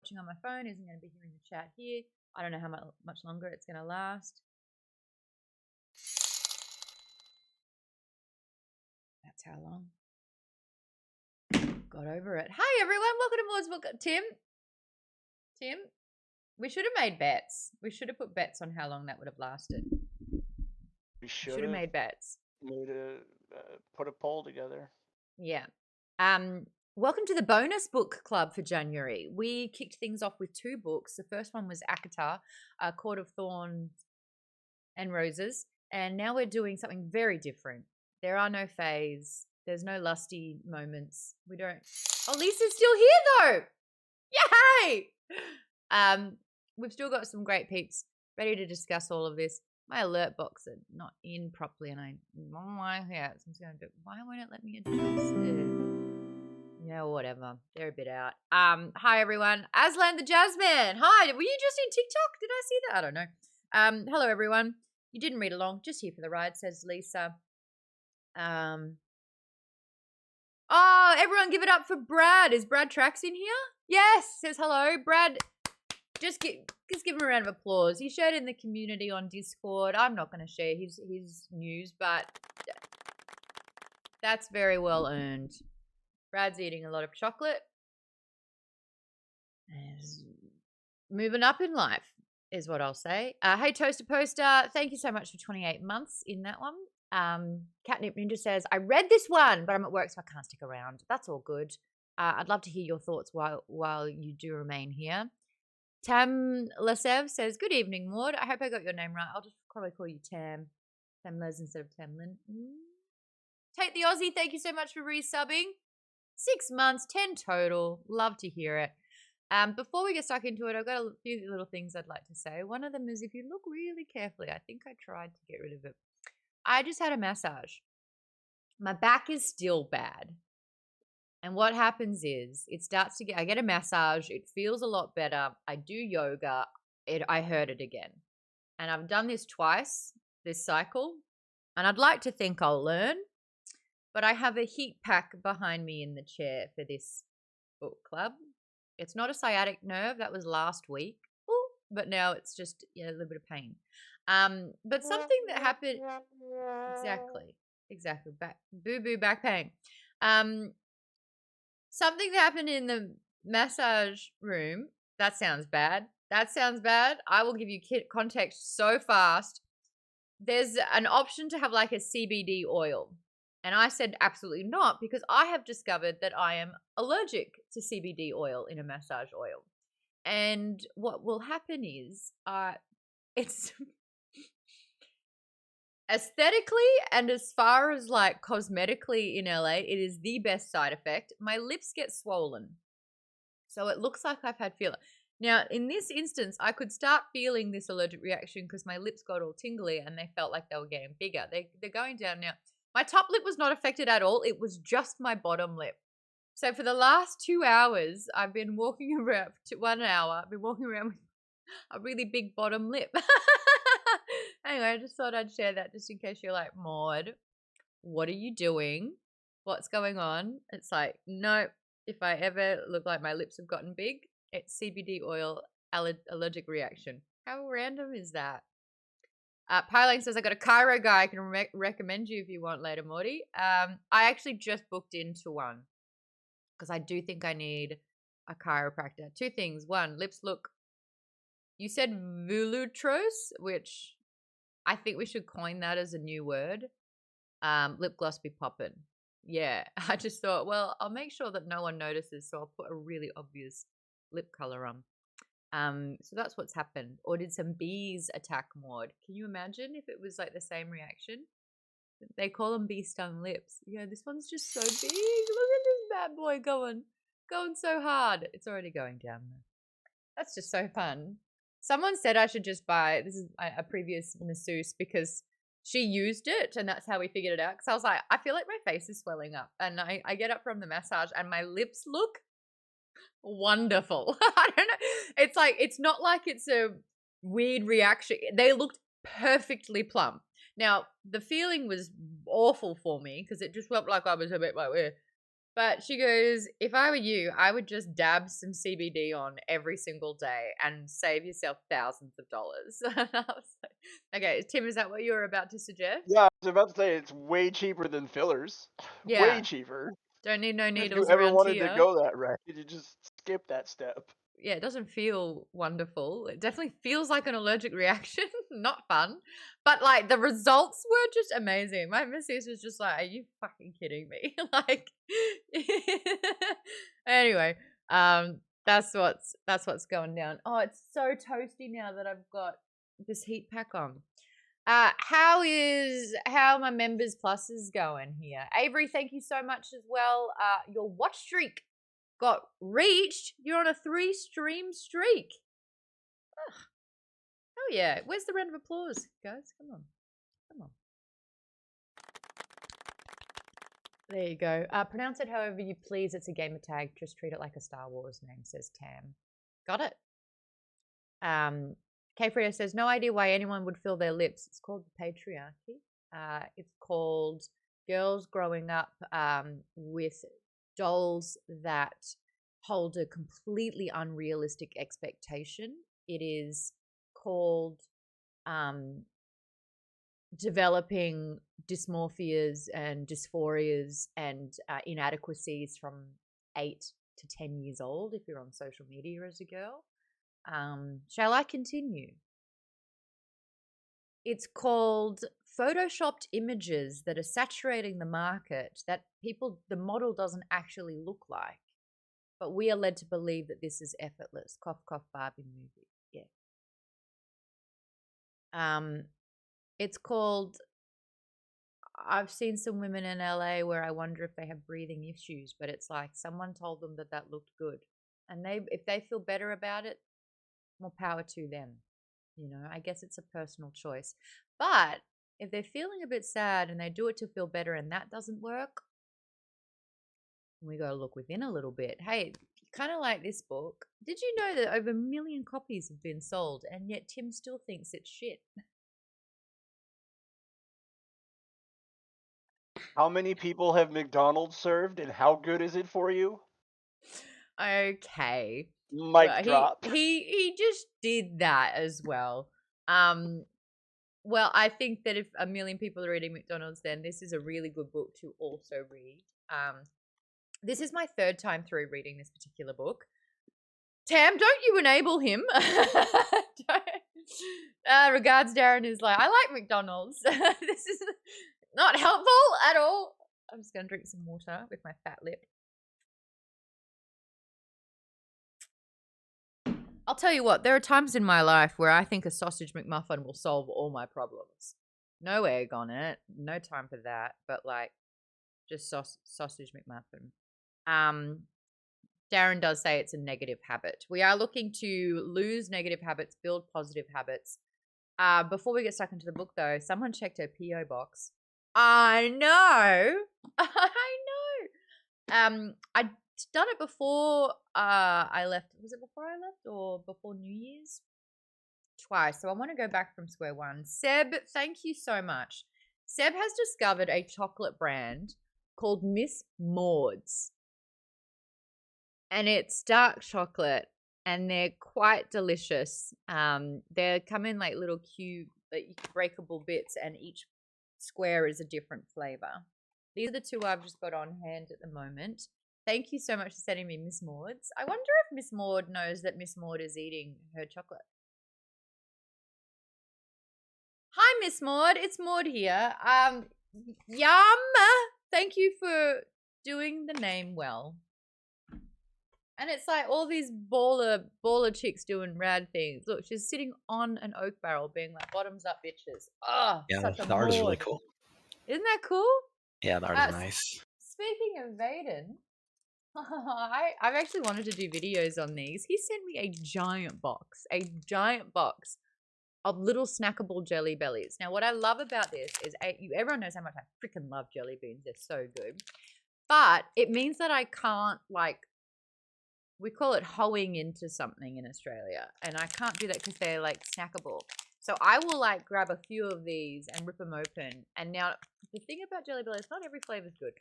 watching on my phone isn't going to be hearing the chat here. I don't know how much longer it's going to last. That's how long. Got over it. Hey, everyone. Welcome to Maude's Book. Tim, we should have made bets. We should have put bets on how long that would have lasted. We should have made bets. Put a poll together. Yeah. Welcome to the bonus book club for January. We kicked things off with 2 books. The first one was Akata, Court of Thorns and Roses. And now we're doing something very different. There are no fays. There's no lusty moments. We don't. Oh, Lisa's still here though. Yay! We've still got some great peeps ready to discuss all of this. My alert box are not in properly, and why won't it let me adjust it? Yeah, whatever. They're a bit out. Hi everyone. Aslan the Jasmine. Hi. Were you just in TikTok? Did I see that? I don't know. Hello everyone. You didn't read along. Just here for the ride, says Lisa. Oh, everyone give it up for Brad. Is Brad Trax in here? Yes, says hello. Brad, just give him a round of applause. He shared in the community on Discord. I'm not going to share his news, but that's very well earned. Brad's eating a lot of chocolate. Moving up in life is what I'll say. Hey, Toaster Poster, thank you so much for 28 months in that one. Catnip Ninja says, I read this one, but I'm at work, so I can't stick around. That's all good. I'd love to hear your thoughts while you do remain here. Tam Lesev says, good evening, Maude. I hope I got your name right. I'll just probably call you Tam. Tamles instead of Tamlin. Take the Aussie, thank you so much for resubbing. 6 months, 10 total. Love to hear it. Before we get stuck into it, I've got a few little things I'd like to say. One of them is, if you look really carefully, I think I tried to get rid of it. I just had a massage. My back is still bad. And what happens is I get a massage. It feels a lot better. I do yoga. I hurt it again. And I've done this twice, this cycle. And I'd like to think I'll learn. But I have a heat pack behind me in the chair for this book club. It's not a sciatic nerve. That was last week. Ooh, but now it's just a little bit of pain. But something that happened exactly back pain. Something that happened in the massage room. That sounds bad. I will give you context so fast. There's an option to have like a CBD oil. And I said absolutely not, because I have discovered that I am allergic to CBD oil in a massage oil. And what will happen is it's aesthetically and as far as like cosmetically in LA, it is the best side effect. My lips get swollen. So it looks like I've had filler. Now, in this instance, I could start feeling this allergic reaction because my lips got all tingly and they felt like they were getting bigger. They're going down now. My top lip was not affected at all. It was just my bottom lip. So for the last 2 hours, I've been walking around, 1 hour, I've been walking around with a really big bottom lip. Anyway, I just thought I'd share that just in case you're like, Maude, what are you doing? What's going on? It's like, no, if I ever look like my lips have gotten big, it's CBD oil allergic reaction. How random is that? Piling says, I got a chiro guy I can recommend you if you want later, Morty. I actually just booked into one because I do think I need a chiropractor. 2 things. 1, lips look, you said voluptuous, which I think we should coin that as a new word. Lip gloss be poppin'. Yeah, I just thought, well, I'll make sure that no one notices, so I'll put a really obvious lip color on. So that's what's happened. Or did some bees attack Maude? Can you imagine if it was like the same reaction? They call them bee stung lips. Yeah, this one's just so big. Look at this bad boy going so hard. It's already going down there. That's just so fun. Someone said I should just buy, this is a previous masseuse, because she used it and that's how we figured it out. Because I was like, I feel like my face is swelling up. And I get up from the massage and my lips look wonderful. I don't know. It's like, it's not like it's a weird reaction. They looked perfectly plump. Now, the feeling was awful for me because it just felt like I was a bit like, But she goes, if I were you, I would just dab some CBD on every single day and save yourself thousands of dollars. And I was like, okay, Tim, is that what you were about to suggest? Yeah, I was about to say it's way cheaper than fillers. Way Yeah. cheaper. Don't need no If you needles ever around wanted to here. go that route, you just skip that step. Yeah, it doesn't feel wonderful. It definitely feels like an allergic reaction. Not fun. But like the results were just amazing. My missus was just like, are you fucking kidding me? Like anyway, that's what's going down. Oh, it's so toasty now that I've got this heat pack on. How my members plus is going here? Avery, thank you so much as well. Your watch streak got reached. You're on a 3-stream streak. Oh yeah. Where's the round of applause, guys? Come on. There you go. Pronounce it however you please. It's a gamer tag. Just treat it like a Star Wars name, says Tam. Got it. K Frida says, no idea why anyone would fill their lips. It's called the patriarchy. It's called girls growing up with dolls that hold a completely unrealistic expectation. It is called developing dysmorphias and dysphorias and inadequacies from 8 to 10 years old if you're on social media as a girl. Shall I continue? It's called photoshopped images that are saturating the market that the model doesn't actually look like. But we are led to believe that this is effortless. Cough, cough, Barbie movie. Yeah. It's called, I've seen some women in LA where I wonder if they have breathing issues, but it's like someone told them that looked good. And if they feel better about it, more power to them. You know, I guess it's a personal choice. But if they're feeling a bit sad and they do it to feel better and that doesn't work, we got to look within a little bit. Hey, kind of like this book. Did you know that over 1 million copies have been sold and yet Tim still thinks it's shit? How many people have McDonald's served, and how good is it for you? Okay. Mic Well, drop. he just did that as well. Well, I think that if 1 million people are reading McDonald's, then this is a really good book to also read. This is my 3rd time through reading this particular book. Tam, don't you enable him. Regards, Darren is like, I like McDonald's. This is not helpful at all. I'm just going to drink some water with my fat lip. I'll tell you what, there are times in my life where I think a sausage McMuffin will solve all my problems. No egg on it. No time for that. But like, just sausage McMuffin. Darren does say it's a negative habit. We are looking to lose negative habits, build positive habits. Before we get stuck into the book, though, someone checked her P.O. box. I know. I'd done it before I left. Was it before I left or before New Year's? Twice. So I want to go back from square one. Seb, thank you so much. Seb has discovered a chocolate brand called Miss Maude's. And it's dark chocolate and they're quite delicious. They come in like little cube, like breakable bits, and each square is a different flavor. These are the 2 I've just got on hand at the moment. Thank you so much for sending me Miss Maude's. I wonder if Miss Maude knows that Miss Maude is eating her chocolate. Hi, Miss Maude. It's Maude here. Yum. Thank you for doing the name well. And it's like all these baller chicks doing rad things. Look, she's sitting on an oak barrel being like, bottoms up, bitches. Oh, Yeah, such a the art is really Maude. cool. Isn't that cool? Yeah, the art is nice. Speaking of Vaden, I've actually wanted to do videos on these. He sent me a giant box of little snackable jelly bellies. Now, what I love about this is everyone knows how much I freaking love jelly beans. They're so good. But it means that I can't, like, we call it hoeing into something in Australia. And I can't do that because they're, like, snackable. So I will, like, grab a few of these and rip them open. And now, the thing about jelly bellies, not every flavor is good.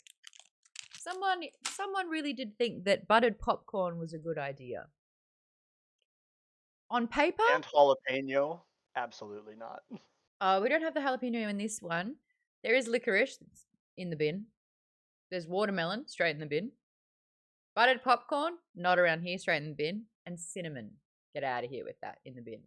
Someone really did think that buttered popcorn was a good idea. On paper, And jalapeno? Absolutely not. we don't have the jalapeno in this one. There is licorice that's in the bin. There's watermelon straight in the bin. Buttered popcorn, not around here, straight in the bin. And cinnamon, get out of here with that in the bin.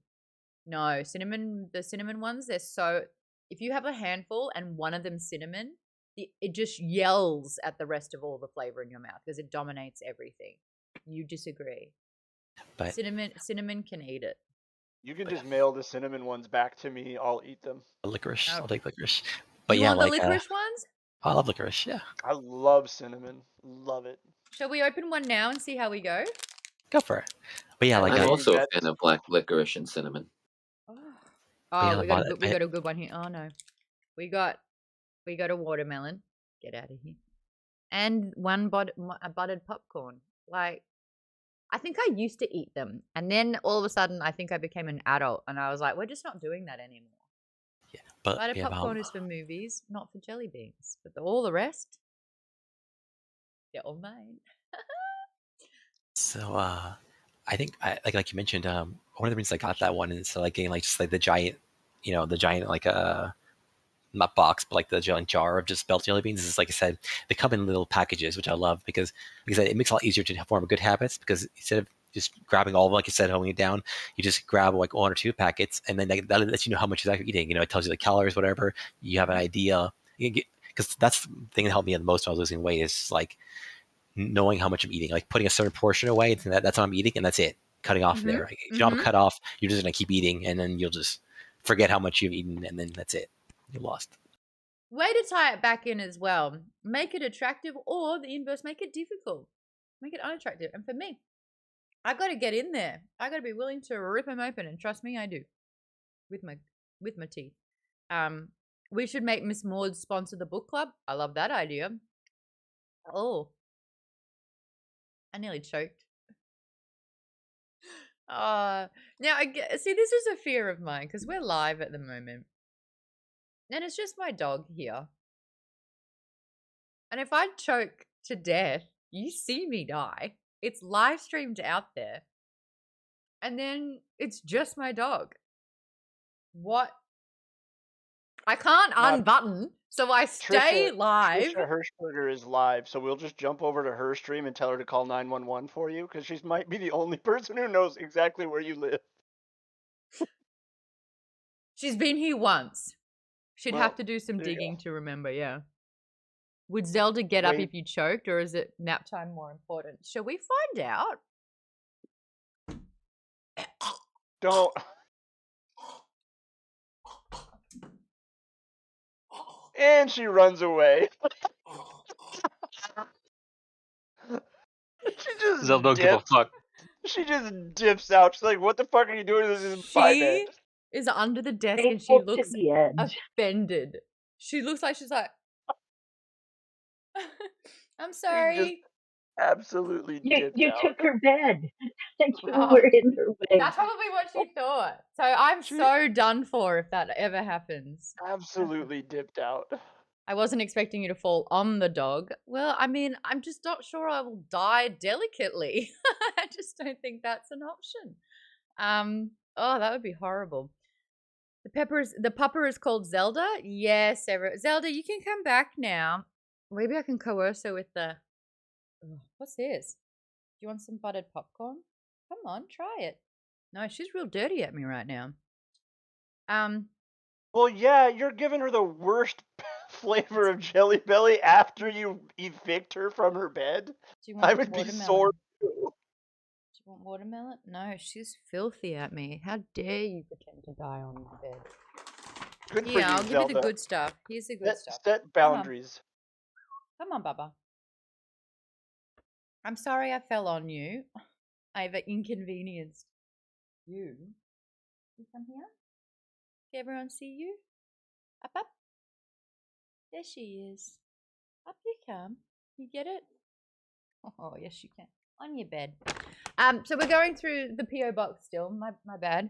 No, the cinnamon ones, they're so. If you have a handful and one of them's cinnamon, it just yells at the rest of all the flavor in your mouth because it dominates everything. You disagree. But Cinnamon can eat it. You can just mail the cinnamon ones back to me. I'll eat them. licorice, Oh. I'll take licorice. But You yeah, want the like licorice ones? I love licorice. Yeah, I love cinnamon. Love it. Shall we open one now and see how we go? go for it. But yeah, like Okay. I'm also a that's- fan of black licorice and cinnamon. Oh, we got a good one here. Oh no, we got a watermelon. Get out of here. And a buttered popcorn. Like, I think I used to eat them, and then all of a sudden, I think I became an adult, and I was like, we're just not doing that anymore. yeah, but Buttered yeah, popcorn is for movies, not for jelly beans. But all the rest, they're all mine. So I think like you mentioned, one of the reasons I got that one is like getting like just like the giant, like not box, but like the giant jar of just belt jelly beans is, like I said, they come in little packages, which I love because, like I said, it makes it a lot easier to form good habits because instead of just grabbing all of them, like you said, holding it down, you just grab like one or two packets, and then that lets you know how much you're actually eating. It tells you the calories, whatever. You have an idea. Because that's the thing that helped me the most when I was losing weight is like knowing how much I'm eating, like putting a certain portion away, and that's how I'm eating, and that's it. Cutting off there. Like, if you don't have a cut off, you're just gonna keep eating, and then you'll just forget how much you've eaten, and then that's it. You lost. Way to tie it back in as well. Make it attractive, or the inverse, make it difficult. Make it unattractive. And for me, I got to get in there. I got to be willing to rip them open, and trust me, I do. With my teeth. We should make Miss Maude sponsor the book club. I love that idea. Oh, I nearly choked. Now see, this is a fear of mine because we're live at the moment. And it's just my dog here. And if I choke to death, you see me die. It's live streamed out there. And then it's just my dog. What? I can't unbutton, so I stay live. Trisha Hirschberger is live, so we'll just jump over to her stream and tell her to call 911 for you because she might be the only person who knows exactly where you live. She's been here once. She'd Well, have to do some there you digging go. to remember, yeah. Would Zelda get up Wait. if you choked, or is it nap time more important? Shall we find out? Don't. And she runs away. She just Zelda don't give a dips. fuck. She just dips out. She's like, "What the fuck are you doing? This is my bed." She is under the desk and she Faithful to looks the edge. offended. She looks like she's like, I'm She sorry. just absolutely dipped You out. took her bed. You Oh. were in her way. That's probably what she thought. So I'm so done for if that ever happens. Absolutely dipped out. I wasn't expecting you to fall on the dog. Well, I mean, I'm just not sure I will die delicately. I just don't think that's an option. Oh, that would be horrible. The pupper is called Zelda. Yes, Zelda, you can come back now. Maybe I can coerce her with the. Oh, what's this? Do you want some buttered popcorn? Come on, try it. No, she's real dirty at me right now. Well, yeah, you're giving her the worst flavor of Jelly Belly after you evict her from her bed. Do you want I would be sore too. Do you want watermelon? No, she's filthy at me. How dare you pretend to die on my bed? Good for Here, you, I'll give you Zelda. the good stuff. Here's the good stuff. Set boundaries. Come on, Bubba. I'm sorry I fell on you. I've inconvenienced you. You come here? Can everyone see you? Up, up. There she is. Up you come. You get it? Oh, yes, you can. On your bed. So we're going through the PO box still. My bad.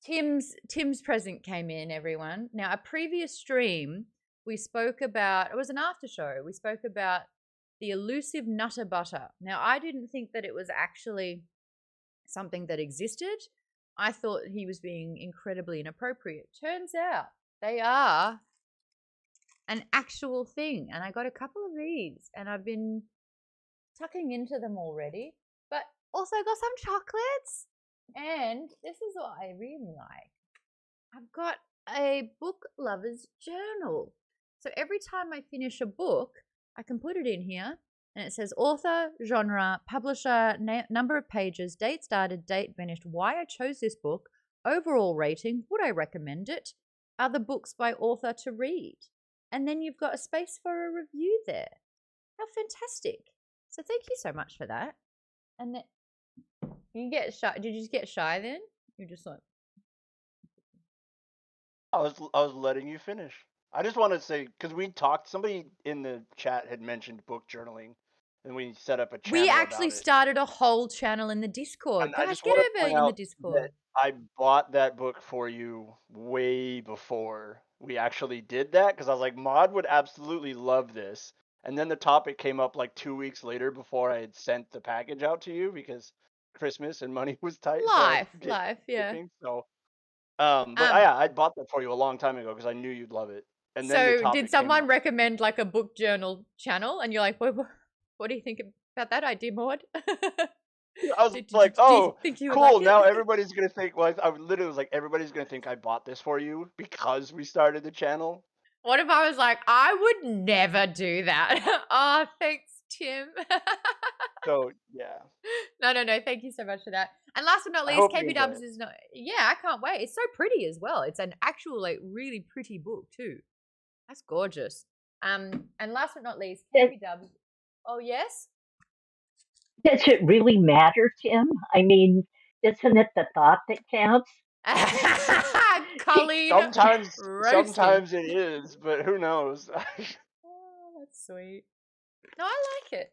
Tim's present came in, everyone. Now, a previous stream, we spoke about, it was an after show. We spoke about the elusive Nutter Butter. Now, I didn't think that it was actually something that existed. I thought he was being incredibly inappropriate. Turns out they are an actual thing. And I got a couple of these and I've been tucking into them already. But also got some chocolates. And this is what I really like. I've got a book lover's journal. So every time I finish a book, I can put it in here and it says author, genre, publisher, number of pages, date started, date finished, why I chose this book, overall rating, would I recommend it, other books by author to read. And then you've got a space for a review there. How fantastic. So thank you so much for that. And then you get shy. Did you just get shy then? You're just like, I was letting you finish. I just want to say, because we talked, somebody in the chat had mentioned book journaling, and we set up a channel we actually about it. started a whole channel in the Discord. And I Guys, just get want to over point in the out Discord. that I bought that book for you way before we actually did that, because I was like, Maude would absolutely love this. And then the topic came up like 2 weeks later before I had sent the package out to you because Christmas and money was tight. So I had to get Life, yeah. shipping. So, but I bought that for you a long time ago because I knew you'd love it. And then the So topic did someone came up. recommend like a book journal channel? And you're like, what do you think about that idea, Maude? I was Do like, you oh, think you would cool. like Now it? everybody's gonna think. Well, I literally was like, everybody's gonna think I bought this for you because we started the channel. What if I was like, I would never do that? Oh, thanks, Tim. So yeah, No. Thank you so much for that. And last but not I least, hope you KP enjoy Dubs it. is not. Yeah, I can't wait. It's so pretty as well. It's an actual like really pretty book too. That's gorgeous. And last but not least, KP Dubs. Oh yes. Does it really matter, Tim? I mean, isn't it the thought that counts? Colleen roasting. Sometimes it is, but who knows? Oh, that's sweet. No, I like it.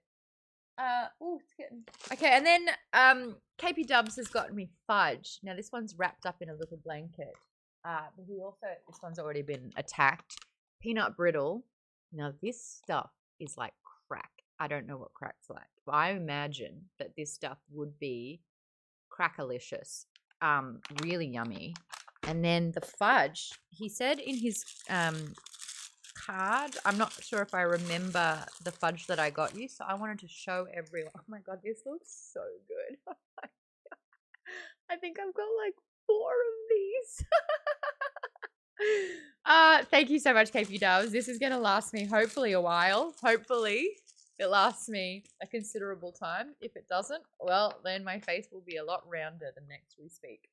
It's getting okay. And then KP Dubs has gotten me fudge. Now this one's wrapped up in a little blanket. But this one's already been attacked. Peanut brittle. Now this stuff is like crack. I don't know what crack's like, but I imagine that this stuff would be crackalicious. Really yummy. And then the fudge, he said in his card, I'm not sure if I remember the fudge that I got you, so I wanted to show everyone. Oh my god, this looks so good. I think I've got like 4 of these. Thank you so much, KP Dubs. This is gonna last me hopefully a while. Hopefully it lasts me a considerable time. If it doesn't, well, then my face will be a lot rounder the next we speak.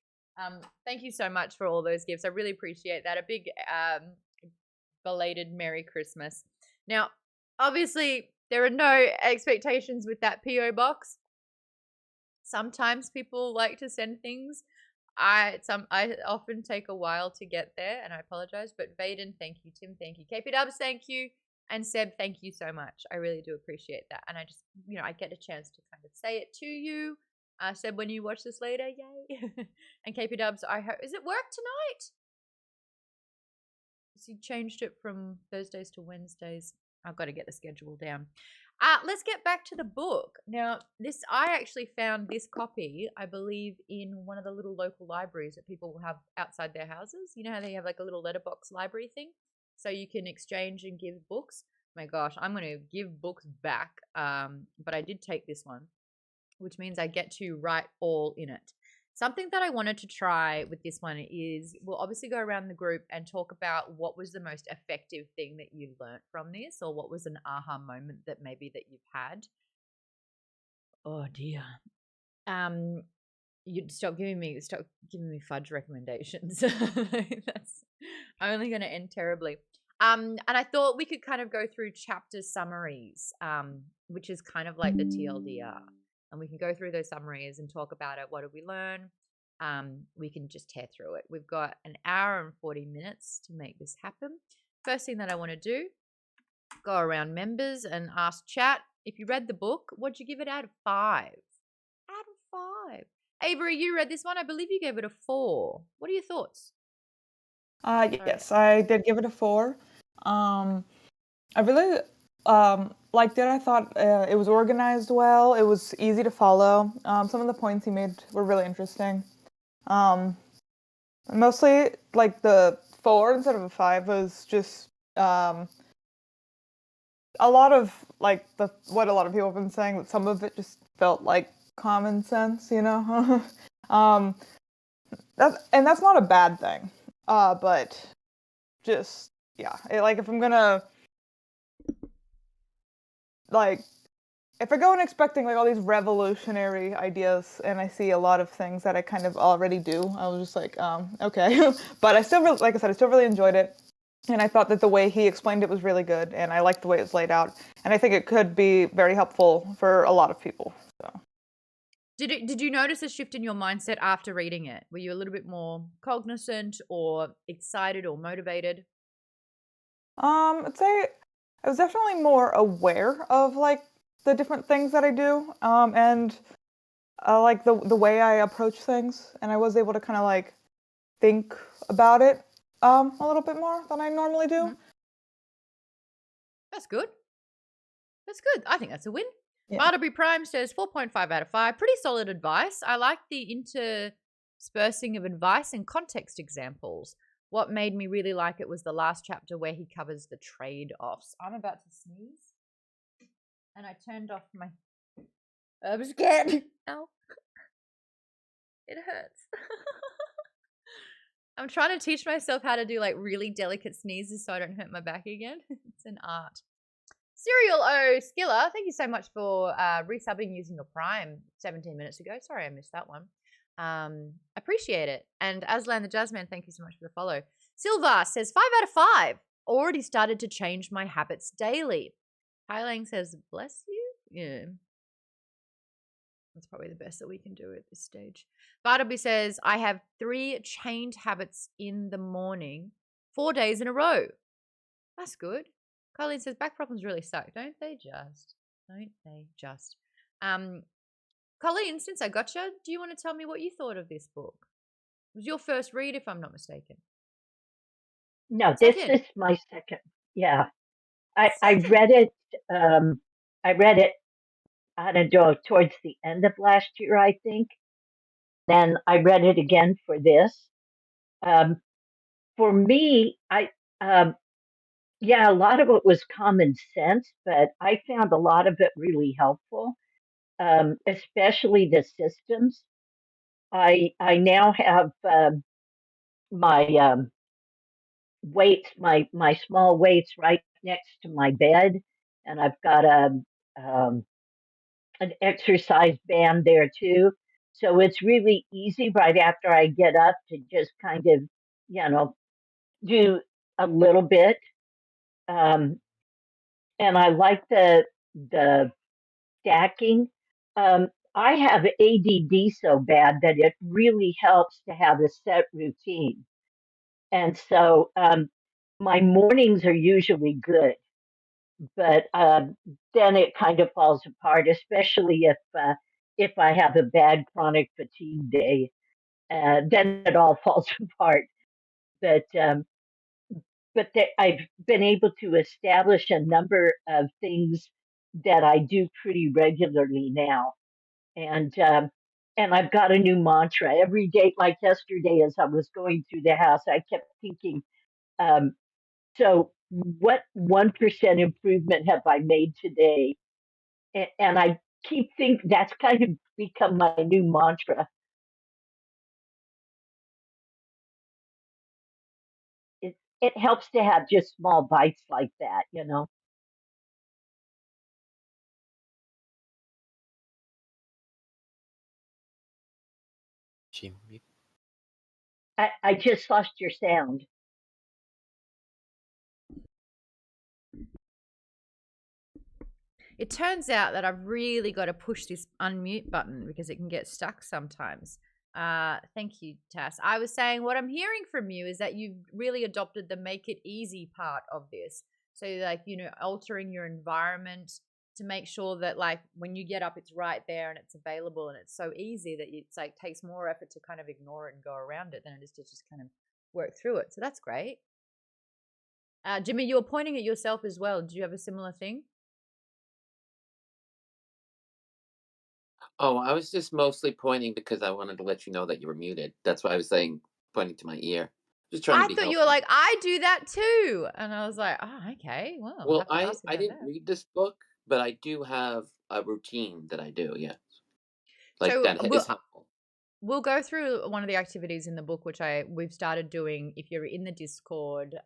Thank you so much for all those gifts. I really appreciate that. A big belated Merry Christmas. Now, obviously, there are no expectations with that PO box. Sometimes people like to send things. I often take a while to get there, and I apologize. But Vaden, thank you. Tim, thank you. KP Dubs, thank you. And Seb, thank you so much. I really do appreciate that. And I just, I get a chance to kind of say it to you. Seb, when you watch this later, yay. And KP Dubs, I hope, is it work tonight? So you changed it from Thursdays to Wednesdays. I've got to get the schedule down. Let's get back to the book. Now, I actually found this copy, I believe, in one of the little local libraries that people will have outside their houses. You know how they have like a little letterbox library thing? So you can exchange and give books. My gosh, I'm going to give books back. But I did take this one, which means I get to write all in it. Something that I wanted to try with this one is we'll obviously go around the group and talk about what was the most effective thing that you learnt from this, or what was an aha moment that maybe that you've had. Oh dear. You stop giving me fudge recommendations. That's only going to end terribly. And I thought we could kind of go through chapter summaries, which is kind of like the TLDR. And we can go through those summaries and talk about it. What did we learn? We can just tear through it. We've got an hour and 40 minutes to make this happen. First thing that I want to do, go around members and ask chat, if you read the book, what'd you give it out of 5? Out of 5. Avery, you read this one. I believe you gave it a 4. What are your thoughts? Yes, I did give it a 4. I really liked it. I thought it was organized well. It was easy to follow. Some of the points he made were really interesting. Mostly, like the 4 instead of a 5 was just a lot of like what a lot of people have been saying, that some of it just felt like common sense, you know. um, that's not a bad thing. But just yeah, like if I'm gonna like if I go in expecting like all these revolutionary ideas and I see a lot of things that I kind of already do, I was just like, okay. But I still really, like I said, I still really enjoyed it. And I thought that the way he explained it was really good, and I liked the way it was laid out. And I think it could be very helpful for a lot of people. So. Did you notice a shift in your mindset after reading it? Were you a little bit more cognizant or excited or motivated? I'd say I was definitely more aware of like the different things that I do, and like the way I approach things, and I was able to kind of like think about it a little bit more than I normally do. Mhm. That's good. That's good. I think that's a win. Yeah. Bartleby Prime says 4.5 out of 5. Pretty solid advice. I like the interspersing of advice and context examples. What made me really like it was the last chapter where he covers the trade-offs. I'm about to sneeze. And I turned off my... I'm scared. Ow. It hurts. I'm trying to teach myself how to do like really delicate sneezes so I don't hurt my back again. It's an art. Serial O Skiller, thank you so much for resubbing using your Prime 17 minutes ago. Sorry I missed that one. Appreciate it. And Aslan the Jazzman, thank you so much for the follow. Silva says 5 out of 5. Already started to change my habits daily. Hailang says, bless you. Yeah. That's probably the best that we can do at this stage. Bartleby says, I have 3 chained habits in the morning, 4 days in a row. That's good. Colleen says, back problems really suck. Don't they just? Don't they just? Colleen, since I got you, do you want to tell me what you thought of this book? It was your first read, if I'm not mistaken. No, this Second. is my second. Yeah. I Second. read it. I read it, I don't know, towards the end of last year, I think. Then I read it again for this. For me, yeah, a lot of it was common sense, but I found a lot of it really helpful, especially the systems. I now have my weights, my small weights right next to my bed, and I've got an exercise band there too. So it's really easy right after I get up to just kind of, you know, do a little bit. Um, and I like the stacking. I have ADD so bad that it really helps to have a set routine. And so my mornings are usually good, but then it kind of falls apart, especially if I have a bad chronic fatigue day. Then it all falls apart. But I've been able to establish a number of things that I do pretty regularly now, and I've got a new mantra every day. Like yesterday, as I was going through the house, I kept thinking, um, "So, what 1% improvement have I made today?" And I keep thinking that's kind of become my new mantra. It helps to have just small bites like that, you know. She- I just lost your sound. It turns out that I've really got to push this unmute button because it can get stuck sometimes. Thank you, Tass. I was saying what I'm hearing from you is that you've really adopted the make it easy part of this. So like, altering your environment to make sure that like when you get up, it's right there and it's available and it's so easy that it's like takes more effort to kind of ignore it and go around it than it is to just kind of work through it. So that's great. Jimmy, you were pointing at yourself as well. Do you have a similar thing? Oh, I was just mostly pointing because I wanted to let you know that you were muted. That's why I was saying, pointing to my ear. Just trying to I be thought you were helpful. like, I do that too. And I was like, oh, okay. Well, I'll Well, have to ask I about didn't that. read this book, but I do have a routine that I do. Yes, like So that is helpful. we'll go through one of the activities in the book, which we've started doing. If you're in the Discord,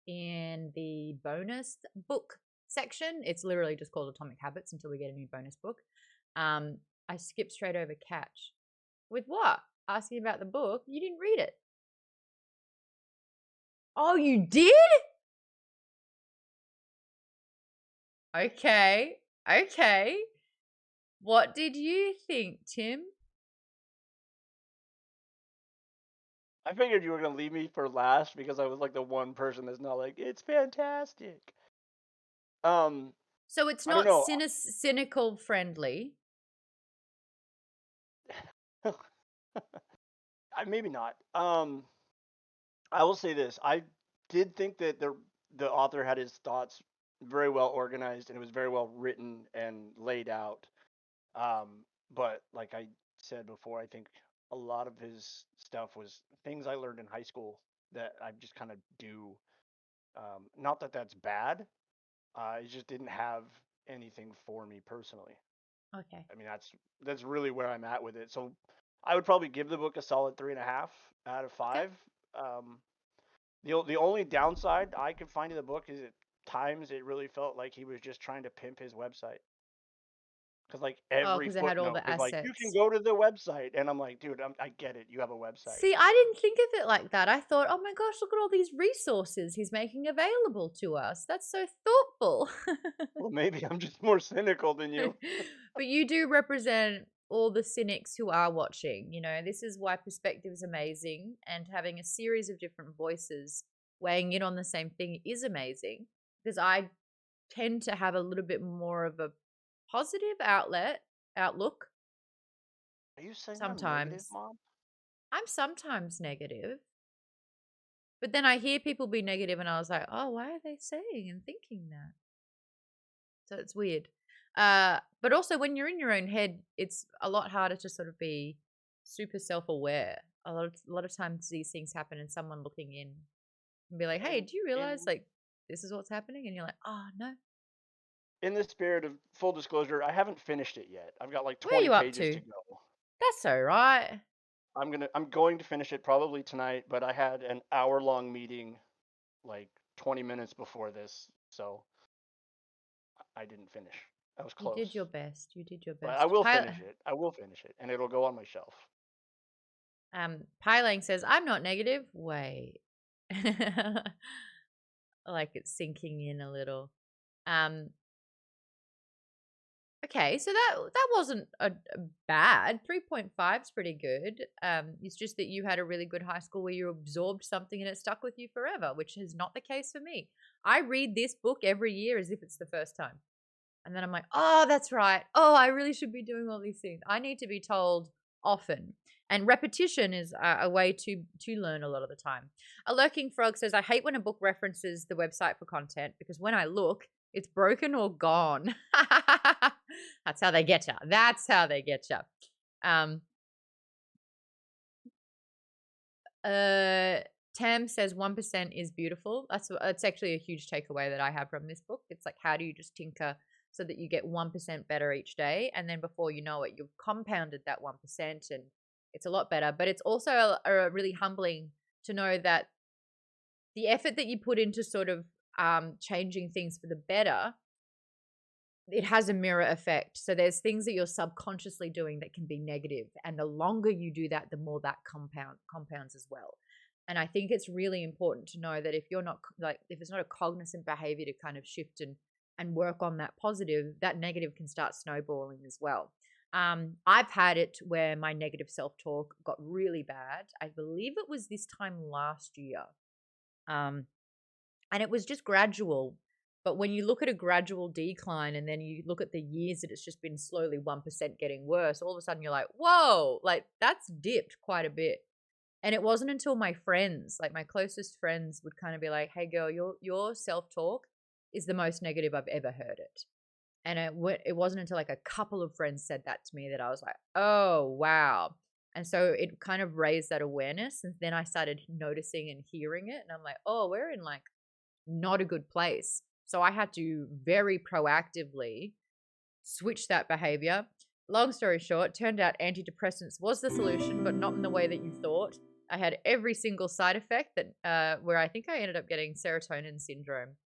in the bonus book section, it's literally just called Atomic Habits until we get a new bonus book. I skipped straight over catch. With what? Asking about the book. You didn't read it. Oh, you did? Okay. Okay. What did you think, Tim? I figured you were gonna leave me for last because I was like the one person that's not like it's fantastic. So it's I don't not know. cynical friendly. Maybe not. I will say this. I did think that the author had his thoughts very well organized and it was very well written and laid out. But like I said before, I think a lot of his stuff was things I learned in high school that I just kind of do. Not that that's bad. It just didn't have anything for me personally. Okay. I mean, that's really where I'm at with it. So I would probably give the book a solid 3.5 out of Okay. 5. The only downside I could find in the book is at times it really felt like he was just trying to pimp his website. Because like Oh, every because it had all footnote the was like, you can assets. go to the website, and I'm like, dude, I get it. You have a website. See, I didn't think of it like that. I thought, oh my gosh, look at all these resources he's making available to us. That's so thoughtful. Well, maybe I'm just more cynical than you. But you do represent all the cynics who are watching. You know, this is why perspective is amazing, and having a series of different voices weighing in on the same thing is amazing, because I tend to have a little bit more of a positive outlook Are you saying I'm negative, sometimes. Mom? I'm sometimes negative, but then I hear people be negative and I was like, oh, why are they saying and thinking that? So it's weird. But also when you're in your own head, it's a lot harder to sort of be super self-aware. A lot of times these things happen and someone looking in and be like, hey, And do you realize in like this is what's happening? And you're like, oh no. in the spirit of full disclosure, I haven't finished it yet. I've got like Where are 20 you up pages to to? go. That's all right. I'm going to finish it probably tonight, but I had an hour-long meeting like 20 minutes before this, so I didn't finish. I was You did your close. best. You did your But I best. will finish it. I will finish it, and it'll go on my shelf. Pylang says, I'm not negative. Wait. Like it's sinking in a little. Um, okay, so that wasn't a bad. 3.5 is pretty good. It's just that you had a really good high school where you absorbed something and it stuck with you forever, which is not the case for me. I read this book every year as if it's the first time. And then I'm like, oh, that's right. Oh, I really should be doing all these things. I need to be told often. And repetition is a way to learn a lot of the time. A Lurking Frog says, I hate when a book references the website for content because when I look, it's broken or gone. That's how they get you. That's how they get you. Tam says 1% is beautiful. That's actually a huge takeaway that I have from this book. It's like, how do you just tinker so that you get 1% better each day, and then before you know it, you've compounded that 1%, and it's a lot better. But it's also a really humbling to know that the effort that you put into sort of changing things for the better, it has a mirror effect. So there's things that you're subconsciously doing that can be negative, and the longer you do that, the more that compounds as well. And I think it's really important to know that if you're not like, if it's not a cognizant behavior to kind of shift and work on that positive, that negative can start snowballing as well. I've had it where my negative self-talk got really bad. I believe it was this time last year. And it was just gradual. But when you look at a gradual decline and then you look at the years that it's just been slowly 1% getting worse, all of a sudden you're like, whoa, like that's dipped quite a bit. And it wasn't until my friends, like my closest friends, would kind of be like, "Hey, girl, your self talk is the most negative I've ever heard it." And it wasn't until like a couple of friends said that to me that I was like, "Oh, wow." And so it kind of raised that awareness, and then I started noticing and hearing it, and I'm like, "Oh, we're in like not a good place." So I had to very proactively switch that behavior. Long story short, turned out antidepressants was the solution, but not in the way that you thought. I had every single side effect that where I think I ended up getting serotonin syndrome.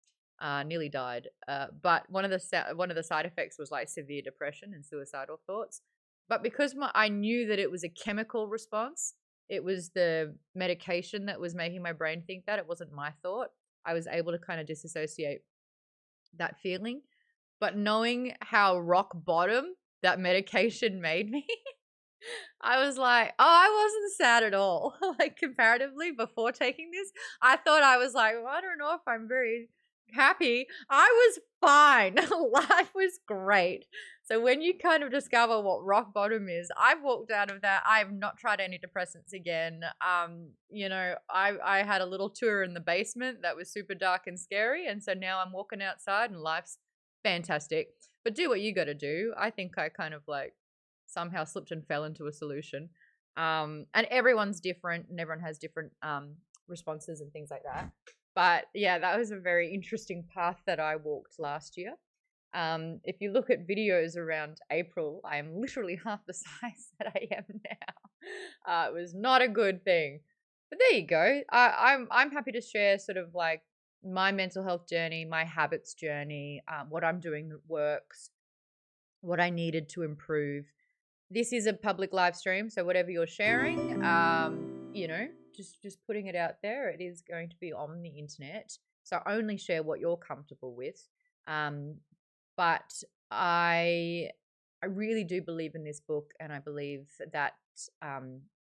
Nearly died. But one of the side effects was like severe depression and suicidal thoughts. But because I knew that it was a chemical response, it was the medication that was making my brain think that. It wasn't my thought. I was able to kind of disassociate that feeling. But knowing how rock bottom that medication made me, I was like, oh, I wasn't sad at all. Like comparatively before taking this, I thought I was like, well, I don't know if I'm very happy. I was fine. Life was great. So when you kind of discover what rock bottom is, I've walked out of that. I've not tried antidepressants again. I had a little tour in the basement that was super dark and scary, and so now I'm walking outside and life's fantastic. But do what you got to do. I think I kind of like somehow slipped and fell into a solution. And everyone's different, and everyone has different responses and things like that. But yeah, that was a very interesting path that I walked last year. If you look at videos around April, I am literally half the size that I am now. It was not a good thing. But there you go. I'm happy to share sort of like my mental health journey, my habits journey, what I'm doing that works, what I needed to improve. This is a public live stream, so whatever you're sharing, just putting it out there. It is going to be on the internet, so only share what you're comfortable with. But I really do believe in this book, and I believe that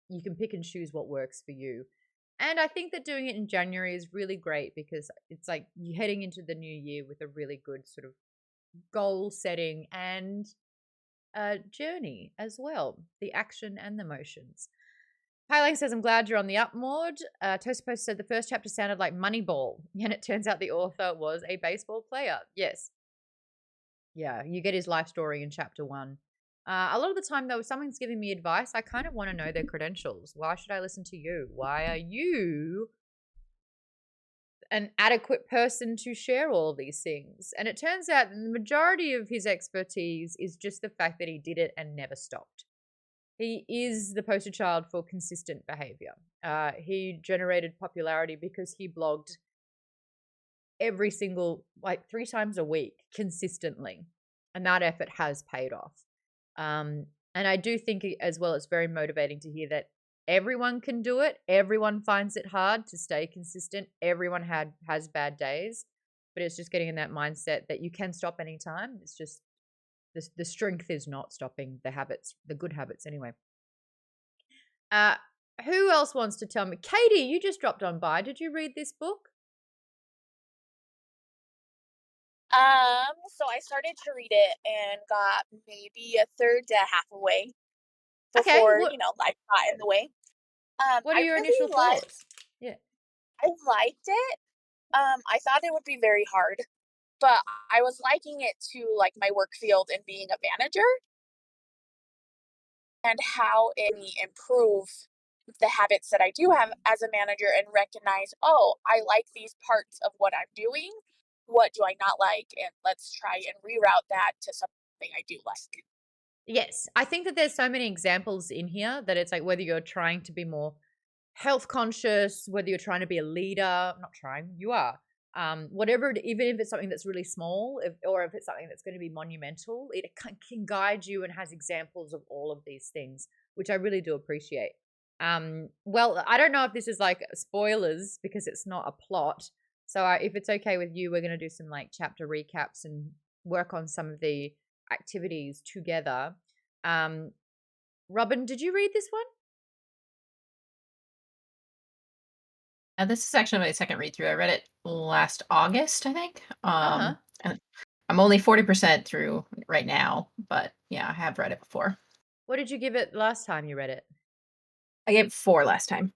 you can pick and choose what works for you. And I think that doing it in January is really great because it's like you're heading into the new year with a really good sort of goal setting and journey as well, the action and the motions. Highlang says, I'm glad you're on the up, Maude. Toast Post said the first chapter sounded like Moneyball, and it turns out the author was a baseball player. Yes. Yeah, you get his life story in chapter 1. A lot of the time, though, if someone's giving me advice, I kind of want to know their credentials. Why should I listen to you? Why are you an adequate person to share all of these things? And it turns out the majority of his expertise is just the fact that he did it and never stopped. He is the poster child for consistent behavior. He generated popularity because he blogged every single, like 3 times a week consistently. And that effort has paid off. And I do think as well, it's very motivating to hear that everyone can do it. Everyone finds it hard to stay consistent. Everyone has bad days, but it's just getting in that mindset that you can stop anytime. It's just the strength is not stopping the habits, the good habits anyway. Who else wants to tell me? Katie, you just dropped on by. Did you read this book? So I started to read it and got maybe a third to half away Okay, before, life got in the way. What are your initial thoughts? Yeah. I liked it. I thought it would be very hard, but I was liking it to like my work field and being a manager and how it improve the habits that I do have as a manager and recognize, oh, I like these parts of what I'm doing. What do I not like? And let's try and reroute that to something I do like. Yes, I think that there's so many examples in here that it's like whether you're trying to be more health conscious, whether you're trying to be a leader, not trying, you are. Whatever, even if it's something that's really small, or if it's something that's going to be monumental, it can guide you and has examples of all of these things, which I really do appreciate. Well, I don't know if this is like spoilers because it's not a plot. So if it's okay with you, we're going to do some like chapter recaps and work on some of the activities together. Robin, did you read this one? This is actually my second read through. I read it last August, I think. Uh-huh. And I'm only 40% through right now, but yeah, I have read it before. What did you give it last time you read it? I gave it 4 last time.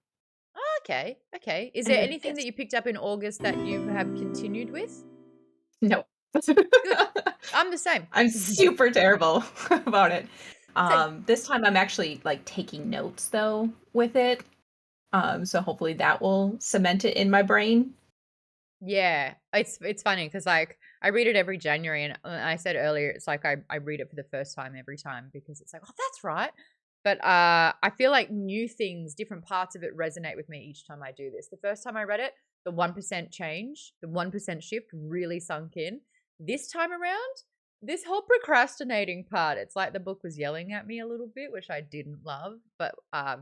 Okay. Okay. Is there And anything that you picked up in August that you have continued with? no. Good. I'm the same. I'm super terrible about it. Same. This time I'm actually like taking notes though with it. So hopefully that will cement it in my brain. Yeah, it's funny because like I read it every January, and I said earlier it's like I read it for the first time every time because it's like, oh, that's right. But I feel like new things, different parts of it resonate with me each time I do this. The first time I read it, the 1% change, the 1% shift really sunk in. This time around, this whole procrastinating part, it's like the book was yelling at me a little bit, which I didn't love, but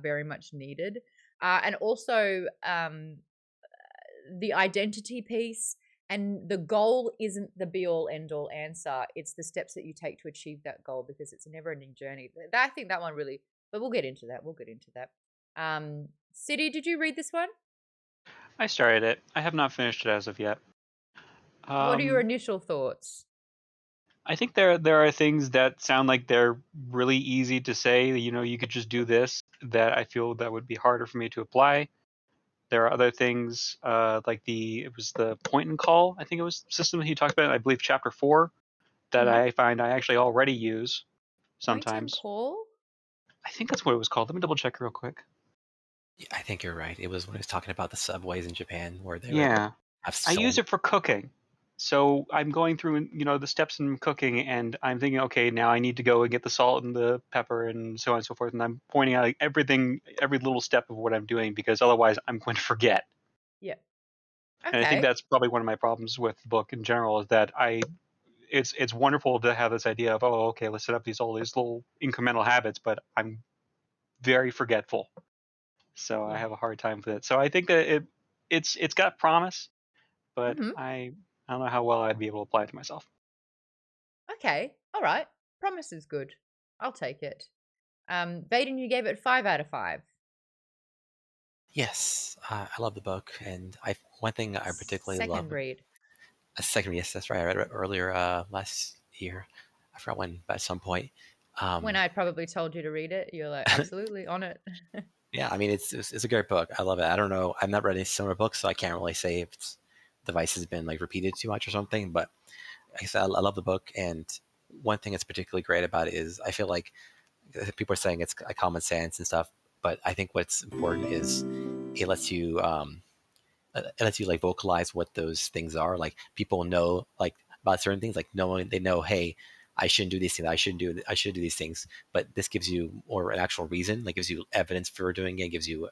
very much needed. And also the identity piece, and the goal isn't the be all end all answer. It's the steps that you take to achieve that goal, because it's a never ending journey. I think that one really, but we'll get into that. City, did you read this one? I started it. I have not finished it as of yet. What are your Um, initial thoughts? I think there are things that sound like they're really easy to say. You know, you could just do this. That I feel that would be harder for me to apply. There are other things like it was the point and call. I think it was system he talked about. I believe chapter 4 that I find I actually already use Point and sometimes. call? I think that's what it was called. Let me double check real quick. Yeah, I think you're right. It was when he was talking about the subways in Japan where they would Yeah, have I so use it for cooking. So I'm going through, the steps in cooking, and I'm thinking, okay, now I need to go and get the salt and the pepper and so on and so forth. And I'm pointing out like, everything, every little step of what I'm doing, because otherwise I'm going to forget. Yeah. And I think Okay. that's probably one of my problems with the book in general, is that it's wonderful to have this idea of, oh, okay, let's set up all these little incremental habits, but I'm very forgetful. So I Yeah. have a hard time with it. So I think that it's got promise, but Mm-hmm. I don't know how well I'd be able to apply it to myself. Okay. All right. Promise is good. I'll take it. Vaden, you gave it 5 out of 5. yes, I love the book, and one thing I particularly Second love. read. A second, yes, that's right. I read it earlier last year. I forgot when, but at some point. When Um, I probably told you to read it, you're like, absolutely on it. yeah, I mean, it's a great book. I love it. I don't know. I've not read any similar books, so I can't really say if the vice has been like repeated too much or something. But like I said, I love the book, and one thing that's particularly great about it is I feel like people are saying it's a common sense and stuff, but I think what's important is it lets you like vocalize what those things are. Like people know like about certain things, like knowing they know, hey, I shouldn't do these things. I should do these things. But this gives you more an actual reason. Like gives you evidence for doing it. Gives you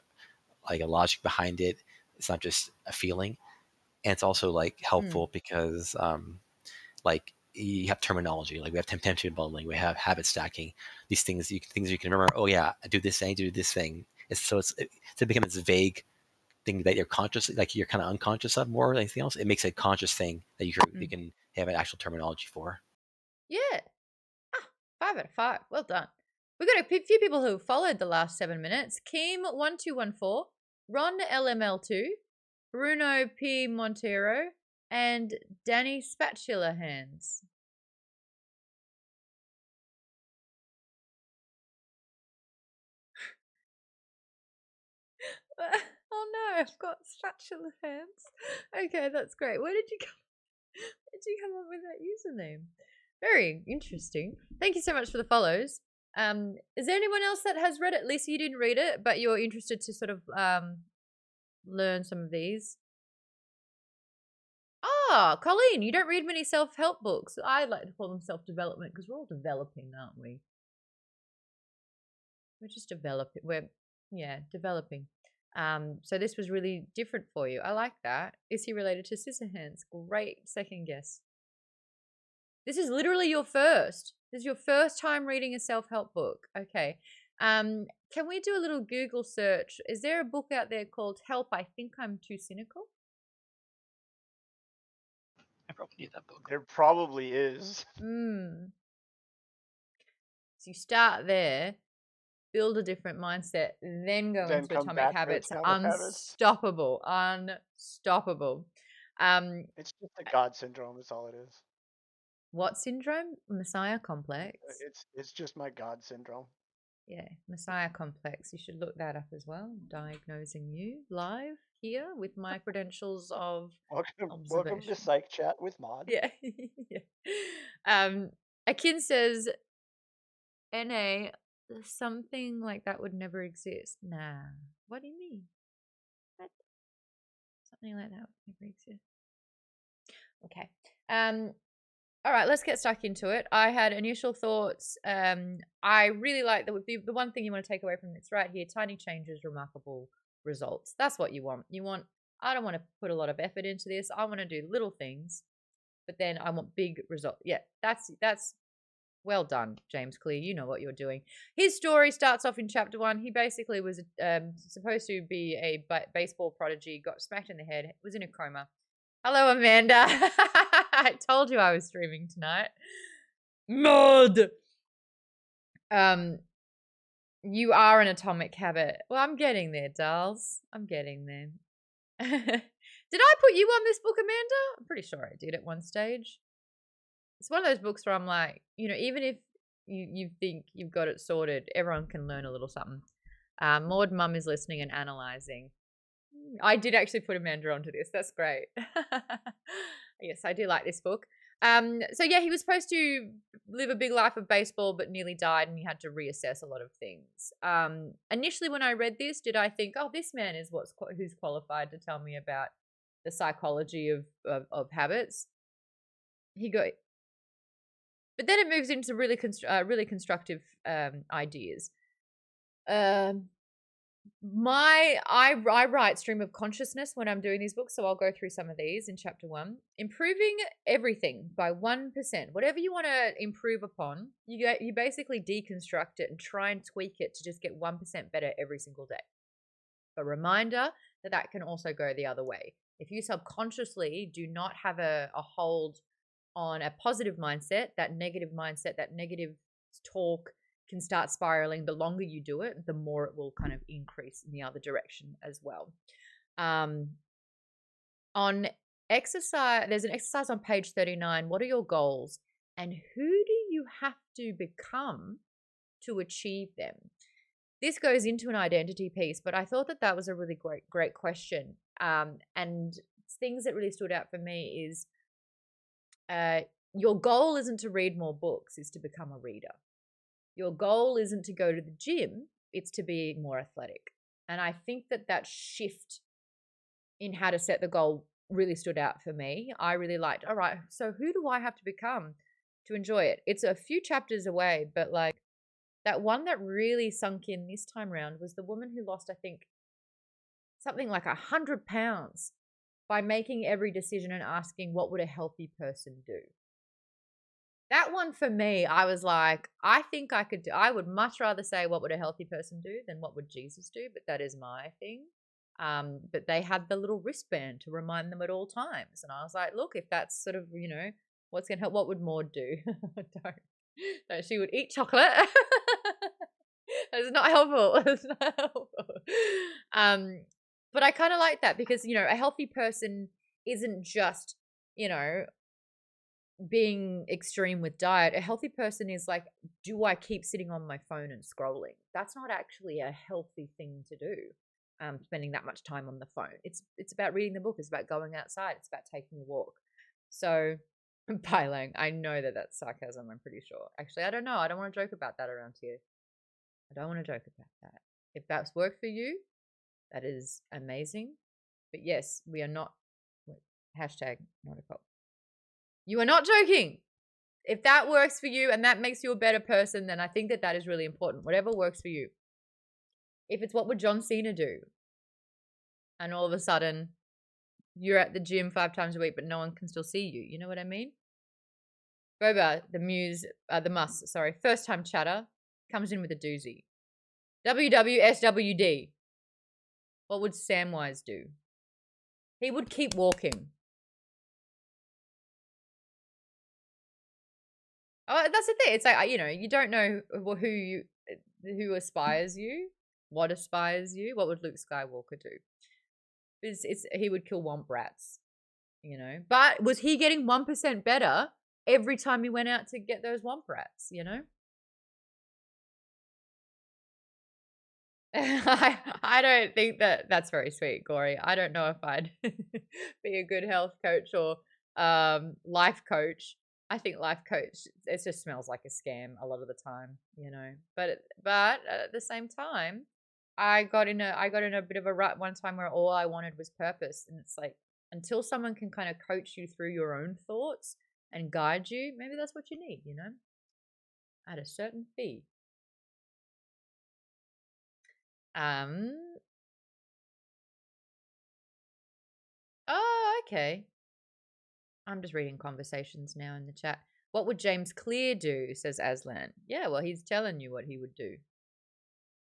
like a logic behind it. It's not just a feeling. And it's also like Mm. helpful because like you have terminology. Like we have temptation bundling. We have habit stacking. These things you can remember. Oh yeah, I do this thing. I do this thing. It becomes this vague thing that you're conscious, like you're kind of unconscious of more than anything else. It makes a conscious thing that you can have an actual terminology for. Yeah. 5 out of 5. Well done. We've got a few people who followed the last 7 minutes. Keem1214, Ron LML2, Bruno P. Montero, and Danny Spatula Hands. Oh no, I've got spatula hands. Okay, that's great. Where did you come up with that username? Very interesting. Thank you so much for the follows. Is there anyone else that has read it? Lisa, you didn't read it, but you're interested to sort of learn some of these. Ah, Colleen, you don't read many self-help books. I like to call them self-development because we're all developing, aren't we? We're just developing. Developing. So this was really different for you. I like that. Is he related to Scissorhands? Great second guess. This is literally your first. This is your first time reading a self-help book. Okay. Can we do a little Google search? Is there a book out there called Help, I Think I'm Too Cynical? I probably need that book. There probably is. So you start there, build a different mindset, then go Then into come Atomic back to Habits. Atomic Habits. Unstoppable. It's just a God syndrome. That's all it is. What syndrome? Messiah complex. It's just my God syndrome. Yeah, Messiah complex. You should look that up as well. Diagnosing you live here with my credentials of Welcome to observation. Psych Chat with Maude. Yeah. Yeah. Akin says, NA, something like that would never exist. Nah. What do you mean? What? Something like that would never exist. Okay. All right, let's get stuck into it. I had initial thoughts. I really like the one thing you want to take away from this right here: tiny changes, remarkable results. That's what you want. I don't want to put a lot of effort into this. I want to do little things, but then I want big results. Yeah, that's well done, James Clear. You know what you're doing. His story starts off in chapter 1. He basically was supposed to be a baseball prodigy, got smacked in the head, was in a coma. Hello, Amanda. I told you I was streaming tonight. Maude. You are an atomic habit. Well, I'm getting there, dolls. I'm getting there. Did I put you on this book, Amanda? I'm pretty sure I did at one stage. It's one of those books where I'm like, even if you think you've got it sorted, everyone can learn a little something. Maude Mum is listening and analysing. I did actually put Amanda onto this. That's great. Yes, I do like this book. So yeah, he was supposed to live a big life of baseball, but nearly died, and he had to reassess a lot of things. Initially, when I read this, did I think, oh, this man is who's qualified to tell me about the psychology of habits? But then it moves into really constructive ideas. I write stream of consciousness when I'm doing these books, so I'll go through some of these in chapter 1. Improving everything by 1%. Whatever you want to improve upon, you basically deconstruct it and try and tweak it to just get 1% better every single day. A reminder that can also go the other way. If you subconsciously do not have a hold on a positive mindset, that negative talk can start spiraling. The longer you do it, the more it will kind of increase in the other direction as well. On exercise, there's an exercise on page 39. What are your goals, and who do you have to become to achieve them? This goes into an identity piece, but I thought that was a really great question. And things that really stood out for me is your goal isn't to read more books, it's to become a reader. Your goal isn't to go to the gym, it's to be more athletic. And I think that shift in how to set the goal really stood out for me. I really liked, all right, so who do I have to become to enjoy it? It's a few chapters away, but like that one that really sunk in this time around was the woman who lost, I think, something like 100 pounds by making every decision and asking, what would a healthy person do? That one for me, I was like, I think I would much rather say what would a healthy person do than what would Jesus do, but that is my thing. But they had the little wristband to remind them at all times. And I was like, look, if that's sort of, what's going to help, what would Maude do? Don't. She would eat chocolate. That's not helpful. That's not helpful. But I kind of like that because, a healthy person isn't just, being extreme with diet. A healthy person is like, do I keep sitting on my phone and scrolling? That's not actually a healthy thing to do. Spending that much time on the phone. It's about reading the book. It's about going outside. It's about taking a walk. So, Pylang, I know that that's sarcasm. I'm pretty sure. Actually, I don't know. I don't want to joke about that around here. I don't want to joke about that. If that's worked for you, that is amazing. But yes, we are not. Hashtag not a cop. You are not joking. If that works for you and that makes you a better person, then I think that is really important. Whatever works for you. If it's what would John Cena do? And all of a sudden, you're at the gym 5 times a week, but no one can still see you. You know what I mean? Boba, the Muss, first time chatter, comes in with a doozy. WWSWD. What would Samwise do? He would keep walking. Oh, that's the thing. It's like, you don't know who aspires you, what aspires you. What would Luke Skywalker do? He would kill womp rats, But was he getting 1% better every time he went out to get those womp rats, I don't think that's very sweet, Gory. I don't know if I'd be a good health coach or life coach. I think life coach, it just smells like a scam a lot of the time, you know. But at the same time, I got in a bit of a rut one time where all I wanted was purpose, and it's like until someone can kind of coach you through your own thoughts and guide you, maybe that's what you need, you know, at a certain fee. Oh, okay. I'm just reading conversations now in the chat. What would James Clear do? Says Aslan. Yeah, well, he's telling you what he would do.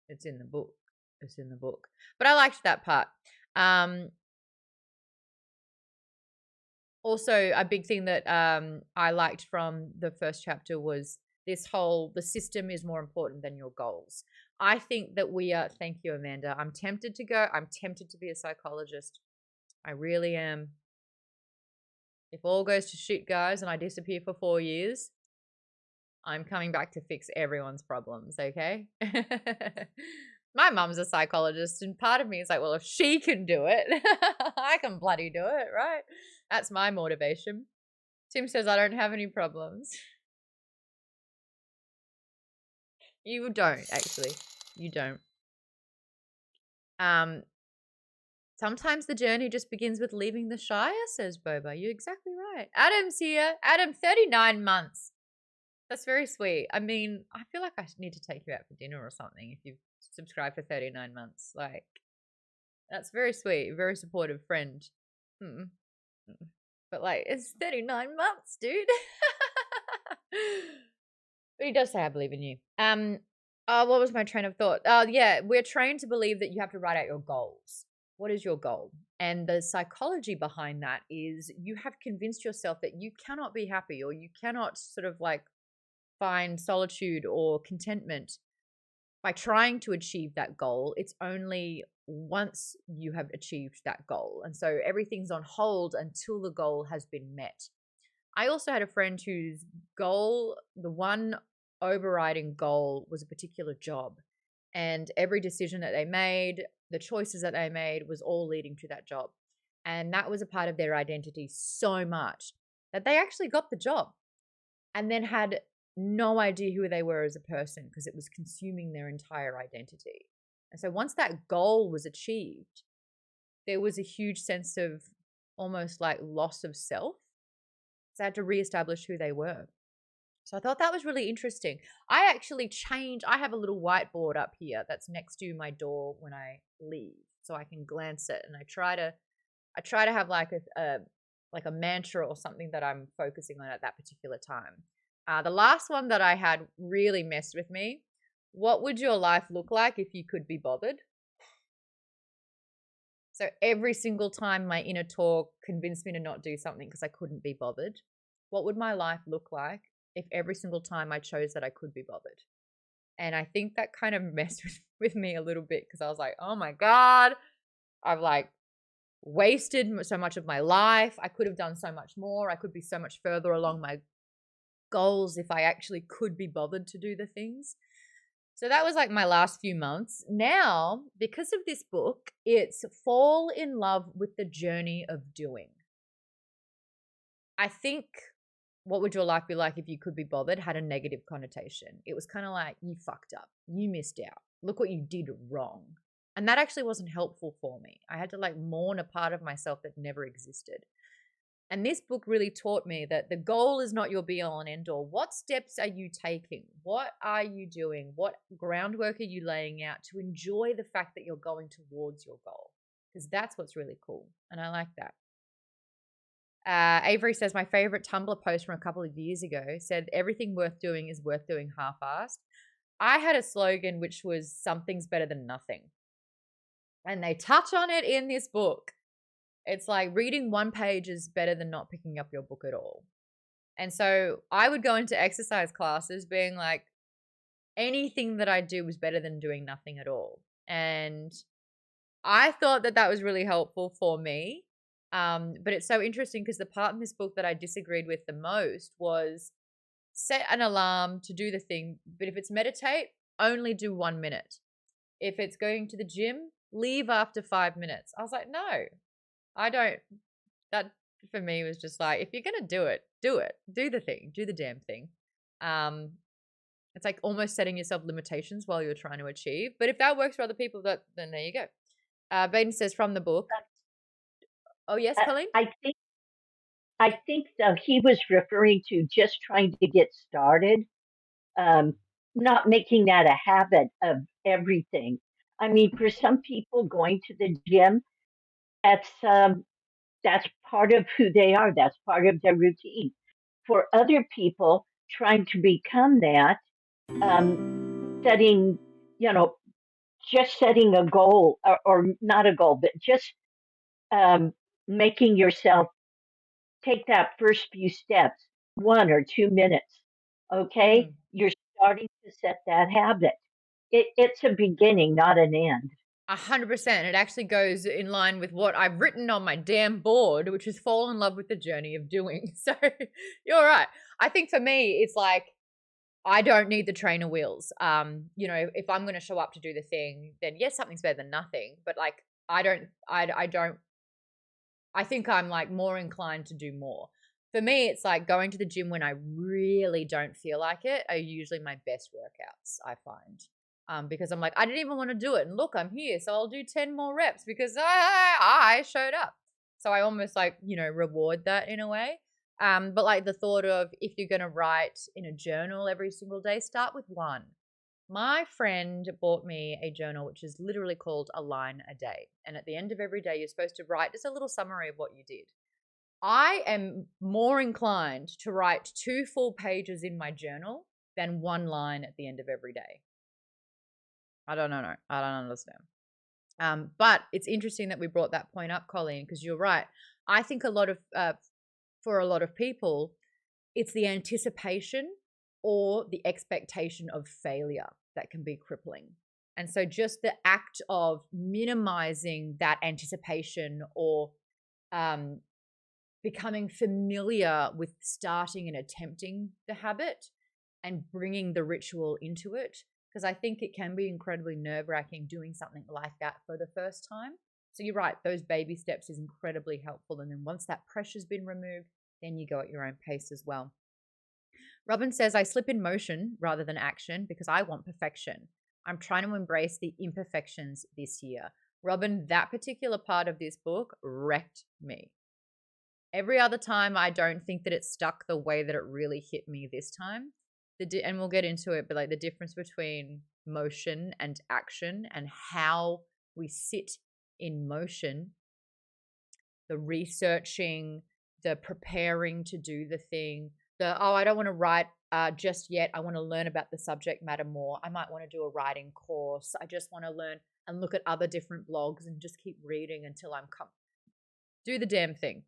It's in the book. It's in the book. But I liked that part. Also, a big thing that I liked from the first chapter was this whole, the system is more important than your goals. I think that we are, thank you, Amanda. I'm tempted to go. I'm tempted to be a psychologist. I really am. If all goes to shit, guys, and I disappear for 4 years, I'm coming back to fix everyone's problems, okay? My mum's a psychologist, and part of me is like, well, if she can do it, I can bloody do it, right? That's my motivation. Tim says I don't have any problems. You don't, actually. You don't. Sometimes the journey just begins with leaving the Shire, says Boba. You're exactly right. Adam's here. Adam, 39 months. That's very sweet. I mean, I feel like I need to take you out for dinner or something if you've subscribed for 39 months. Like, that's very sweet. Very supportive friend. But, like, it's 39 months, dude. But he does say, I believe in you. What was my train of thought? Yeah, we're trained to believe that you have to write out your goals. What is your goal? And the psychology behind that is you have convinced yourself that you cannot be happy, or you cannot sort of like find solitude or contentment by trying to achieve that goal. It's only once you have achieved that goal. And so everything's on hold until the goal has been met. I also had a friend whose goal, the one overriding goal, was a particular job. And every decision that they made, the choices that they made, was all leading to that job. And that was a part of their identity so much that they actually got the job and then had no idea who they were as a person because it was consuming their entire identity. And so once that goal was achieved, there was a huge sense of almost like loss of self. So they had to reestablish who they were. So I thought that was really interesting. I actually I have a little whiteboard up here that's next to my door when I leave, so I can glance it, and I try to have like a mantra or something that I'm focusing on at that particular time. The last one that I had really messed with me. What would your life look like if you could be bothered? So every single time my inner talk convinced me to not do something because I couldn't be bothered, what would my life look like if every single time I chose that I could be bothered? And I think that kind of messed with me a little bit because I was like, oh my God, I've like wasted so much of my life. I could have done so much more. I could be so much further along my goals if I actually could be bothered to do the things. So that was like my last few months. Now, because of this book, it's fall in love with the journey of doing. I think what would your life be like if you could be bothered had a negative connotation. It was kind of like, you fucked up. You missed out. Look what you did wrong. And that actually wasn't helpful for me. I had to like mourn a part of myself that never existed. And this book really taught me that the goal is not your be all and end all. What steps are you taking? What are you doing? What groundwork are you laying out to enjoy the fact that you're going towards your goal? Because that's what's really cool. And I like that. Avery says, my favorite Tumblr post from a couple of years ago said, everything worth doing is worth doing half-assed. I had a slogan which was, something's better than nothing. And they touch on it in this book. It's like reading one page is better than not picking up your book at all. And so I would go into exercise classes being like, anything that I do was better than doing nothing at all. And I thought that that was really helpful for me. But it's so interesting because the part in this book that I disagreed with the most was set an alarm to do the thing. But if it's meditate, only do 1 minute. if it's going to the gym, leave after 5 minutes. I was like, no, I don't. That for me was just like, if you're going to do it, do it. Do the thing. Do the damn thing. It's like almost setting yourself limitations while you're trying to achieve. But if that works for other people, then there you go. Baden says from the book. Oh, yes, Colleen? I think though he was referring to just trying to get started, not making that a habit of everything. I mean, for some people, going to the gym, that's part of who they are. That's part of their routine. For other people, trying to become that, setting, you know, just setting a goal, or not a goal, but just making yourself take that first few steps, 1 or 2 minutes. Okay, you're starting to set that habit. It's a beginning, not an end. 100%. It actually goes in line with what I've written on my damn board, which is fall in love with the journey of doing. So you're right. I think for me, it's like, I don't need the trainer wheels. If I'm going to show up to do the thing, then yes, something's better than nothing. But like, I think I'm like more inclined to do more. For me, it's like going to the gym when I really don't feel like it are usually my best workouts, I find. Because I'm like, I didn't even want to do it. And look, I'm here. So I'll do 10 more reps because I showed up. So I almost like, reward that in a way. But like the thought of if you're going to write in a journal every single day, start with one. My friend bought me a journal which is literally called A Line a Day. And at the end of every day, you're supposed to write just a little summary of what you did. I am more inclined to write 2 full pages in my journal than 1 line at the end of every day. I don't know. I don't understand. But it's interesting that we brought that point up, Colleen, because you're right. I think for a lot of people, it's the anticipation or the expectation of failure that can be crippling. And so just the act of minimizing that anticipation or becoming familiar with starting and attempting the habit and bringing the ritual into it, because I think it can be incredibly nerve-wracking doing something like that for the first time. So you're right, those baby steps is incredibly helpful. And then once that pressure's been removed, then you go at your own pace as well. Robin says, I slip in motion rather than action because I want perfection. I'm trying to embrace the imperfections this year. Robin, that particular part of this book wrecked me. Every other time, I don't think that it stuck the way that it really hit me this time. And we'll get into it, but like the difference between motion and action and how we sit in motion, the researching, the preparing to do the thing, I don't want to write just yet. I want to learn about the subject matter more. I might want to do a writing course. I just want to learn and look at other different blogs and just keep reading until I'm do the damn thing.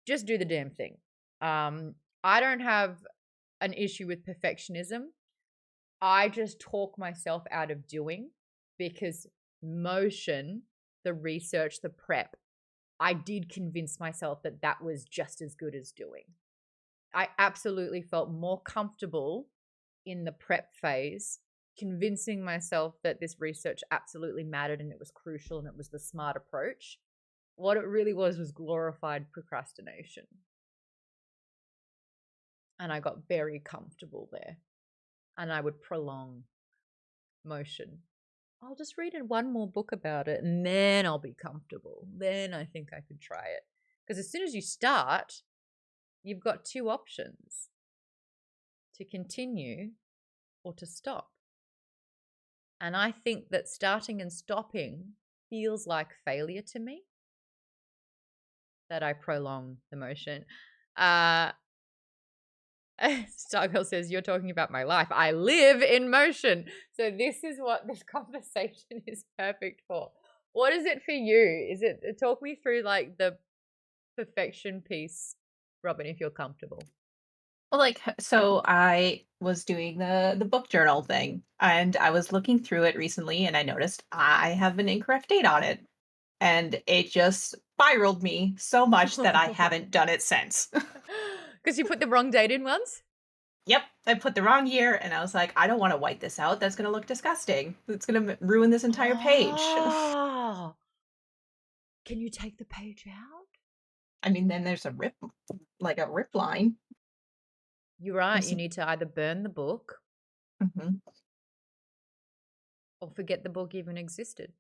Just do the damn thing. I don't have an issue with perfectionism. I just talk myself out of doing because motion, the research, the prep, I did convince myself that that was just as good as doing. I absolutely felt more comfortable in the prep phase, convincing myself that this research absolutely mattered and it was crucial and it was the smart approach. What it really was glorified procrastination. And I got very comfortable there. And I would prolong motion. I'll just read one more book about it and then I'll be comfortable. Then I think I could try it. Because as soon as you start, you've got 2 options: to continue or to stop. And I think that starting and stopping feels like failure to me, that I prolong the motion. Stargirl says, you're talking about my life. I live in motion. So this is what this conversation is perfect for. What is it for you? Talk me through like the perfection piece, Robin, if you're comfortable. Well, so I was doing the book journal thing and I was looking through it recently and I noticed I have an incorrect date on it. And it just spiraled me so much that I haven't done it since. Because you put the wrong date in once? Yep, I put the wrong year, and I was like, I don't want to white this out. That's going to look disgusting. It's going to ruin this entire page. Oh. Can you take the page out? I mean, then there's a rip line. You're right. There's You need to either burn the book Mhm. or forget the book even existed.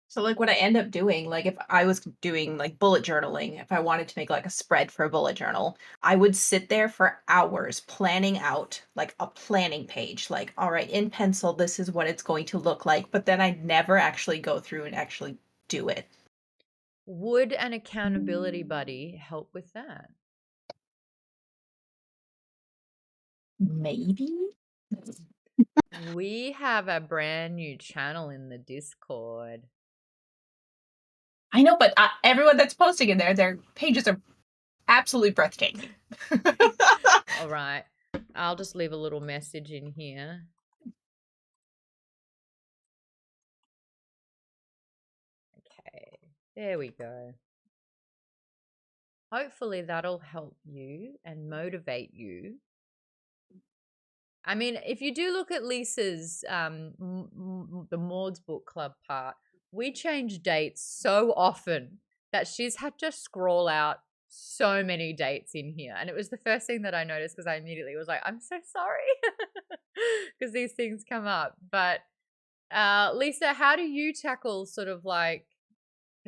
So like what I end up doing, like if I was doing like bullet journaling, if I wanted to make like a spread for a bullet journal, I would sit there for hours planning out like a planning page. Like, all right, in pencil, this is what it's going to look like. But then I'd never actually go through and actually do it. Would an accountability buddy help with that? Maybe. We have a brand new channel in the Discord. I know, but everyone that's posting in there, their pages are absolutely breathtaking. All right. I'll just leave a little message in here. Okay. There we go. Hopefully that'll help you and motivate you. I mean, if you do look at Lisa's the Maude's book club part, we change dates so often that she's had to scroll out so many dates in here. And it was the first thing that I noticed because I immediately was like, I'm so sorry. Because these things come up. But Lisa, how do you tackle sort of like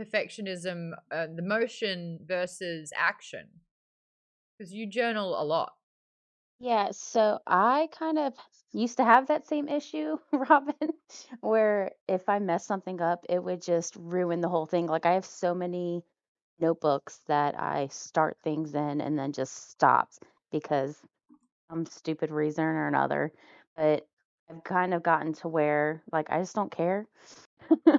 perfectionism, the motion versus action? Because you journal a lot. Yeah, so I kind of used to have that same issue, Robin, where if I mess something up, it would just ruin the whole thing. Like I have so many notebooks that I start things in and then just stops because some stupid reason or another. But I've kind of gotten to where like I just don't care.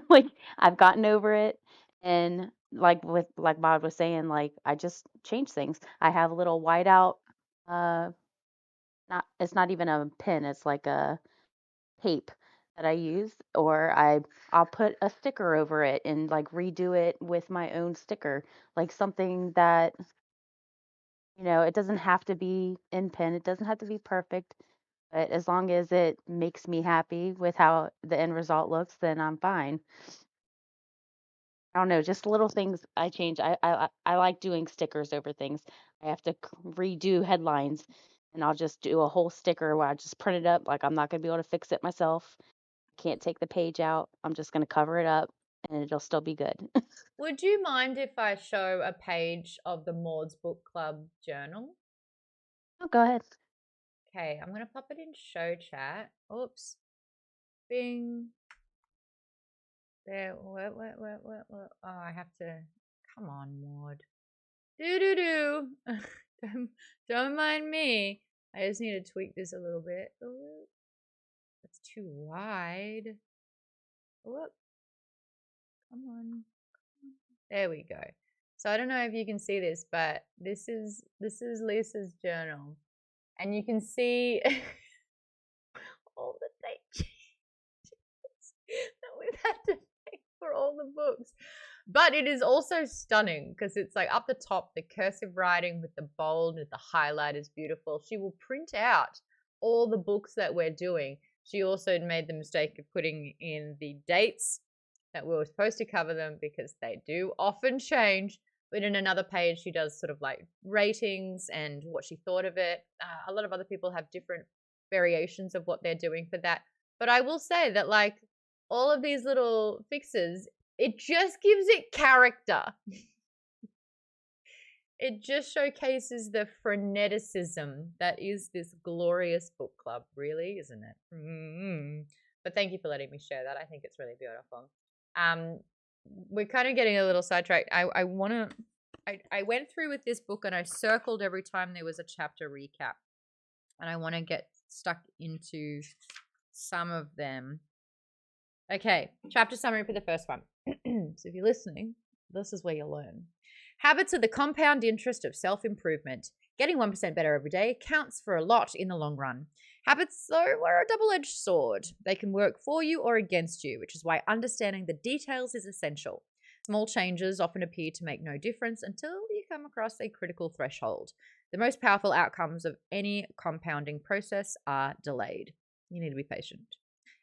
Like I've gotten over it and like Bob was saying, like I just change things. I have a little whiteout uh not it's not even a pen, it's like a tape that I use, or I'll put a sticker over it and like redo it with my own sticker, like something that, it doesn't have to be in pen, it doesn't have to be perfect, but as long as it makes me happy with how the end result looks, then I'm fine. I don't know, just little things I change. I like doing stickers over things. I have to redo headlines, and I'll just do a whole sticker where I just print it up. Like I'm not gonna be able to fix it myself. Can't take the page out. I'm just gonna cover it up, and it'll still be good. Would you mind if I show a page of the Maud's Book Club journal? Oh, go ahead. Okay, I'm gonna pop it in show chat. Oops. Bing. There. What? Oh, I have to. Come on, Maud. Do. Don't mind me. I just need to tweak this a little bit. Ooh, that's too wide. Whoop. Come on. There we go. So I don't know if you can see this, but this is Lisa's journal. And you can see all the date changes that we've had to make for all the books. But it is also stunning because it's like up the top, the cursive writing with the bold, with the highlight is beautiful. She will print out all the books that we're doing. She also made the mistake of putting in the dates that we were supposed to cover them because they do often change. But in another page, she does sort of like ratings and what she thought of it. A lot of other people have different variations of what they're doing for that. But I will say that like all of these little fixes, it just gives it character. It just showcases the freneticism that is this glorious book club, really, isn't it? Mm-hmm. But thank you for letting me share that. I think it's really beautiful. We're kind of getting a little sidetracked. I went through with this book and I circled every time there was a chapter recap, and I want to get stuck into some of them. Okay, chapter summary for the first one. So if you're listening, this is where you learn. Habits are the compound interest of self-improvement. Getting 1% better every day counts for a lot in the long run. Habits, though, are a double-edged sword. They can work for you or against you, which is why understanding the details is essential. Small changes often appear to make no difference until you come across a critical threshold. The most powerful outcomes of any compounding process are delayed. You need to be patient.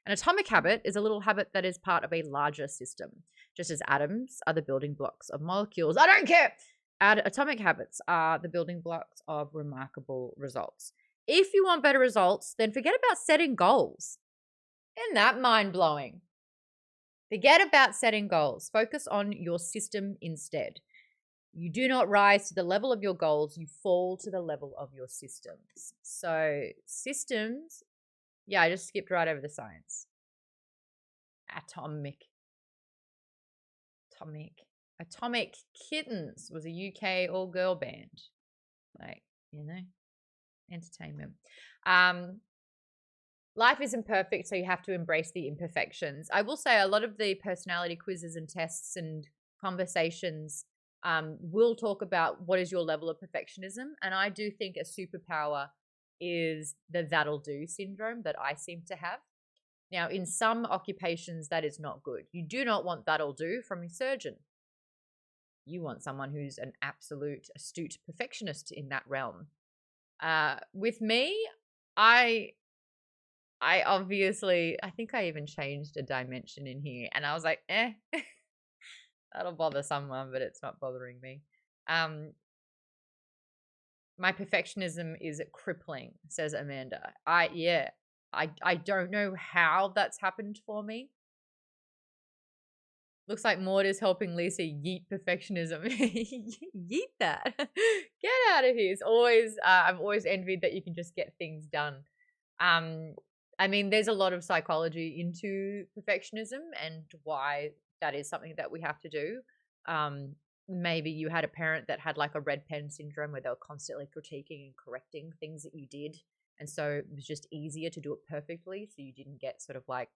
An atomic habit is a little habit that is part of a larger system, just as atoms are the building blocks of molecules. I don't care! Atomic habits are the building blocks of remarkable results. If you want better results, then forget about setting goals. Isn't that mind-blowing? Forget about setting goals. Focus on your system instead. You do not rise to the level of your goals, you fall to the level of your systems. So, systems, yeah, I just skipped right over the science. Atomic Kittens was a UK all-girl band. Like, you know, entertainment. Life isn't perfect, so you have to embrace the imperfections. I will say a lot of the personality quizzes and tests and conversations will talk about what is your level of perfectionism. And I do think a superpower is the that'll do syndrome that I seem to have. Now, in some occupations, that is not good. You do not want that'll do from a surgeon. You want someone who's an absolute astute perfectionist in that realm. With me, I obviously, I think I even changed a dimension in here, and I was like, that'll bother someone, but it's not bothering me. My perfectionism is crippling, says Amanda. I don't know how that's happened for me. Looks like Maude is helping Lisa yeet perfectionism. Yeet that. Get out of here. It's always, I've always envied that you can just get things done. I mean, there's a lot of psychology into perfectionism and why that is something that we have to do. Maybe you had a parent that had like a red pen syndrome where they were constantly critiquing and correcting things that you did. And so it was just easier to do it perfectly. So you didn't get sort of like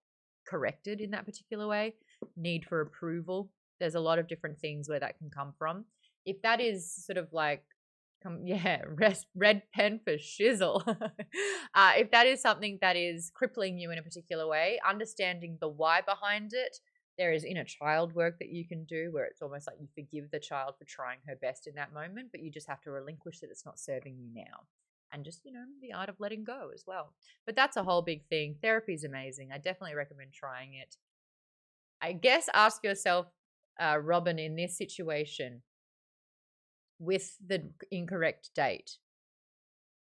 corrected in that particular way. Need for approval. There's a lot of different things where that can come from. If that is sort of like, red pen for shizzle. If that is something that is crippling you in a particular way, understanding the why behind it, there is inner child work that you can do where it's almost like you forgive the child for trying her best in that moment, but you just have to relinquish that it's not serving you now. And just, the art of letting go as well. But that's a whole big thing. Therapy is amazing. I definitely recommend trying it. I guess ask yourself, Robin, in this situation, with the incorrect date,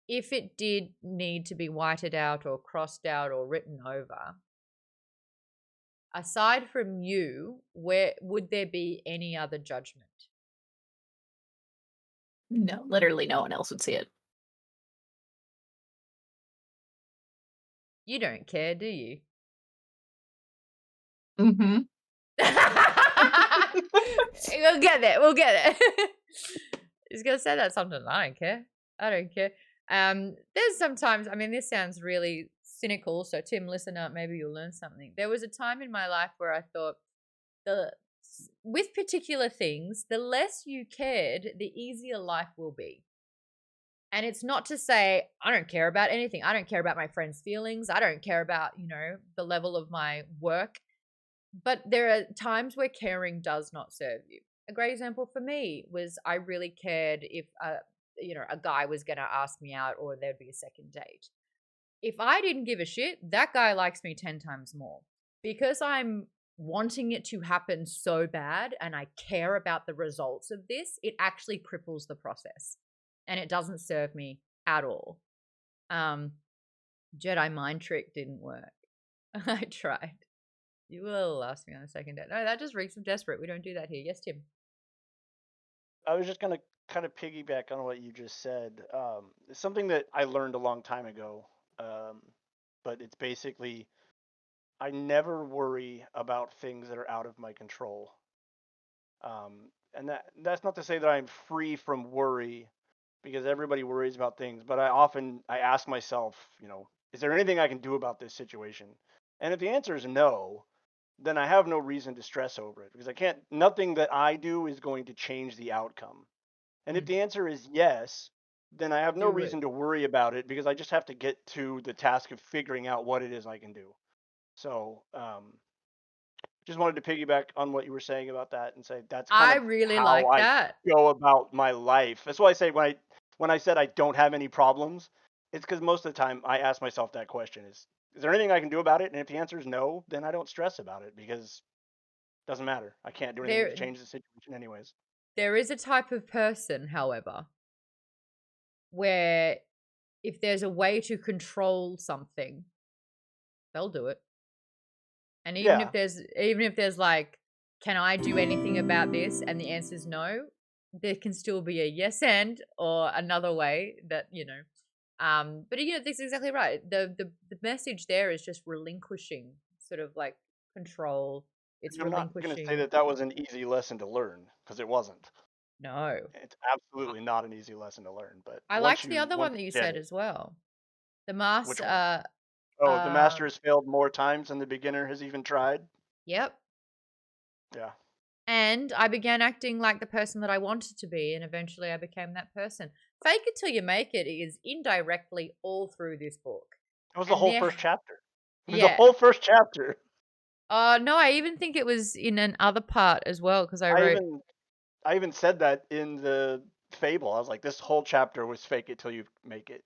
if it did need to be whited out or crossed out or written over, aside from you, where would there be any other judgment? No, literally no one else would see it. You don't care, do you? Mm-hmm. We'll get there. We'll get it. He's gonna say that sometimes. I don't care. I don't care. There's sometimes, I mean, this sounds really cynical, so Tim, listen up, maybe you'll learn something. There was a time in my life where I thought with particular things, the less you cared, the easier life will be. And it's not to say I don't care about anything. I don't care about my friends' feelings. I don't care about, the level of my work. But there are times where caring does not serve you. A great example for me was I really cared if a guy was going to ask me out or there'd be a second date. If I didn't give a shit, that guy likes me 10 times more. Because I'm wanting it to happen so bad and I care about the results of this, it actually cripples the process. And it doesn't serve me at all. Jedi mind trick didn't work. I tried. You will ask me on a second date. No, that just reeks of desperate. We don't do that here. Yes, Tim. I was just going to kind of piggyback on what you just said. It's something that I learned a long time ago, but it's basically I never worry about things that are out of my control. And that's not to say that I'm free from worry, because everybody worries about things, but I ask myself, is there anything I can do about this situation? And if the answer is no, then I have no reason to stress over it, because nothing that I do is going to change the outcome. And if the answer is yes, then I have no reason to worry about it, because I just have to get to the task of figuring out what it is I can do. So, just wanted to piggyback on what you were saying about that and say that's kind I of really how like I that. go about my life. That's why I say when when I said I don't have any problems, it's because most of the time I ask myself that question: is there anything I can do about it? And if the answer is no, then I don't stress about it because it doesn't matter. I can't do anything to There, change the situation anyways. there is a type of person, however, where if there's a way to control something, they'll do it. And even Yeah, if there's like, can I do anything about this? And the answer is no, there can still be a yes and or another way that, but that's exactly right. The message there is just relinquishing sort of like control. It's I'm not going to say relinquishing. that was an easy lesson to learn because it wasn't. No. It's absolutely not an easy lesson to learn. But I once liked the you other once one that you you get said it, as well. The which one? master Oh, the master has failed more times than the beginner has even tried. yep. Yeah. And I began acting like the person that I wanted to be, and eventually I became that person. Fake it till you make it is indirectly all through this book. It was the And whole there, first chapter. It was the yeah. whole first chapter. No, I even think it was in an other part as well because I wrote, I even said that in the fable. I was like, this whole chapter was fake it till you make it.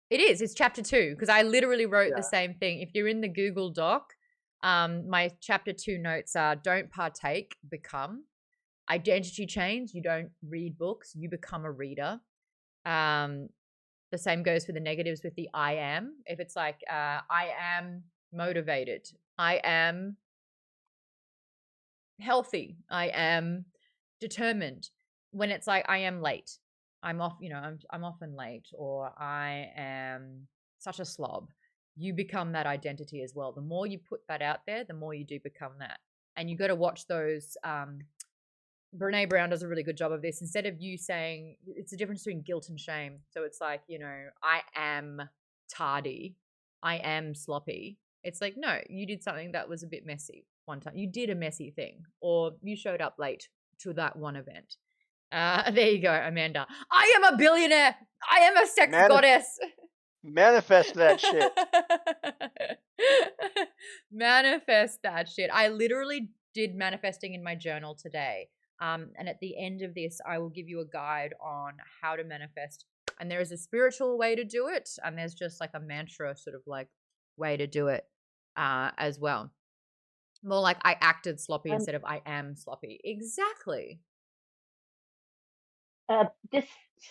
it's chapter 2 because I literally wrote the Yeah. same thing. If you're in the Google Doc, my chapter 2 notes are don't partake, become. Identity change, you don't read books, you become a reader. The same goes for the negatives with the I am. If it's like, I am motivated, I am healthy, I am determined. When it's like, I am late, I'm often late, or I am such a slob, you become that identity as well. The more you put that out there, the more you do become that. And you got to watch those. Brene Brown does a really good job of this. Instead of you saying, it's the difference between guilt and shame. So it's like, I am tardy, I am sloppy. It's like, no, you did something that was a bit messy one time. You did a messy thing, or you showed up late to that one event. There you go, Amanda. I am a billionaire. I am a sex goddess. Manifest that shit. Manifest that shit. I literally did manifesting in my journal today. And at the end of this, I will give you a guide on how to manifest. And there is a spiritual way to do it, and there's just like a mantra sort of like way to do it as well. More like I acted sloppy instead of I am sloppy. Exactly. This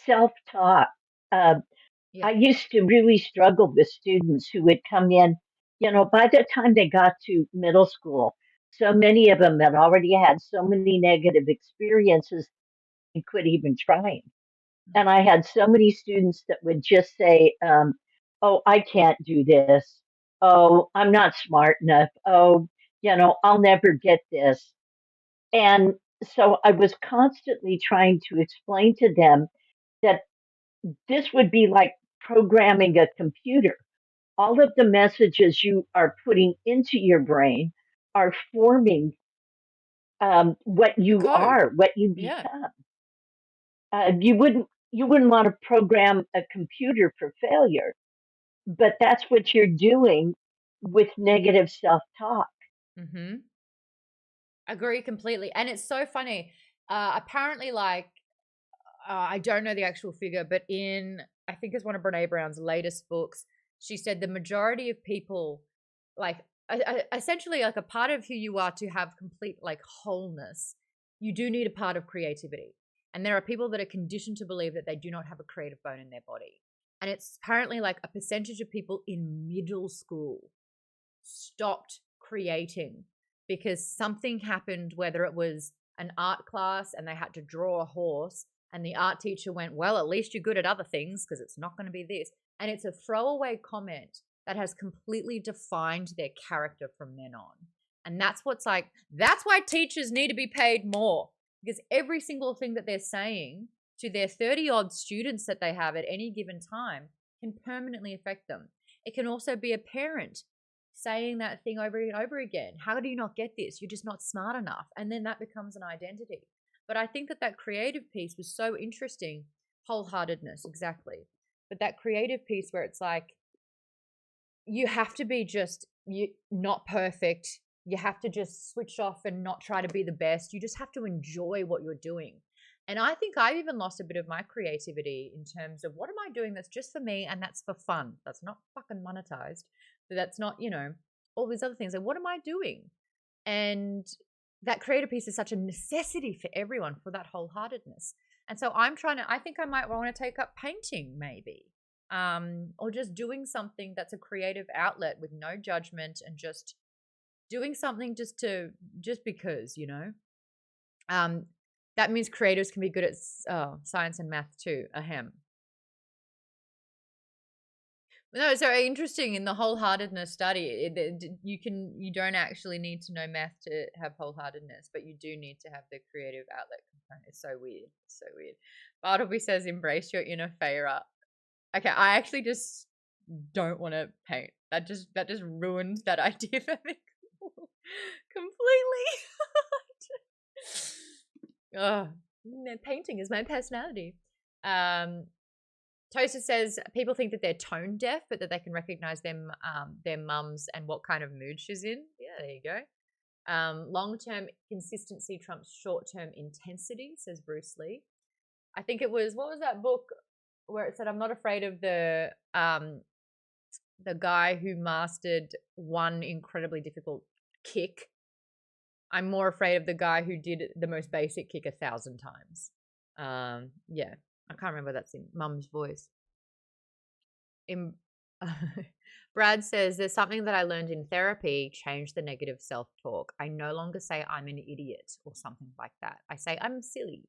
self-talk. Yeah. I used to really struggle with students who would come in, by the time they got to middle school, so many of them had already had so many negative experiences, they quit even trying. And I had so many students that would just say, oh, I can't do this. Oh, I'm not smart enough. Oh, I'll never get this. And so I was constantly trying to explain to them that this would be like programming a computer. All of the messages you are putting into your brain are forming what The you code. are, what you Yeah. become. You wouldn't want to program a computer for failure, but that's what you're doing with negative self-talk. Mm-hmm. Agree completely. And it's so funny. Apparently, like, I don't know the actual figure, but I think it's one of Brene Brown's latest books, she said the majority of people, like, essentially, like a part of who you are to have complete, like, wholeness, you do need a part of creativity. And there are people that are conditioned to believe that they do not have a creative bone in their body. And it's apparently like a percentage of people in middle school stopped creating because something happened, whether it was an art class and they had to draw a horse, and the art teacher went, well, at least you're good at other things because it's not going to be this. And it's a throwaway comment that has completely defined their character from then on. And that's why teachers need to be paid more, because every single thing that they're saying to their 30 odd students that they have at any given time can permanently affect them. It can also be a parent saying that thing over and over again. How do you not get this? You're just not smart enough. And then that becomes an identity. But I think that creative piece was so interesting. Wholeheartedness, exactly. But that creative piece where it's like, you have to be not perfect. You have to just switch off and not try to be the best. You just have to enjoy what you're doing. And I think I've even lost a bit of my creativity in terms of what am I doing that's just for me and that's for fun. That's not fucking monetized. That's not, all these other things. Like, what am I doing? And that creative piece is such a necessity for everyone, for that wholeheartedness. And so I think I might want to take up painting maybe, or just doing something that's a creative outlet with no judgment and just doing something just because, that means creatives can be good at science and math too. Ahem. No, it's very interesting in the wholeheartedness study. You don't actually need to know math to have wholeheartedness, but you do need to have the creative outlet component. It's so weird. It's so weird. Bartleby says, "Embrace your inner Feyre." Okay, I actually just don't want to paint. That just ruined that idea for me completely. Painting is my personality. Toaster says people think that they're tone deaf, but that they can recognize their mums and what kind of mood she's in. Yeah, there you go. Long-term consistency trumps short-term intensity, says Bruce Lee. I think it was, what was that book where it said, I'm not afraid of the guy who mastered one incredibly difficult kick. I'm more afraid of the guy who did the most basic kick 1,000 times. Yeah, I can't remember. That's in Mum's voice. Brad says, there's something that I learned in therapy, change the negative self-talk. I no longer say I'm an idiot or something like that. I say I'm silly,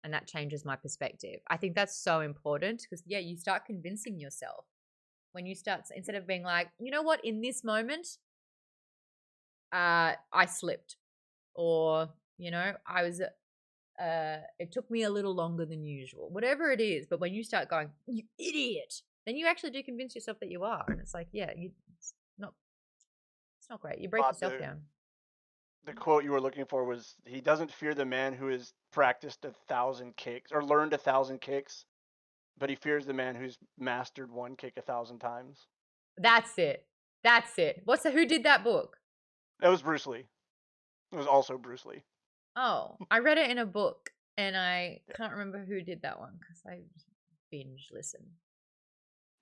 and that changes my perspective. I think that's so important because, yeah, you start convincing yourself. When you start, instead of being like, you know what, in this moment, I slipped. Or, I was, it took me a little longer than usual, whatever it is. But when you start going, you idiot, then you actually do convince yourself that you are. And it's like, yeah, it's not great. You break yourself down. The quote you were looking for was, he doesn't fear the man who has practiced 1,000 kicks or learned 1,000 kicks, but he fears the man who's mastered one kick 1,000 times. That's it. Who did that book? That was Bruce Lee. It was also Bruce Lee. Oh, I read it in a book, and I can't remember who did that one because I binge listen.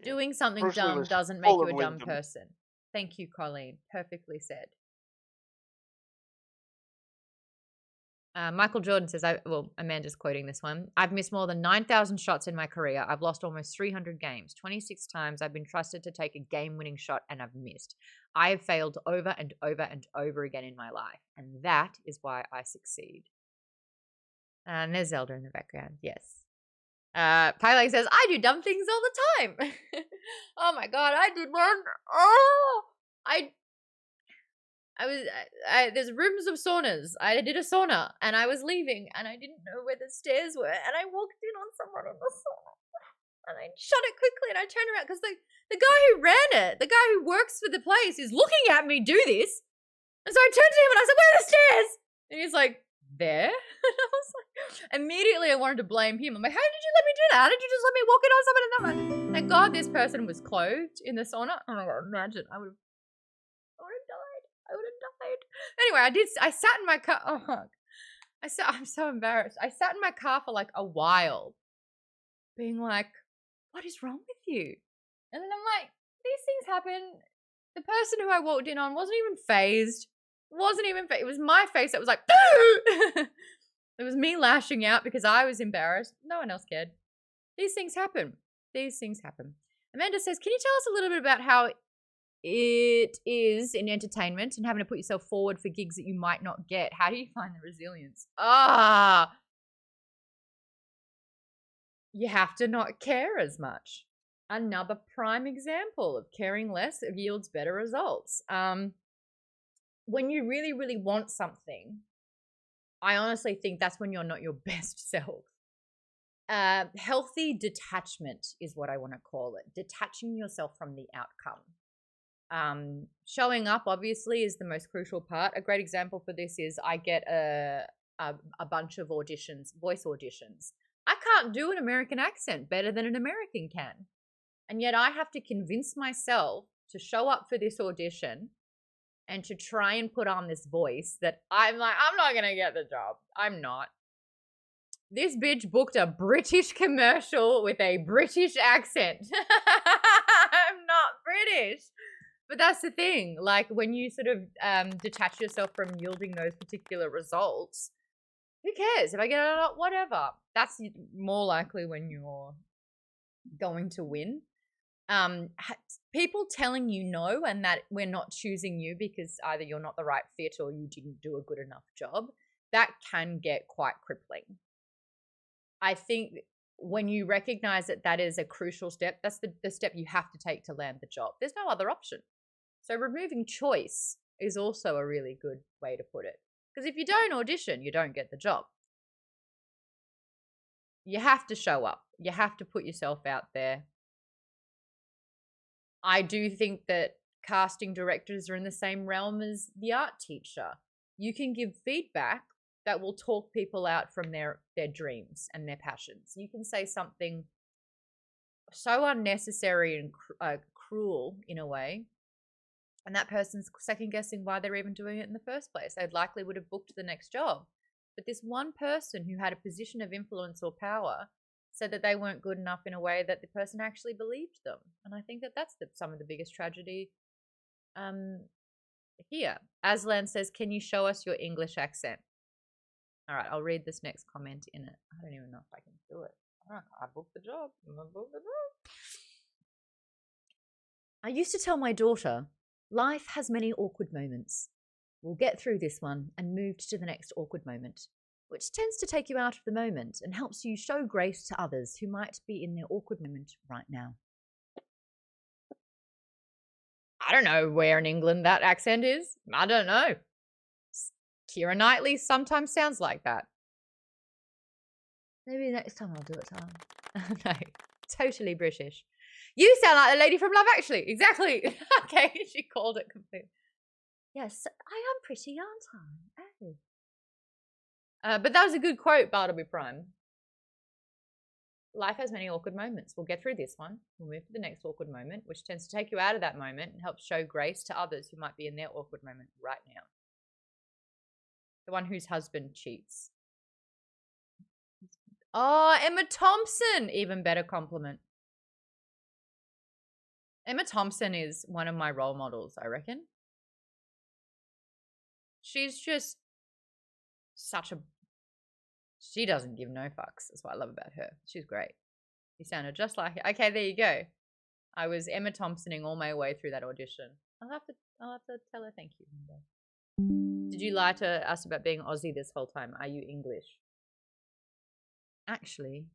Yeah. Doing something Bruce dumb doesn't make you a dumb person. Thank you, Colleen. Perfectly said. Michael Jordan says, Amanda's quoting this one. I've missed more than 9,000 shots in my career. I've lost almost 300 games. 26 times I've been trusted to take a game-winning shot and I've missed. I have failed over and over and over again in my life. And that is why I succeed. And there's Zelda in the background. Yes. Pylake says, I do dumb things all the time. Oh my God, I did one. Oh, there's rooms of saunas. I did a sauna and I was leaving and I didn't know where the stairs were and I walked in on someone in the sauna and I shut it quickly and I turned around because the guy who ran it, the guy who works for the place is looking at me do this. And so I turned to him and I said, where are the stairs? And he's like, there? And I was like, immediately I wanted to blame him. I'm like, how did you let me do that? How did you just let me walk in on someone and that? Thank God this person was clothed in the sauna. Oh my God, imagine. I would have died. Anyway, I sat in my car. Oh, I'm so embarrassed. I sat in my car for like a while being like, what is wrong with you? And then I'm like, these things happen. The person who I walked in on wasn't even phased. It was my face that was like, it was me lashing out because I was embarrassed. No one else cared. These things happen. Amanda says, can you tell us a little bit about how it is in entertainment and having to put yourself forward for gigs that you might not get? How do you find the resilience? You have to not care as much. Another prime example of caring less yields better results. When you really, really want something, I honestly think that's when you're not your best self. Healthy detachment is what I want to call it. Detaching yourself from the outcome. Showing up obviously is the most crucial part. A great example for this is I get a bunch of auditions, voice auditions. I can't do an American accent better than an American can. And yet I have to convince myself to show up for this audition and to try and put on this voice that I'm like, I'm not going to get the job. I'm not. This bitch booked a British commercial with a British accent. I'm not British. But that's the thing. Like, when you sort of detach yourself from yielding those particular results, who cares? If I get it or not, whatever. That's more likely when you're going to win. People telling you no and that we're not choosing you because either you're not the right fit or you didn't do a good enough job, that can get quite crippling. I think when you recognize that that is a crucial step, that's the step you have to take to land the job. There's no other option. So removing choice is also a really good way to put it. Because if you don't audition, you don't get the job. You have to show up. You have to put yourself out there. I do think that casting directors are in the same realm as the art teacher. You can give feedback that will talk people out from their dreams and their passions. You can say something so unnecessary and cruel in a way, and that person's second guessing why they're even doing it in the first place. They likely would have booked the next job. But this one person who had a position of influence or power said that they weren't good enough in a way that the person actually believed them. And I think that that's some of the biggest tragedy here. Aslan says, can you show us your English accent? All right, I'll read this next comment in it. I don't even know if I can do it. All right, I booked the job. I used to tell my daughter, life has many awkward moments. We'll get through this one and move to the next awkward moment, which tends to take you out of the moment and helps you show grace to others who might be in their awkward moment right now. I don't know where in England that accent is. I don't know. Keira Knightley sometimes sounds like that. Maybe next time I'll do it. No, totally British. You sound like the lady from Love Actually. Exactly. Okay, she called it completely. Yes, I am pretty, aren't I? Oh. But that was a good quote, Bartleby Prime. Life has many awkward moments. We'll get through this one. We'll move to the next awkward moment, which tends to take you out of that moment and helps show grace to others who might be in their awkward moment right now. The one whose husband cheats. Oh, Emma Thompson. Even better compliment. Emma Thompson is one of my role models, I reckon. She's just such a... She doesn't give no fucks. That's what I love about her. She's great. You sounded just like her. Okay, there you go. I was Emma Thompsoning all my way through that audition. I'll have to tell her thank you one day. Did you lie to us about being Aussie this whole time? Are you English? Actually,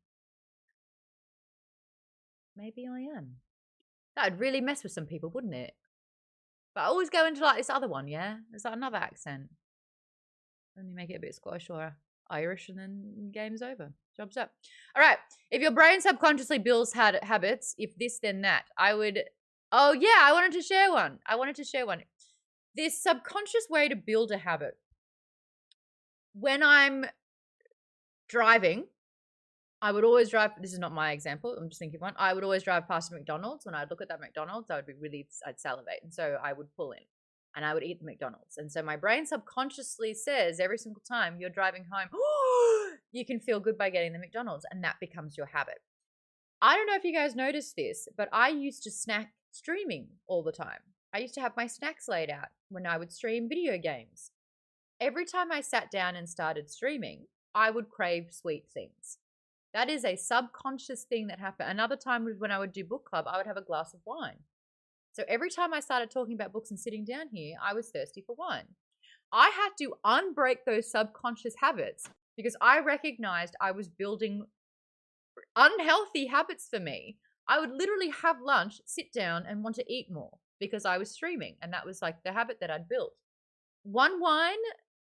maybe I am. That would really mess with some people, wouldn't it? But I always go into like this other one, yeah? There's like another accent. Only make it a bit Scottish or Irish and then game's over. Job's up. All right. If your brain subconsciously builds habits, if this then that, I would... Oh, yeah, I wanted to share one. This subconscious way to build a habit. When I'm driving, I would always drive... This is not my example. I'm just thinking of one. I would always drive past a McDonald's. When I'd look at that McDonald's, I'd salivate. And so I would pull in. And I would eat the McDonald's. And so my brain subconsciously says every single time you're driving home, oh, you can feel good by getting the McDonald's. And that becomes your habit. I don't know if you guys noticed this, but I used to snack streaming all the time. I used to have my snacks laid out when I would stream video games. Every time I sat down and started streaming, I would crave sweet things. That is a subconscious thing that happened. Another time was when I would do book club, I would have a glass of wine. So every time I started talking about books and sitting down here, I was thirsty for wine. I had to unbreak those subconscious habits because I recognized I was building unhealthy habits for me. I would literally have lunch, sit down, and want to eat more because I was streaming. And that was like the habit that I'd built. One wine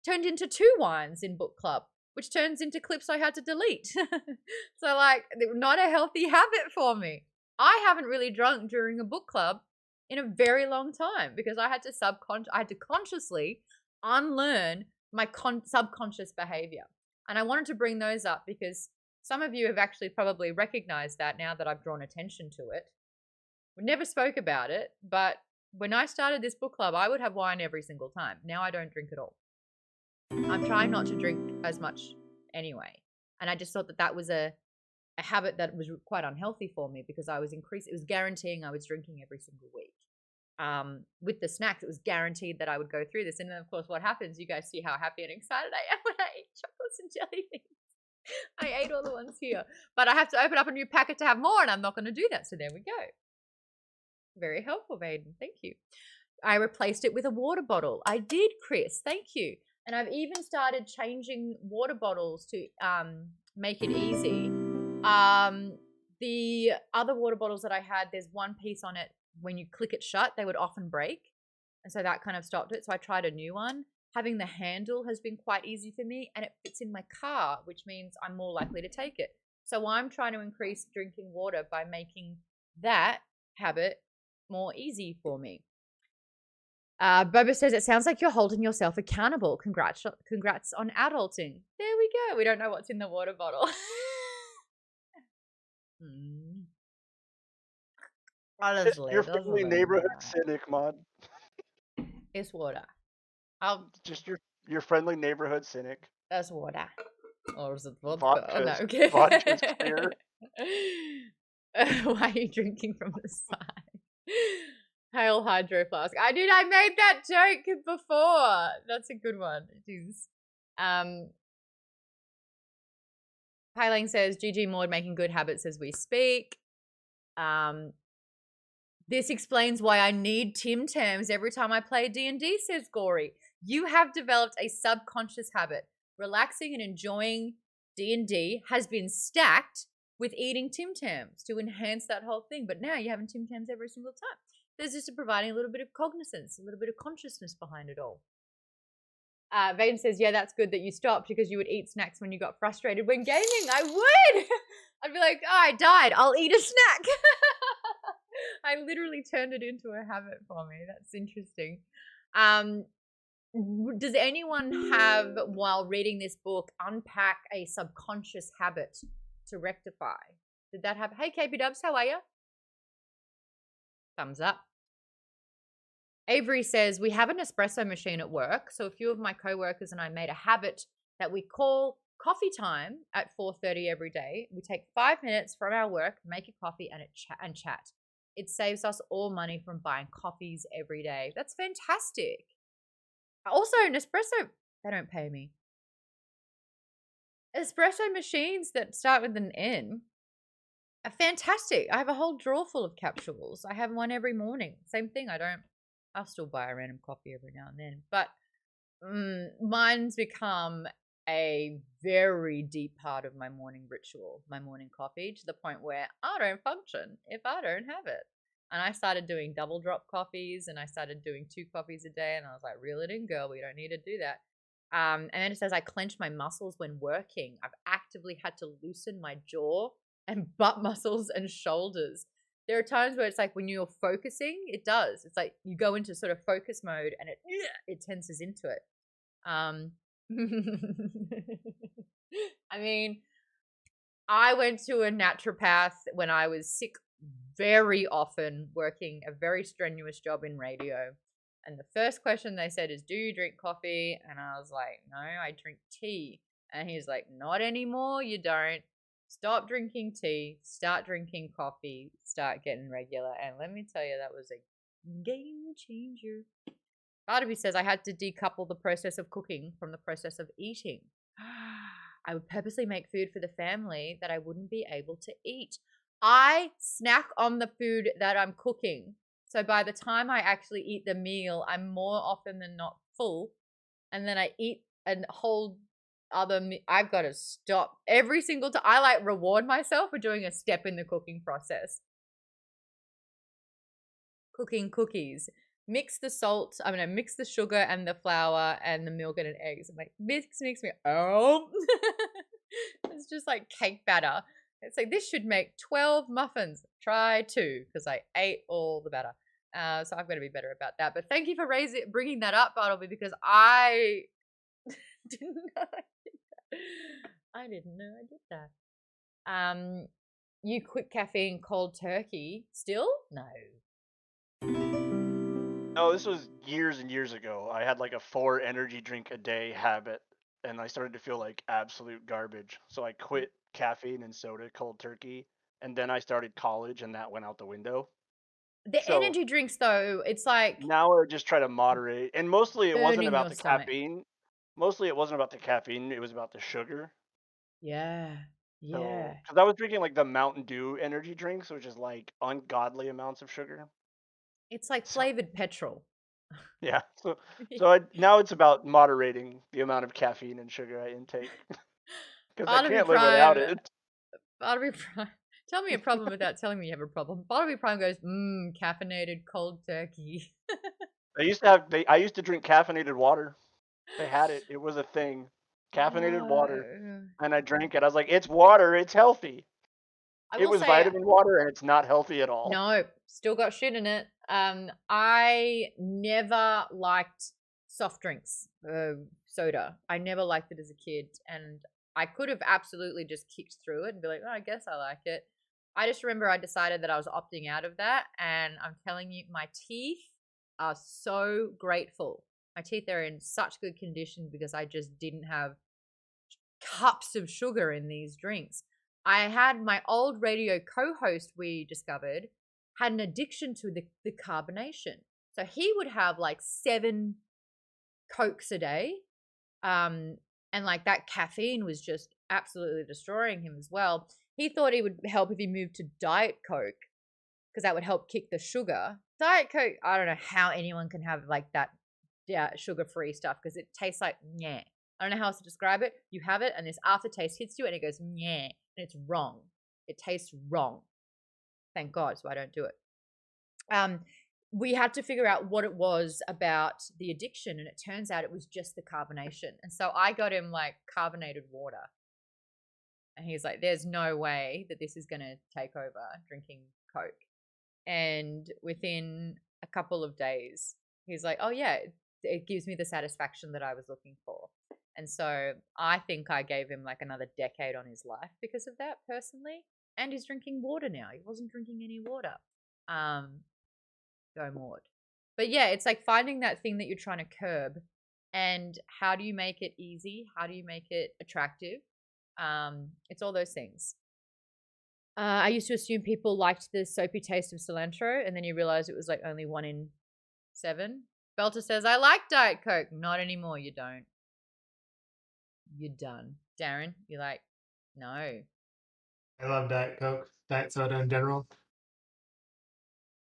turned into 2 wines in book club, which turns into clips I had to delete. So like, not a healthy habit for me. I haven't really drunk during a book club in a very long time because I had to consciously unlearn my subconscious behavior. And I wanted to bring those up because some of you have actually probably recognized that now that I've drawn attention to it. We never spoke about it, but when I started this book club, I would have wine every single time. Now I don't drink at all. I'm trying not to drink as much anyway. And I just thought that was a habit that was quite unhealthy for me because I was it was guaranteeing I was drinking every single week. With the snacks, it was guaranteed that I would go through this. And then, of course, what happens? You guys see how happy and excited I am when I eat chocolates and jelly beans. I ate all the ones here. But I have to open up a new packet to have more, and I'm not going to do that. So there we go. Very helpful, Vaden. Thank you. I replaced it with a water bottle. I did, Chris. Thank you. And I've even started changing water bottles to make it easy. The other water bottles that I had, there's one piece on it. When you click it shut, they would often break. And so that kind of stopped it. So I tried a new one. Having the handle has been quite easy for me, and it fits in my car, which means I'm more likely to take it. So I'm trying to increase drinking water by making that habit more easy for me. Boba says, it sounds like you're holding yourself accountable. Congrats on adulting. There we go. We don't know what's in the water bottle. Honestly, Your friendly neighborhood cynic, Maude. It's water. Just your friendly neighborhood cynic. That's water. Or is it vodka? Vodka's, Oh, no, okay. vodka's clear. Why are you drinking from the side? Hail Hydro Flask. I made that joke before. That's a good one. It is. Pailing says, GG Maude making good habits as we speak. This explains why I need Tim Tams every time I play D&D, says Gory. You have developed a subconscious habit. Relaxing and enjoying D&D has been stacked with eating Tim Tams to enhance that whole thing. But now you're having Tim Tams every single time. There's just providing a little bit of cognizance, a little bit of consciousness behind it all. Vaden says, yeah, that's good that you stopped because you would eat snacks when you got frustrated when gaming. I would. I'd be like, oh, I died. I'll eat a snack. I literally turned it into a habit for me. That's interesting. Does anyone have, while reading this book, unpack a subconscious habit to rectify? Did that happen? Hey, KP Dubs, how are you? Thumbs up. Avery says, we have an espresso machine at work, so a few of my co-workers and I made a habit that we call coffee time at 4:30 every day. We take 5 minutes from our work, make a coffee, and chat. It saves us all money from buying coffees every day. That's fantastic. Also, an espresso, they don't pay me. Espresso machines that start with an N are fantastic. I have a whole drawer full of capsules. I have one every morning. Same thing. I'll still buy a random coffee every now and then. But mine's become a very deep part of my morning ritual, my morning coffee, to the point where I don't function if I don't have it. And I started doing double drop coffees, and I started doing 2 coffees a day, and I was like, reel it in, girl. We don't need to do that. And then it says I clench my muscles when working. I've actively had to loosen my jaw and butt muscles and shoulders. There are times where it's like when you're focusing, it does. It's like you go into sort of focus mode and it tenses into it. I mean, I went to a naturopath when I was sick very often, working a very strenuous job in radio. And the first question they said is, do you drink coffee? And I was like, no, I drink tea. And he's like, not anymore, you don't. Stop drinking tea, start drinking coffee, start getting regular. And let me tell you, that was a game changer. Barnaby says, I had to decouple the process of cooking from the process of eating. I would purposely make food for the family that I wouldn't be able to eat. I snack on the food that I'm cooking. So by the time I actually eat the meal, I'm more often than not full. And then I eat a whole I've got to stop every single time. I like reward myself for doing a step in the cooking process. Cooking cookies. Mix the salt. Mix the sugar and the flour and the milk and eggs. I'm like, mix. Oh, it's just like cake batter. It's like, this should make 12 muffins. Try 2 because I ate all the batter. So I've got to be better about that. But thank you for bringing that up, Bartleby, because I didn't know I didn't know I did that. You quit caffeine cold turkey still? No. No, this was years and years ago. I had like a 4 energy drink a day habit. and I started to feel like absolute garbage. So I quit caffeine and soda cold turkey, and then I started college, and that went out the window. The So energy drinks, though, it's like now I just try to moderate, and mostly it wasn't burning about your the stomach. caffeine. Mostly it wasn't about the caffeine. It was about the sugar. Yeah. So, Yeah. because I was drinking like the Mountain Dew energy drinks, which is like ungodly amounts of sugar. It's like So flavored petrol. yeah, now it's about moderating the amount of caffeine and sugar I intake because I Bartleby can't live without Prime. it. Bartleby Prime. Tell me a problem without telling me you have a problem. Bartleby Prime goes, caffeinated cold turkey. I used to drink caffeinated water. They had it. It was a thing. Caffeinated water, No. and I drank it. I was like, it's water. It's healthy. I It will was say, vitamin water, and it's not healthy at all. no, still got shit in it. I never liked soft drinks, soda. I never liked it as a kid, and I could have absolutely just kicked through it and be like, oh, I guess I like it. I just remember I decided that I was opting out of that, and I'm telling you, my teeth are so grateful. My teeth are in such good condition because I just didn't have cups of sugar in these drinks. I had my old radio co-host, we discovered, had an addiction to the carbonation. So he would have like 7 Cokes a day. And like that caffeine was just absolutely destroying him as well. He thought it would help if he moved to Diet Coke because that would help kick the sugar. Diet Coke, I don't know how anyone can have like that sugar-free stuff because it tastes like yeah. I don't know how else to describe it. You have it and this aftertaste hits you and it goes yeah, and it's wrong. It tastes wrong. Thank God, so I don't do it. We had to figure out what it was about the addiction, and it turns out it was just the carbonation. And so I got him like carbonated water. And he's like, there's no way that this is going to take over drinking Coke. And within a couple of days, he's like, oh, yeah, it gives me the satisfaction that I was looking for. And so I think I gave him like another decade on his life because of that personally. And he's drinking water now. He wasn't drinking any water. Go Maude. But yeah, it's like finding that thing that you're trying to curb and how do you make it easy? How do you make it attractive? It's all those things. I used to assume people liked the soapy taste of cilantro, and then you realize it was like only 1 in 7. Belter says, I like Diet Coke. Not anymore, you don't. You're done. Darren, you're like, no. I love Diet Coke, Diet Soda in general.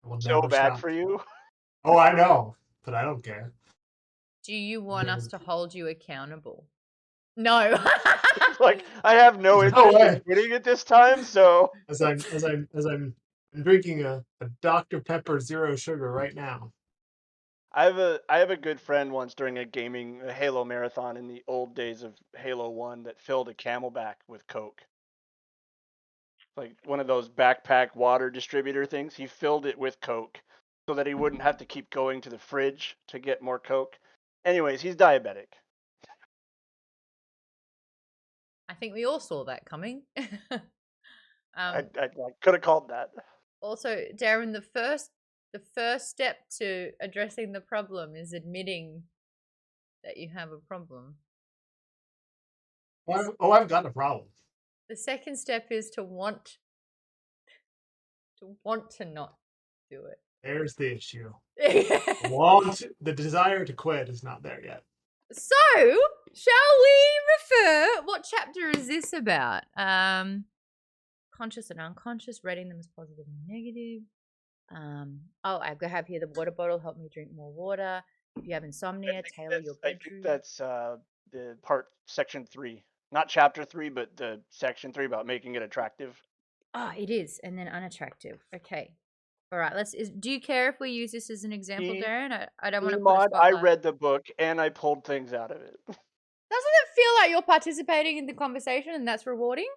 I will So never bad stop. for you. Oh, I know, but I don't care. Do you want us to hold you accountable? No. It's like I have no interest in quitting it this time. So as I'm drinking a Dr. Pepper Zero Sugar right now. I have a good friend once during a Halo marathon in the old days of Halo 1 that filled a Camelback with Coke. Like one of those backpack water distributor things. He filled it with Coke so that he wouldn't have to keep going to the fridge to get more Coke. Anyways, he's diabetic. I think we all saw that coming. I could have called that. Also, Darren, the first step to addressing the problem is admitting that you have a problem. I've got a problem. The second step is to want to not do it. There's the issue. The desire to quit is not there yet. So, shall we refer? What chapter is this about? Conscious and unconscious, rating them as positive and negative. I have here the water bottle. Help me drink more water. If you have insomnia, tailor your bedroom. I think that's the part section 3, not chapter 3, but the section 3 about making it attractive. It is, and then unattractive. Okay. All right, do you care if we use this as an example, Darren? I don't want to put a spotlight. I read the book and I pulled things out of it. Doesn't it feel like you're participating in the conversation and that's rewarding?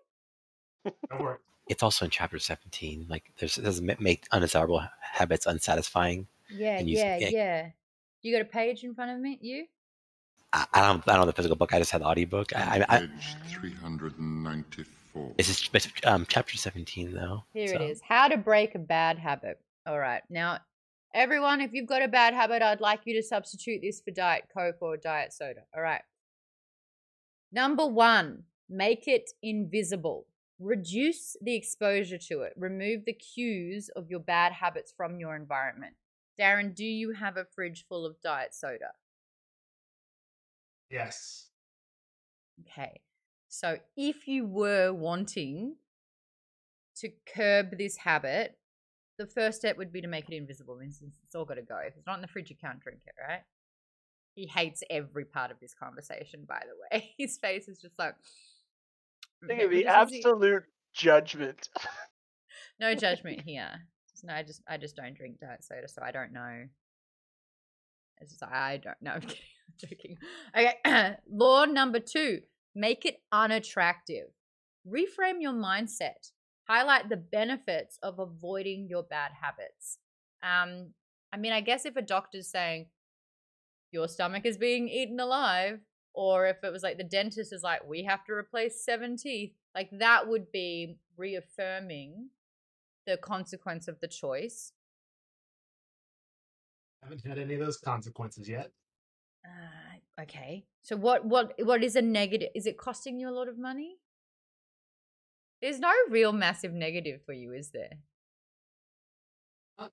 It's also in chapter 17. Like, there's make undesirable habits unsatisfying. Yeah. You got a page in front of me? You? I don't know the physical book. I just had the audiobook. Page 394. This is chapter 17, though. Here it is. How to break a bad habit. All right. Now, everyone, if you've got a bad habit, I'd like you to substitute this for Diet Coke or Diet Soda. All right. Number 1, make it invisible. Reduce the exposure to it. Remove the cues of your bad habits from your environment. Darren, do you have a fridge full of diet soda? Yes. Okay. So if you were wanting to curb this habit, the first step would be to make it invisible. It's all got to go. If it's not in the fridge, you can't drink it, right? He hates every part of this conversation, by the way. His face is just like... Think Okay, of we're the just using... absolute judgment. No judgment here. No, I just don't drink diet soda, so I don't know. It's just I don't know. I'm kidding. I'm joking. Okay. Law number 2, make it unattractive. Reframe your mindset. Highlight the benefits of avoiding your bad habits. I mean, I guess if a doctor's saying your stomach is being eaten alive, or if it was like the dentist is like, we have to replace 7 teeth, like that would be reaffirming the consequence of the choice. Haven't had any of those consequences yet. Okay. So what is a negative? Is it costing you a lot of money? There's no real massive negative for you, is there?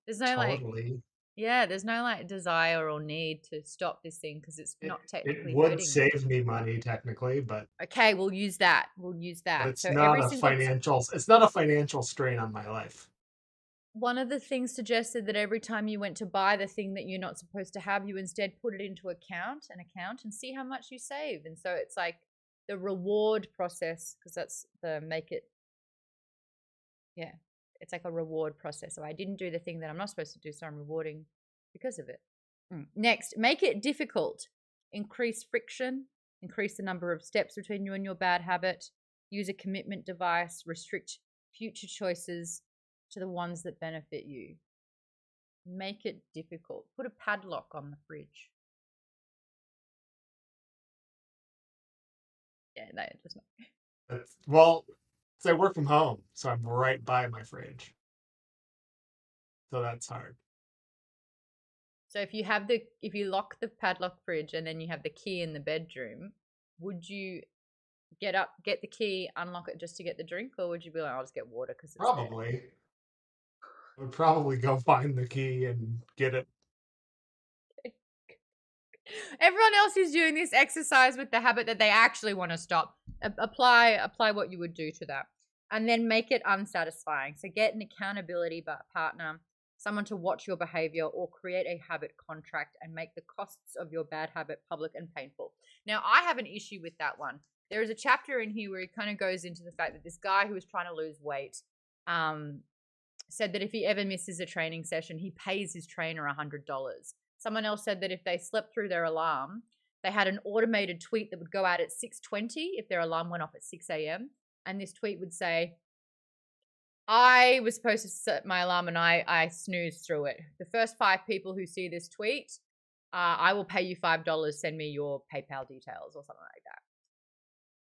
There's no Totally. there's no like desire or need to stop this thing because it's not technically It would hurting you. save me money technically, but Okay, we'll use that. it's So not every a single financial strain on my life. one of the things suggested that every time you went to buy the thing that you're not supposed to have, you instead put it into an account and see how much you save. And so it's like the reward process, because that's the make it. Yeah, it's like a reward process. So I didn't do the thing that I'm not supposed to do, so I'm rewarding because of it. Next, make it difficult. Increase friction, increase the number of steps between you and your bad habit, use a commitment device, restrict future choices to the ones that benefit you. Make it difficult. Put a padlock on the fridge. Yeah, no, it does not. Well, because I work from home, so I'm right by my fridge. So that's hard. So if you lock the padlock fridge and then you have the key in the bedroom, would you get up, get the key, unlock it just to get the drink, or would you be like, I'll just get water because it's Probably. there? I would probably go find the key and get it. Everyone else is doing this exercise with the habit that they actually want to stop. Apply what you would do to that, and then make it unsatisfying. So get an accountability partner, someone to watch your behavior, or create a habit contract and make the costs of your bad habit public and painful. Now, I have an issue with that one. There is a chapter in here where he kind of goes into the fact that this guy who was trying to lose weight said that if he ever misses a training session, he pays his trainer $100. Someone else said that if they slept through their alarm, they had an automated tweet that would go out at 6:20 if their alarm went off at 6 a.m. And this tweet would say, I was supposed to set my alarm and I snoozed through it. The first 5 people who see this tweet, I will pay you $5. Send me your PayPal details or something like that.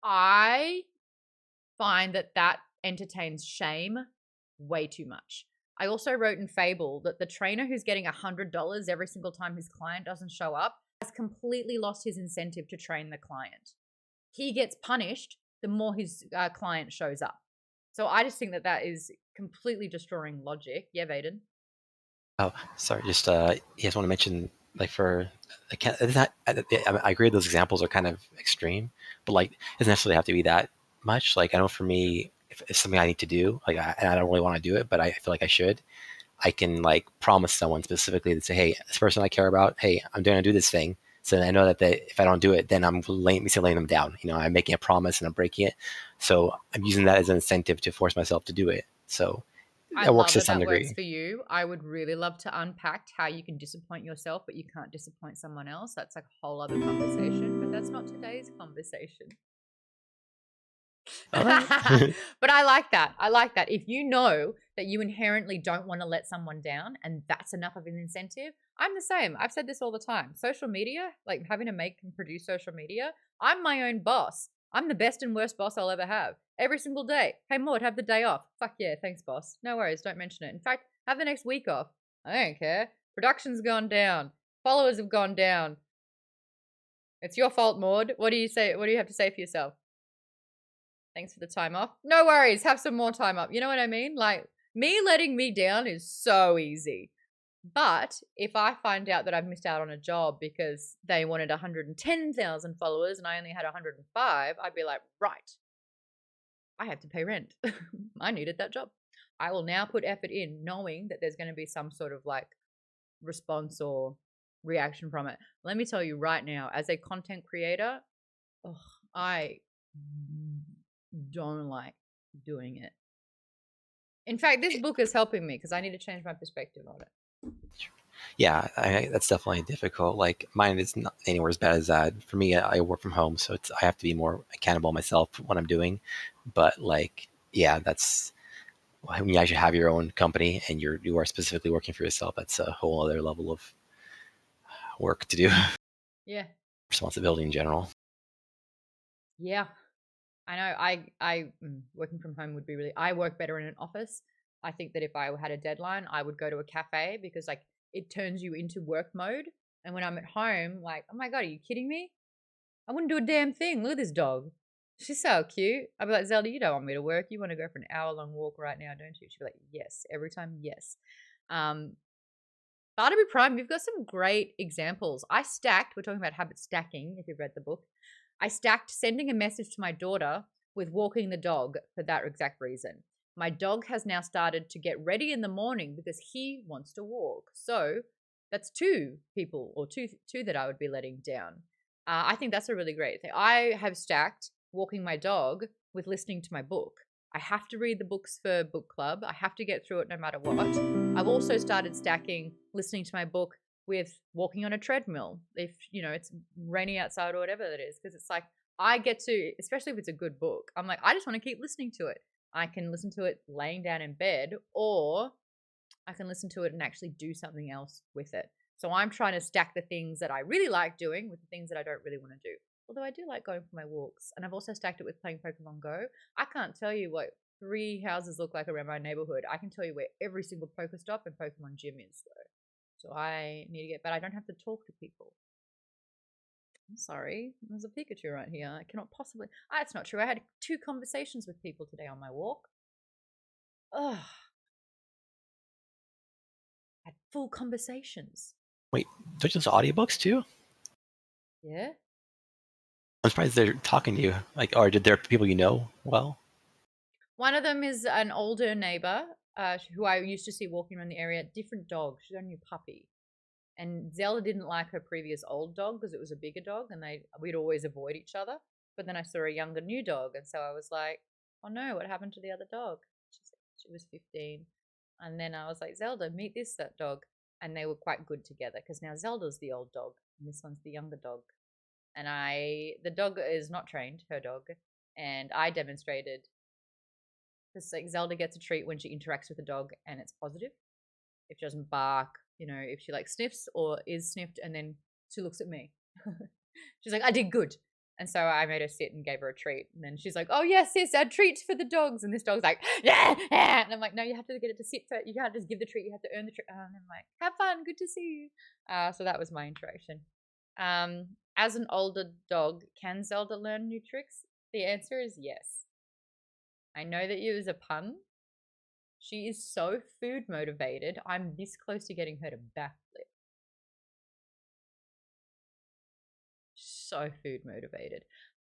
I find that entertains shame way too much. I also wrote in Fable that the trainer who's getting $100 every single time his client doesn't show up has completely lost his incentive to train the client. He gets punished the more his client shows up. So I just think that is completely destroying logic. Yeah, Vaden? Oh, sorry. Just you just want to mention, like, for I agree those examples are kind of extreme, but like it doesn't necessarily have to be that much. Like I know for me, if it's something I need to do, like and I don't really want to do it, but I feel like I should. I can like promise someone specifically to say, hey, this person I care about, hey, I'm going to do this thing. So I know that if I don't do it, then I'm laying them down. You know, I'm making a promise and I'm breaking it. So I'm using that as an incentive to force myself to do it. So I it works love to some that degree. works for you. I would really love to unpack how you can disappoint yourself, but you can't disappoint someone else. That's like a whole other conversation, but that's not today's conversation. All right. But I like that. I like that. If you know that you inherently don't want to let someone down and that's enough of an incentive, I'm the same. I've said this all the time. Social media, like having to make and produce social media, I'm my own boss. I'm the best and worst boss I'll ever have. Every single day. Hey, Maude, have the day off. Fuck yeah, thanks, boss. No worries, don't mention it. In fact, have the next week off. I don't care. Production's gone down. Followers have gone down. It's your fault, Maude. What do you say? What do you have to say for yourself? Thanks for the time off. No worries. Have some more time up. You know what I mean? Like, me letting me down is so easy. But if I find out that I've missed out on a job because they wanted 110,000 followers and I only had 105, I'd be like, right, I have to pay rent. I needed that job. I will now put effort in knowing that there's going to be some sort of like response or reaction from it. Let me tell you right now, as a content creator, I don't like doing it. In fact, this book is helping me because I need to change my perspective on it. Yeah, that's definitely difficult. Like mine is not anywhere as bad as that. For me, I work from home, so I have to be more accountable myself for what I'm doing. But like, yeah, that's when you actually have your own company and you are specifically working for yourself. That's a whole other level of work to do. Yeah. Responsibility in general. Yeah. I know I working from home would be really, I work better in an office. I think that if I had a deadline, I would go to a cafe because like it turns you into work mode. And when I'm at home, like, oh my God, are you kidding me? I wouldn't do a damn thing. Look at this dog. She's so cute. I'd be like, Zelda, you don't want me to work. You want to go for an hour-long walk right now, don't you? She'd be like, yes. Every time, yes. Barnaby Prime, you've got some great examples. I stacked, we're talking about habit stacking, if you've read the book. I stacked sending a message to my daughter with walking the dog for that exact reason. My dog has now started to get ready in the morning because he wants to walk. So that's two people or two that I would be letting down. I think that's a really great thing. I have stacked walking my dog with listening to my book. I have to read the books for book club. I have to get through it no matter what. I've also started stacking listening to my book with walking on a treadmill if, it's rainy outside or whatever it is. Because it's like I get to, especially if it's a good book, I'm like, I just want to keep listening to it. I can listen to it laying down in bed or I can listen to it and actually do something else with it. So I'm trying to stack the things that I really like doing with the things that I don't really want to do. Although I do like going for my walks. And I've also stacked it with playing Pokemon Go. I can't tell you what 3 houses look like around my neighborhood. I can tell you where every single Pokestop and Pokemon gym is, though. So I need to get better. I don't have to talk to people. I'm sorry. There's a Pikachu right here. I cannot possibly. It's not true. I had 2 conversations with people today on my walk. Ugh. I had full conversations. Wait, don't you listen to audiobooks too? Yeah. I'm surprised they're talking to you. Like, or did there people you know well? One of them is an older neighbor who I used to see walking around the area. Different dog. She's only a puppy. And Zelda didn't like her previous old dog because it was a bigger dog and we'd always avoid each other. But then I saw a younger new dog. And so I was like, oh no, what happened to the other dog? She was 15. And then I was like, Zelda, meet that dog. And they were quite good together because now Zelda's the old dog and this one's the younger dog. And the dog is not trained, her dog. And I demonstrated because like Zelda gets a treat when she interacts with a dog and it's positive. If she doesn't bark, if she like sniffs or is sniffed and then she looks at me. She's like, I did good. And so I made her sit and gave her a treat. And then she's like, oh, yes, a treat for the dogs. And this dog's like, yeah. And I'm like, no, you have to get it to sit first. You can't just give the treat. You have to earn the treat. And I'm like, have fun. Good to see you. So that was my interaction. As an older dog, can Zelda learn new tricks? The answer is yes. I know that it was a pun. She is so food motivated. I'm this close to getting her to backflip. So food motivated.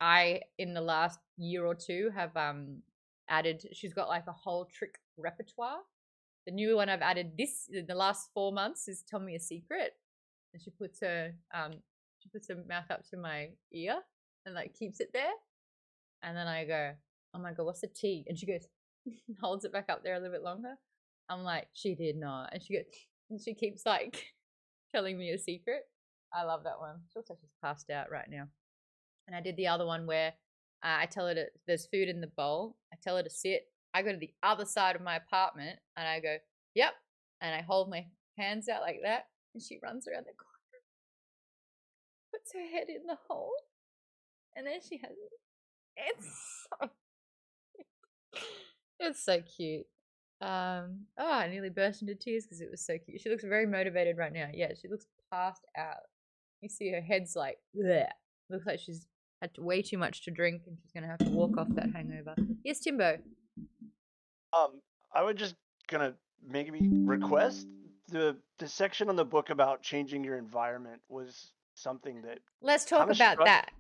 I, in the last year or 2, have added, she's got like a whole trick repertoire. The new one I've added in the last 4 months is Tell Me a Secret. And she puts her mouth up to my ear and like keeps it there. And then I go, oh my God, what's the T? And she goes, holds it back up there a little bit longer. I'm like, she did not. And she keeps like telling me a secret. I love that one. She looks like she's passed out right now. And I did the other one where I tell her there's food in the bowl. I tell her to sit. I go to the other side of my apartment and I go, yep. And I hold my hands out like that. And she runs around the corner, puts her head in the hole. And then she has it's so cute. I nearly burst into tears because it was so cute. She looks very motivated right now. Yeah, she looks passed out. You see her head's like, bleh. Looks like she's had way too much to drink and she's going to have to walk off that hangover. Yes, Timbo. I would just gonna maybe request the section on the book about changing your environment was something that Let's talk kind of about struck that.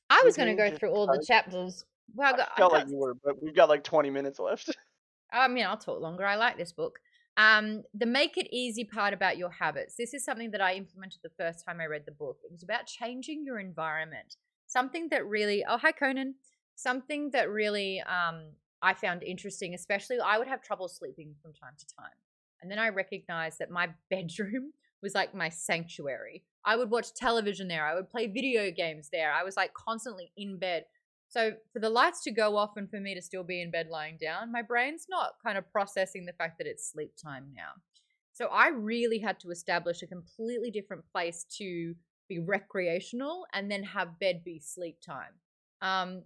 I was with going to me go just through all the because chapters. Well, I felt like you were, but we've got like 20 minutes left. I mean, I'll talk longer. I like this book. The make it easy part about your habits. This is something that I implemented the first time I read the book. It was about changing your environment. Something that really, oh, hi, Conan. Something that really I found interesting, especially I would have trouble sleeping from time to time. And then I recognized that my bedroom was like my sanctuary. I would watch television there. I would play video games there. I was like constantly in bed. So for the lights to go off and for me to still be in bed lying down, my brain's not kind of processing the fact that it's sleep time now. So I really had to establish a completely different place to be recreational and then have bed be sleep time.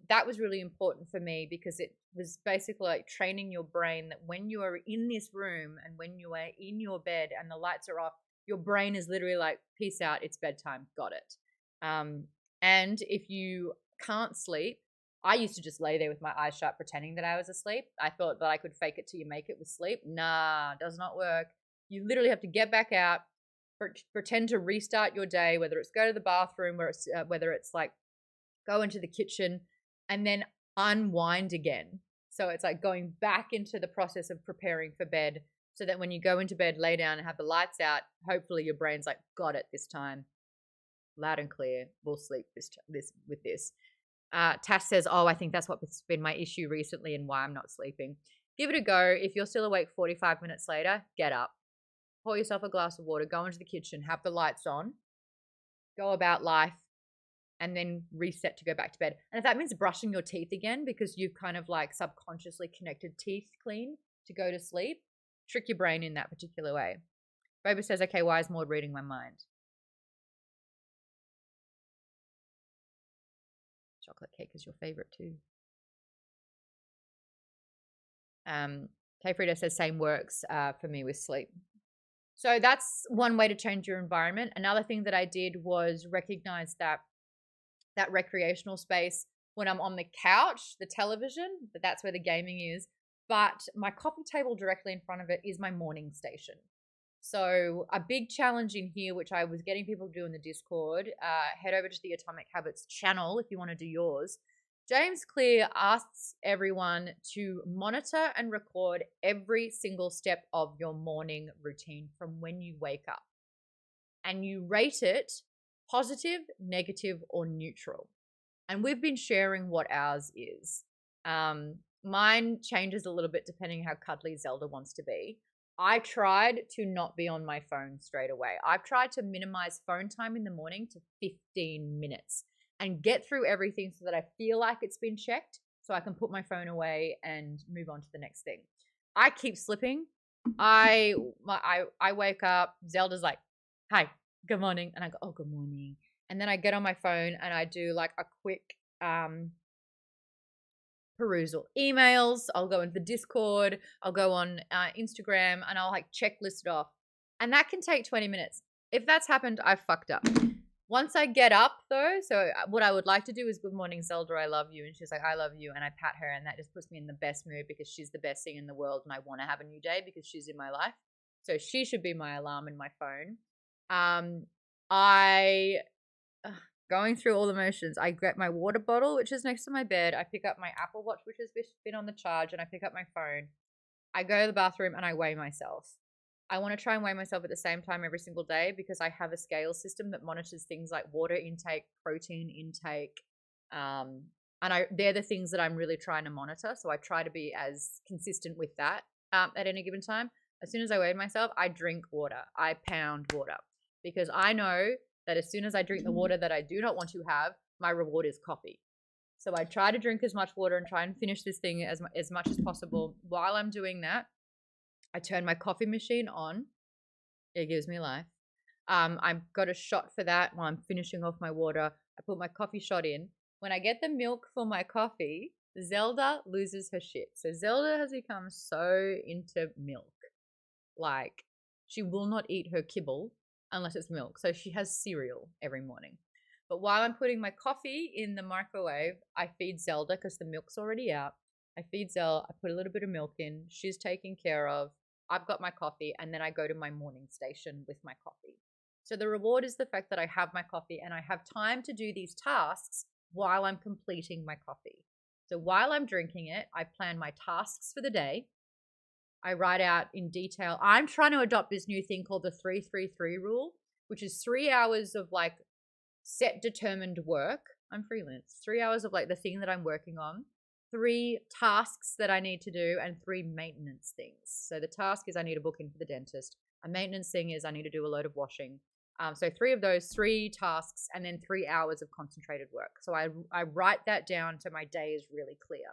That was really important for me because it was basically like training your brain that when you are in this room and when you are in your bed and the lights are off, your brain is literally like, peace out, it's bedtime, got it. And if you can't sleep, I used to just lay there with my eyes shut pretending that I was asleep. I thought that I could fake it till you make it with sleep. Nah, does not work. You literally have to get back out, pretend to restart your day, whether it's go to the bathroom, whether it's like go into the kitchen and then unwind again. So it's like going back into the process of preparing for bed so that when you go into bed, lay down and have the lights out, hopefully your brain's like, got it this time. Loud and clear. We'll sleep with this. Tash says, oh, I think that's what's been my issue recently and why I'm not sleeping. Give it a go. If you're still awake 45 minutes later, get up. Pour yourself a glass of water, go into the kitchen, have the lights on, go about life, and then reset to go back to bed. And if that means brushing your teeth again because you've kind of like subconsciously connected teeth clean to go to sleep, trick your brain in that particular way. Boba says, okay, why is Maude reading my mind? Chocolate cake is your favorite too. K Frida says same works for me with sleep. So that's one way to change your environment. Another thing that I did was recognize that recreational space when I'm on the couch, the television, that's where the gaming is. But my coffee table directly in front of it is my morning station. So a big challenge in here, which I was getting people to do in the Discord, head over to the Atomic Habits channel if you want to do yours. James Clear asks everyone to monitor and record every single step of your morning routine from when you wake up. And you rate it positive, negative, or neutral. And we've been sharing what ours is. Mine changes a little bit depending how cuddly Zelda wants to be. I tried to not be on my phone straight away. I've tried to minimize phone time in the morning to 15 minutes and get through everything so that I feel like it's been checked so I can put my phone away and move on to the next thing. I keep slipping. I wake up, Zelda's like, hi, good morning. And I go, oh, good morning. And then I get on my phone and I do like a quick perusal. Emails, I'll go into the Discord, I'll go on Instagram and I'll like checklist it off. And that can take 20 minutes. If that's happened, I fucked up. Once I get up though, so what I would like to do is good morning, Zelda, I love you. And she's like, I love you. And I pat her and that just puts me in the best mood because she's the best thing in the world and I want to have a new day because she's in my life. So she should be my alarm in my phone. Going through all the motions, I get my water bottle, which is next to my bed. I pick up my Apple Watch, which has been on the charge, and I pick up my phone. I go to the bathroom and I weigh myself. I want to try and weigh myself at the same time every single day because I have a scale system that monitors things like water intake, protein intake, and they're the things that I'm really trying to monitor. So I try to be as consistent with that at any given time. As soon as I weigh myself, I drink water. I pound water because I know that as soon as I drink the water that I do not want to have, my reward is coffee. So I try to drink as much water and try and finish this thing as much as possible. While I'm doing that, I turn my coffee machine on. It gives me life. I've got a shot for that while I'm finishing off my water. I put my coffee shot in. When I get the milk for my coffee, Zelda loses her shit. So Zelda has become so into milk. Like, she will not eat her kibble unless it's milk. So she has cereal every morning. But while I'm putting my coffee in the microwave, I feed Zelda because the milk's already out. I feed Zelda, I put a little bit of milk in, she's taken care of, I've got my coffee, and then I go to my morning station with my coffee. So the reward is the fact that I have my coffee and I have time to do these tasks while I'm completing my coffee. So while I'm drinking it, I plan my tasks for the day. I write out in detail. I'm trying to adopt this new thing called the 3-3-3 rule, which is 3 hours of like set determined work. I'm freelance. 3 hours of like the thing that I'm working on, 3 tasks that I need to do, and 3 maintenance things. So the task is I need to book in for the dentist. A maintenance thing is I need to do a load of washing. So 3 of those, 3 tasks, and then 3 hours of concentrated work. So I write that down so my day is really clear.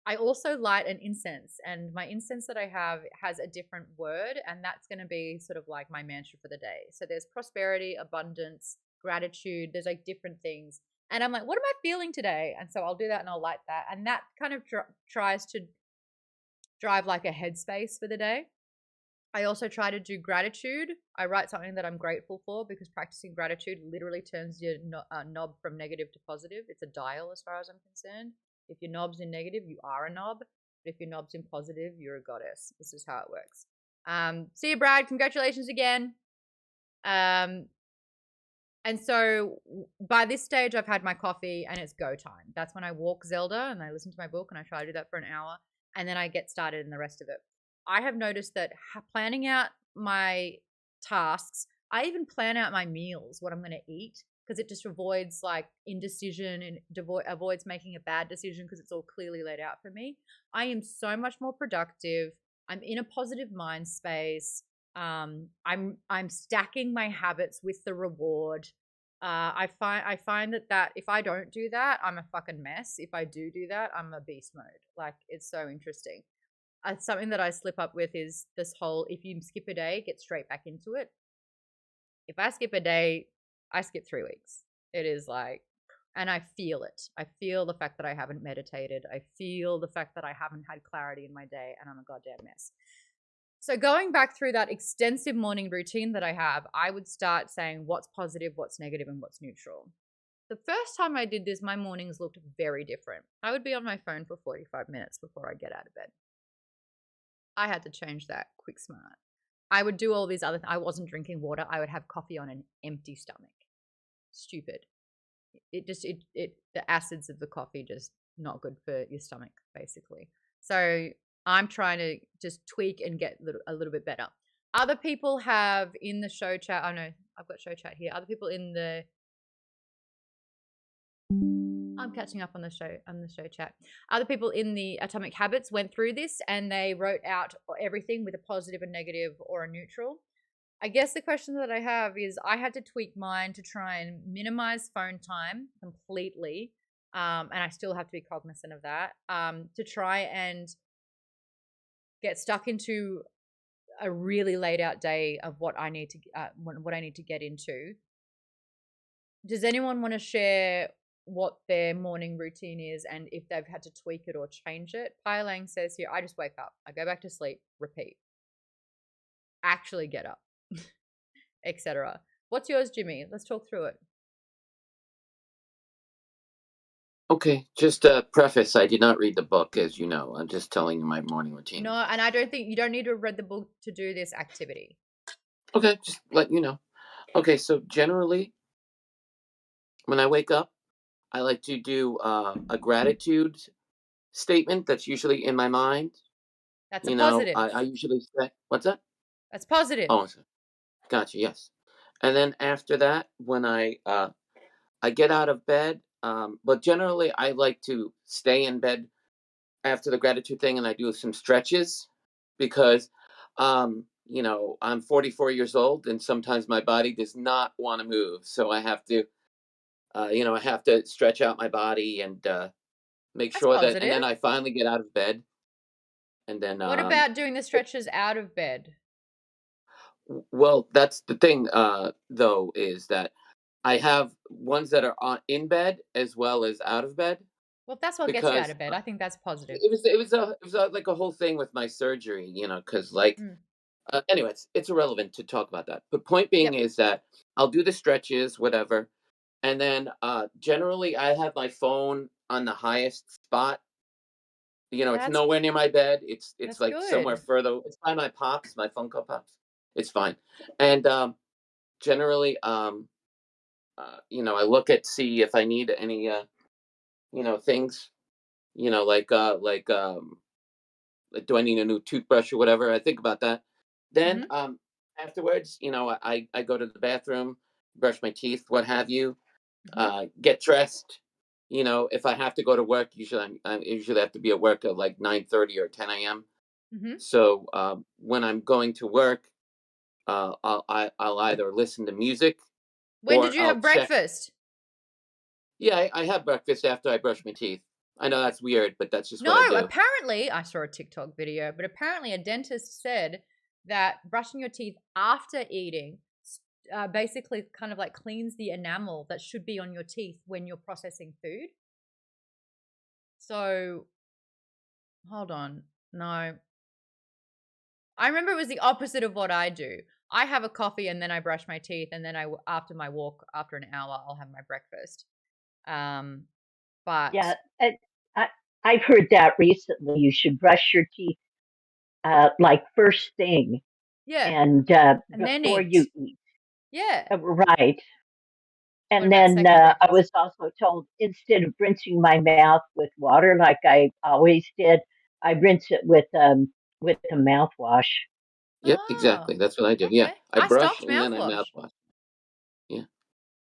I also light an incense, and my incense that I have has a different word, and that's going to be sort of like my mantra for the day. So there's prosperity, abundance, gratitude. There's like different things. And I'm like, what am I feeling today? And so I'll do that and I'll light that. And that kind of tries to drive like a headspace for the day. I also try to do gratitude. I write something that I'm grateful for, because practicing gratitude literally turns your knob from negative to positive. It's a dial as far as I'm concerned. If your knob's in negative, you are a knob. But if your knob's in positive, you're a goddess. This is how it works. See you, Brad. Congratulations again. And so by this stage, I've had my coffee and it's go time. That's when I walk Zelda and I listen to my book, and I try to do that for an hour, and then I get started in the rest of it. I have noticed that planning out my tasks, I even plan out my meals, what I'm going to eat, because it just avoids like indecision and avoids making a bad decision because it's all clearly laid out for me. I am so much more productive. I'm in a positive mind space. I'm stacking my habits with the reward. I find that if I don't do that, I'm a fucking mess. If I do that, I'm a beast mode. Like, it's so interesting. Something that I slip up with is this whole, if you skip a day, get straight back into it. If I skip a day, I skip 3 weeks. It is like, and I feel it. I feel the fact that I haven't meditated. I feel the fact that I haven't had clarity in my day, and I'm a goddamn mess. So going back through that extensive morning routine that I have, I would start saying what's positive, what's negative, and what's neutral. The first time I did this, my mornings looked very different. I would be on my phone for 45 minutes before I get out of bed. I had to change that quick smart. I would do all these other things. I wasn't drinking water. I would have coffee on an empty stomach. Stupid. The acids of the coffee just not good for your stomach, basically. So I'm trying to just tweak and get a little bit better. Other people have in the show chat. Oh no, I've got show chat here. Other people in the I'm catching up on the show chat. Other people in the Atomic Habits went through this and they wrote out everything with a positive, a negative, or a neutral. I guess the question that I have is I had to tweak mine to try and minimize phone time completely, and I still have to be cognizant of that, to try and get stuck into a really laid out day of what I need to get into. Does anyone want to share what their morning routine is and if they've had to tweak it or change it? Pai Lang says here, I just wake up, I go back to sleep, repeat. Actually get up, etc. What's yours, Jimmy? Let's talk through it. Okay, just a preface. I did not read the book, as you know. I'm just telling you my morning routine. No, and I don't think you don't need to have read the book to do this activity. Okay, just let you know. Okay, so generally, when I wake up, I like to do a gratitude statement that's usually in my mind. That's a positive. I usually say, what's that? That's positive. Oh, gotcha, yes. And then after that, when I get out of bed, but generally I like to stay in bed after the gratitude thing, and I do some stretches because, I'm 44 years old, and sometimes my body does not want to move, so I have to, I have to stretch out my body and make That's sure that, positive. and then I finally get out of bed, and then. What about doing the stretches out of bed? Well, that's the thing, though, is that I have ones that are in bed as well as out of bed. Well, that's what gets you out of bed. I think that's positive. It was like a whole thing with my surgery, because anyways, it's irrelevant to talk about that. But point being is that I'll do the stretches, whatever, And then generally I have my phone on the highest spot. It's That's nowhere near my bed. It's that's like somewhere good. further. It's by my pops, my phone call pops. It's fine. And generally, I look at see if I need any, things, like do I need a new toothbrush or whatever? I think about that. Then Mhm. afterwards, I go to the bathroom, brush my teeth, what have you, Mhm. get dressed. If I have to go to work, usually I usually have to be at work at like 9:30 or 10 a.m. Mhm. So when I'm going to work, I'll either listen to music When or did you I'll have check. breakfast? Yeah, I have breakfast after I brush my teeth. I know that's weird, but that's just No, what I do. apparently, I saw a TikTok video, but apparently a dentist said that brushing your teeth after eating basically kind of like cleans the enamel that should be on your teeth when you're processing food. So, hold on. No. I remember it was the opposite of what I do. I have a coffee and then I brush my teeth, and then after my walk, after an hour, I'll have my breakfast. Um, but Yeah, I, I've heard that recently. You should brush your teeth like first thing yeah, and and then before you eat. eat. Yeah. Right. What And about then second I breakfast? was also told instead of rinsing my mouth with water like I always did, I rinse it with a mouthwash. Yep, Oh, exactly. That's what I do. Yeah, okay. I I brush stopped and then I mouthwash, mouthwash. Yeah,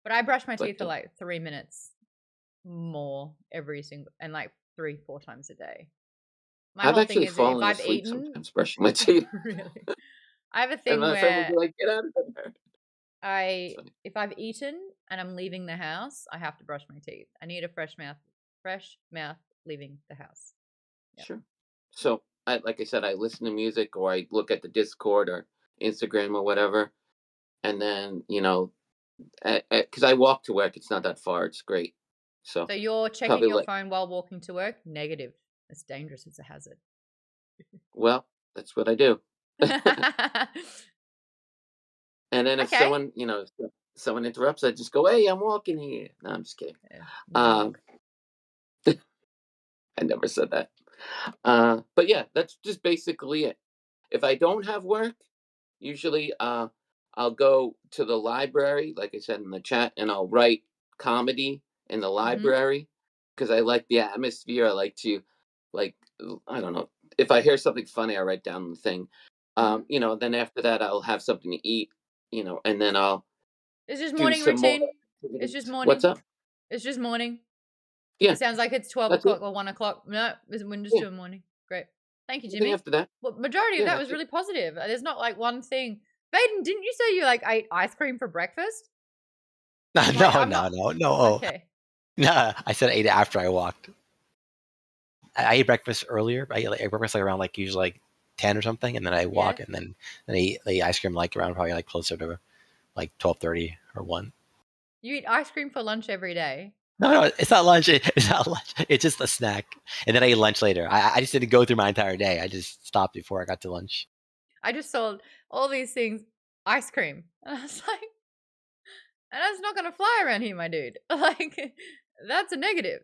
but I brush my but teeth for like 3 minutes more every single, and like 3, 4 times a day. My I've whole thing actually is that if fallen I've asleep eaten, sometimes brushing my teeth, really, I have a and thing my friend will where be like, "Get out of there." It's funny. if I've eaten and I'm leaving the house, I have to brush my teeth. I need a fresh mouth leaving the house. Yep. Sure. So, like I said, I listen to music or I look at the Discord or Instagram or whatever, and then because I walk to work, it's not that far. It's great. So So you're checking probably your like, phone while walking to work? Negative. It's dangerous. It's a hazard. well, that's what I do. And then if Okay. someone interrupts, I just go, "Hey, I'm walking here." No, I'm just kidding. Yeah, Um, wonk. I never said that. But yeah, that's just basically it. If I don't have work, usually I'll go to the library, like I said in the chat, and I'll write comedy in the Mhm. library because I like the atmosphere. I like to, like, I don't know. If I hear something funny, I write down the thing. Mhm. Then after that, I'll have something to eat, and then I'll It's just do morning some more routine. It's just activities. What's morning. up? It's just morning. Yeah, It sounds like it's 12 that's it. o'clock or 1 o'clock. No, we're just Yeah, doing morning. Great. Thank you, anything Jimmy. after that? Well, majority of Yeah, that was that's it. really positive. There's not like one thing. Baden, didn't you say you like ate ice cream for breakfast? No, Like, no, I'm no, not. no, no. Oh, Okay. no, I said I ate it after I walked. I ate breakfast earlier. I ate breakfast like around like usually like 10 or something, and then I Yeah. walk, and then I eat ice cream like around probably like closer to like 12:30 or 1. You eat ice cream for lunch every day. No, no, it's not lunch. It's not lunch. It's just a snack, and then I eat lunch later. I just didn't go through my entire day. I just stopped before I got to lunch. I just saw all these things, ice cream. And I was like, and that's not gonna fly around here, my dude. Like, that's a negative.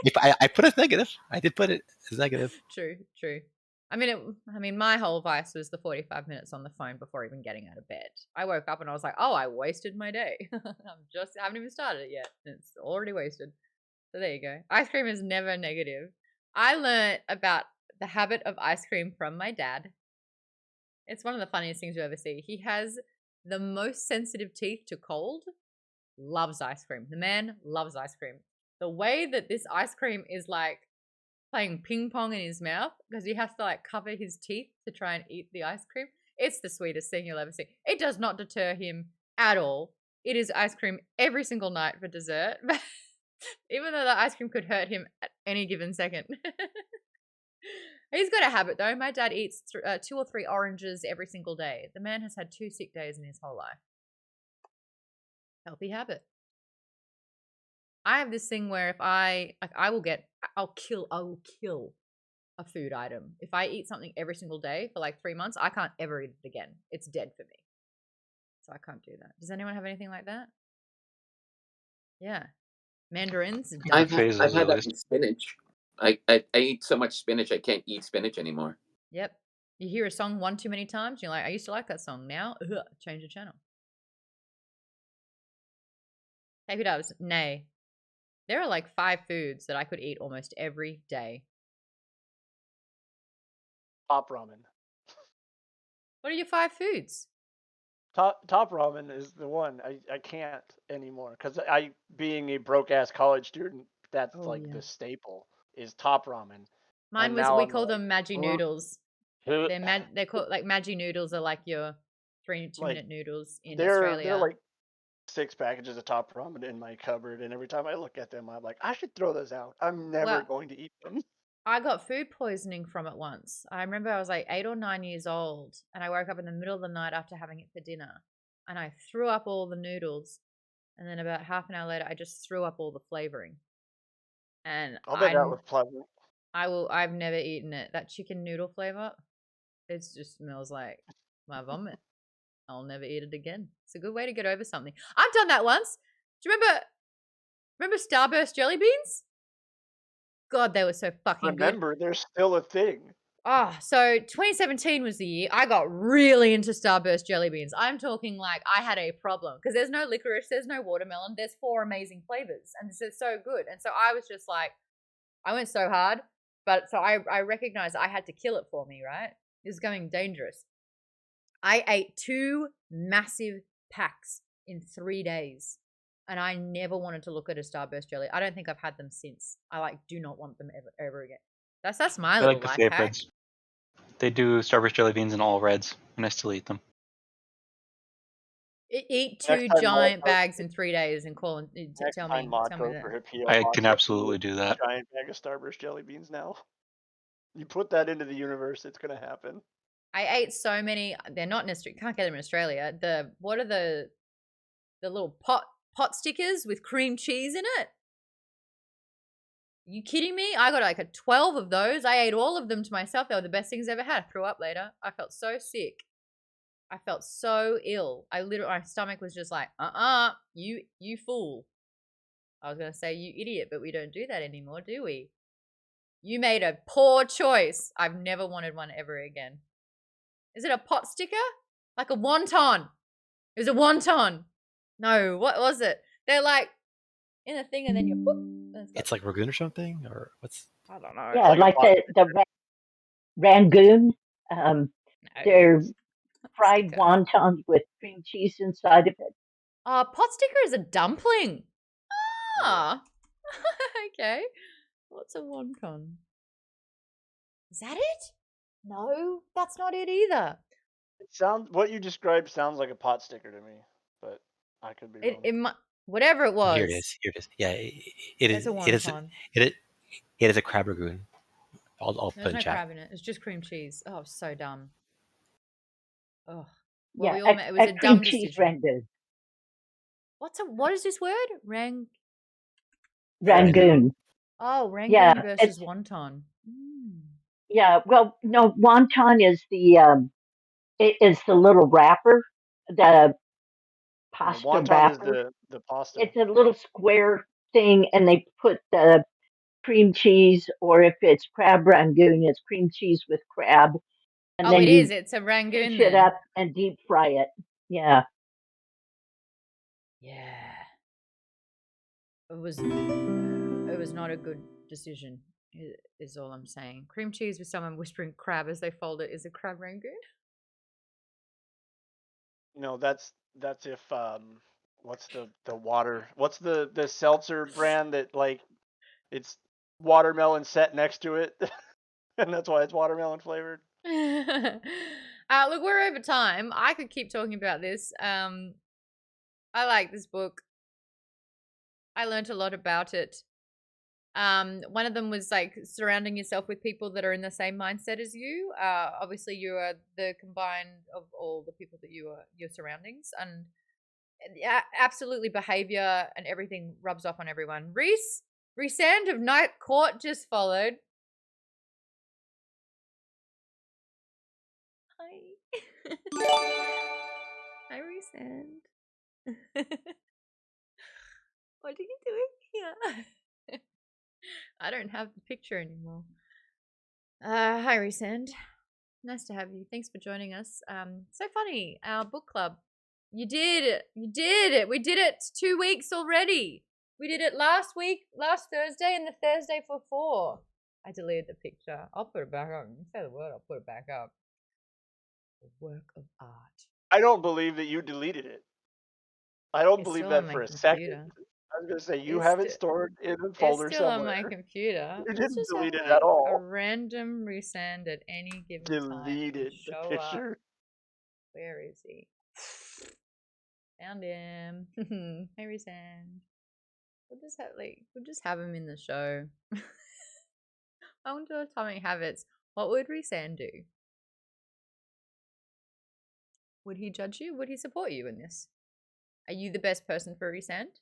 If I put it negative, I did put it as negative. True, true. I mean, my whole vice was the 45 minutes on the phone before even getting out of bed. I woke up and I was like, oh, I wasted my day. Haven't even started it yet. It's already wasted. So there you go. Ice cream is never negative. I learned about the habit of ice cream from my dad. It's one of the funniest things you ever see. He has the most sensitive teeth to cold. Loves ice cream. The man loves ice cream. The way that this ice cream is like playing ping pong in his mouth because he has to like cover his teeth to try and eat the ice cream. It's the sweetest thing you'll ever see. It does not deter him at all. It is ice cream every single night for dessert, even though the ice cream could hurt him at any given second. He's got a habit though. My dad eats 2 or 3 oranges every single day. The man has had 2 sick days in his whole life. Healthy habit. I have this thing where if I'll kill a food item. If I eat something every single day for like 3 months, I can't ever eat it again. It's dead for me. So I can't do that. Does anyone have anything like that? Yeah. Mandarins, Different done. phases, I've at had that least. with spinach. I eat so much spinach I can't eat spinach anymore. Yep. You hear a song one too many times, you're like, I used to like that song. Now, change the channel. Happy Dubs, nay. There are like 5 foods that I could eat almost every day. Top ramen. What are your 5 foods? Top ramen is the one. I can't anymore because being a broke ass college student, that's Oh, like yeah. the staple is top ramen. Mine And was, now we I'm call like, them Maggi noodles. "Ugh." They're called, like, Maggi noodles are like your 2 like minute noodles in they're Australia. like 6 packages of top ramen in my cupboard, and every time I look at them, I'm like, I should throw those out. I'm never Well, going to eat them. I got food poisoning from it once. I remember I was like 8 or 9 years old, and I woke up in the middle of the night after having it for dinner, and I threw up all the noodles, and then about half an hour later, I just threw up all the flavoring. And I'll bet that was pleasant. I've never eaten it. That chicken noodle flavor, it just smells like my vomit. I'll never eat it again. It's a good way to get over something. I've done that once. Do you remember Starburst jelly beans? God, they were so fucking good. Remember, there's still a thing. So 2017 was the year I got really into Starburst jelly beans. I'm talking like I had a problem because there's no licorice, there's no watermelon, there's 4 amazing flavors, and this is so good. And so I was just like, I went so hard, but so I recognized I had to kill it for me, right? It was going dangerous. I ate 2 massive packs in 3 days, and I never wanted to look at a Starburst jelly. I don't think I've had them since. I do not want them ever again. That's my They're little like the life safe hack. reds. They do Starburst jelly beans in all reds, and I still eat them. Eat Next 2 time giant bags in 3 days and call and Next tell time me Maude that. goes for her PO I box, can she'll absolutely do that. a giant bag of Starburst jelly beans now. You put that into the universe, it's gonna happen. I ate so many. They're not in Australia. Can't get them in Australia. What are the little pot stickers with cream cheese in it? You kidding me? I got like a 12 of those. I ate all of them to myself. They were the best things I ever had. I threw up later. I felt so sick. I felt so ill. My stomach was just like, you fool. I was gonna say you idiot, but we don't do that anymore, do we? You made a poor choice. I've never wanted one ever again. Is it a pot sticker? Like a wonton? It was a wonton. No, what was it? They're like in a thing and then you whoop. It's like Ragoon or something, or what's? I don't know. Yeah, like a like pot the Rangoon. No, They're fried sticker. wontons with cream cheese inside of it. Pot sticker is a dumpling. Yeah. Ah, okay. What's a wonton? Is that it? No, that's not it either. What you described sounds like a pot sticker to me, but I could be wrong. Whatever it was. Here it is. Here it is. Yeah, it There's is. a It is. wonton. It is a crab ragoon. I'll There's put in no chat. crab in it. It's just cream cheese. Oh, so dumb. Oh, Yeah, it was a cream dumb cheese decision. Rangoon. What is this word? Rangoon. Oh, Rangoon Yeah, versus wonton. Yeah, well, no, wonton is the little wrapper, the pasta Wonton is wrapper. the pasta. It's a little square thing, and they put the cream cheese, or if it's crab rangoon, it's cream cheese with crab, and Oh, then it you is. It's a Rangoon pinch it then. up and deep fry it. Yeah. Yeah. It was not a good decision. Is all I'm saying. Cream cheese with someone whispering crab as they fold it is a crab Rangoon. No, that's if what's the water? What's the seltzer brand that like it's watermelon set next to it, and that's why it's watermelon flavored. Look, we're over time. I could keep talking about this. I like this book. I learned a lot about it. One of them was like surrounding yourself with people that are in the same mindset as you. Obviously, you are the combined of all the people that your surroundings, and absolutely behavior and everything rubs off on everyone. Resand of Night Court just followed. Hi. Hi, Resand. What are you doing here? I don't have the picture anymore. Hi, Resend. Nice to have you. Thanks for joining us. So funny. Our book club. You did it. You did it. We did it 2 weeks already. We did it last week, last Thursday, and the Thursday before. I deleted the picture. I'll put it back up. You say the word, I'll put it back up. A work of art. I don't believe that you deleted it. I don't It's believe still on that my for a computer. second. I was gonna say you It's have it sti- stored in a It's folder still on my somewhere. computer. You Let's didn't just have delete it like at a all. random resend at any given time. Deleted the Show up. picture. Where is he? Found him. Hey, resend. We'll just have him in the show. I wonder Atomic Habits. What would resend do? Would he judge you? Would he support you in this? Are you the best person for resend?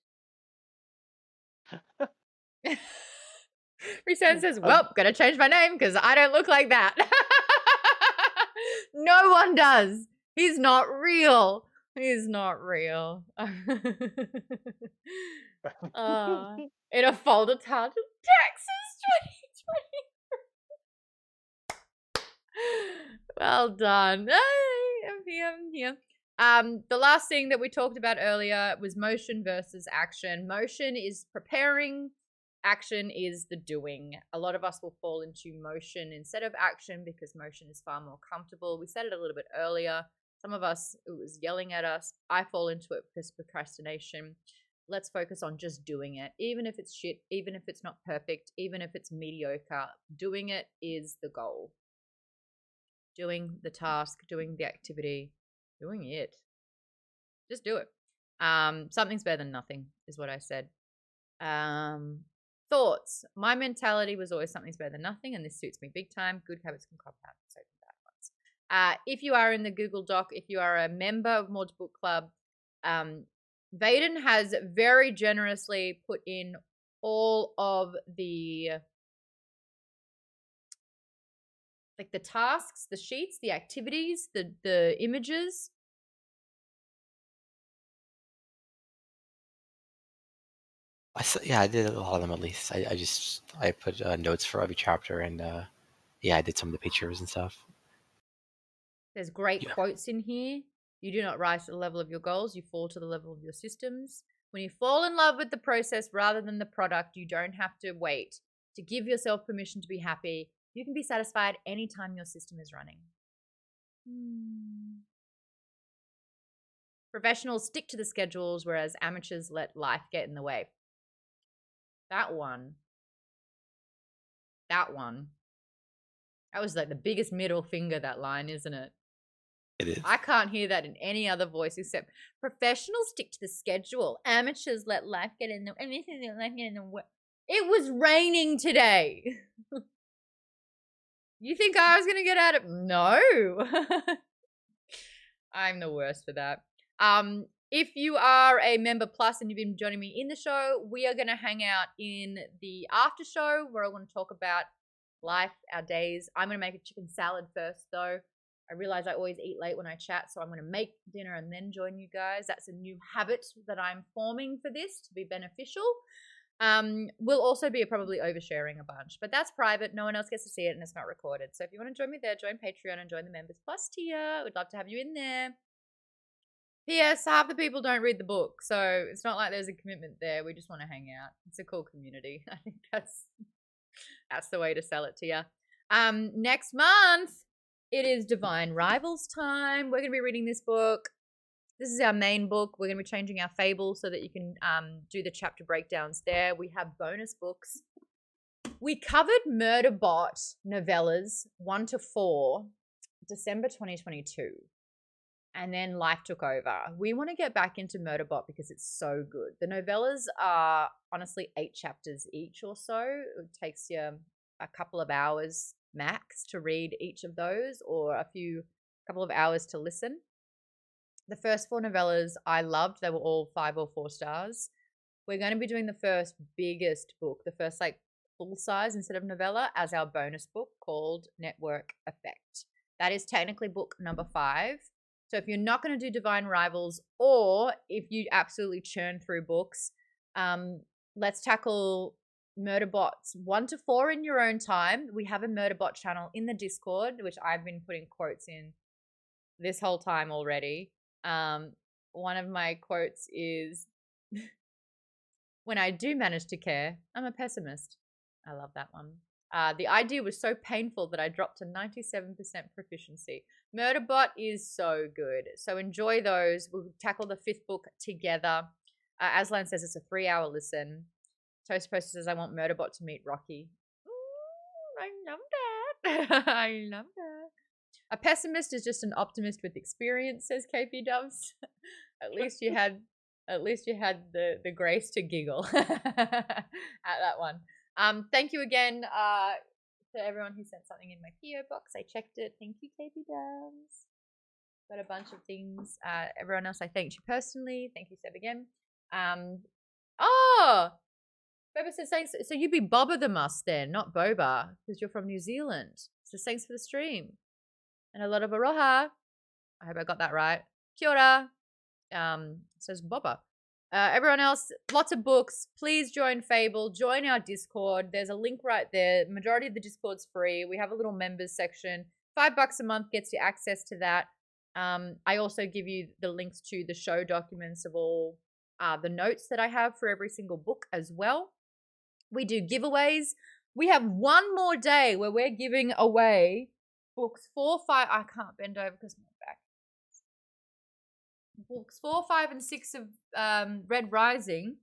Resend says, well, gotta change my name because I don't look like that. No one does. He's not real. He's not real. In a folder titled Texas 2020. Well done. Hey, I'm here. The last thing that we talked about earlier was motion versus action. Motion is preparing. Action is the doing. A lot of us will fall into motion instead of action because motion is far more comfortable. We said it a little bit earlier. Some of us, it was yelling at us. I fall into it because of procrastination. Let's focus on just doing it. Even if it's shit, even if it's not perfect, even if it's mediocre, doing it is the goal. Doing the task, doing the activity, doing it. Just do it. Something's better than nothing is what I said. Thoughts. My mentality was always something's better than nothing, and this suits me big time. Good habits can compound, so can bad ones. If you are in the Google Doc, if you are a member of Maude's Book Club, Vaden has very generously put in all of the tasks, the sheets, the activities, the images. I did a lot of them at least. I put notes for every chapter, and I did some of the pictures and stuff. There's great quotes in here. You do not rise to the level of your goals, you fall to the level of your systems. When you fall in love with the process rather than the product, you don't have to wait to give yourself permission to be happy. You can be satisfied anytime your system is running. Professionals stick to the schedules, whereas amateurs let life get in the way. That one. That was like the biggest middle finger, that line, isn't it? It is. I can't hear that in any other voice except professionals stick to the schedule. Amateurs let life get in the way. It was raining today. You think I was going to get out of... No. I'm the worst for that. If you are a member plus and you've been joining me in the show, we are going to hang out in the after show where I want to talk about life, our days. I'm going to make a chicken salad first, though. I realize I always eat late when I chat, so I'm going to make dinner and then join you guys. That's a new habit that I'm forming for this to be beneficial. We'll also be probably oversharing a bunch, but that's private. No one else gets to see it, and it's not recorded. So if you want to join me there, join Patreon and join the Members Plus tier. We'd love to have you in there. P.S. Half the people don't read the book, so it's not like there's a commitment there. We just want to hang out. It's a cool community. I think that's the way to sell it to you. Next month, it is Divine Rivals time. We're going to be reading this book. This is our main book. We're going to be changing our fable so that you can do the chapter breakdowns there. We have bonus books. We covered Murderbot novellas 1 to 4, December 2022. And then life took over. We want to get back into Murderbot because it's so good. The novellas are honestly 8 chapters each or so. It takes you a couple of hours max to read each of those, or a couple of hours to listen. The first 4 novellas I loved. They were all 5 or 4 stars. We're going to be doing the first biggest book, the first full size instead of novella, as our bonus book called Network Effect. That is technically book number 5. So if you're not going to do Divine Rivals, or if you absolutely churn through books, Let's tackle Murderbots 1 to 4 in your own time. We have a Murderbot channel in the Discord, which I've been putting quotes in this whole time already. One of my quotes is, when I do manage to care, I'm a pessimist. I love that one. The idea was so painful that I dropped to 97% proficiency. Murderbot is so good. So enjoy those. We'll tackle the 5th book together. Aslan says it's a 3-hour listen. Toast Poster says, I want Murderbot to meet Rocky. I love that. I love that. A pessimist is just an optimist with experience, says KP Dubs. At least you had the grace to giggle at that one. Thank you again to everyone who sent something in my PO box. I checked it. Thank you, KP Dubs. Got a bunch of things. Everyone else, I thanked you personally. Thank you, Seb, again. Oh, Boba says thanks. So you'd be Boba the Muss then, not Boba, because you're from New Zealand. So thanks for the stream. And a lot of aroha. I hope I got that right. Kia ora. Says Boba. Everyone else, lots of books. Please join Fable. Join our Discord. There's a link right there. Majority of the Discord's free. We have a little members section. $5 a month gets you access to that. I also give you the links to the show documents of all the notes that I have for every single book as well. We do giveaways. We have one more day where we're giving away books 4, 5. I can't bend over because my back. Books 4, 5, and 6 of Red Rising.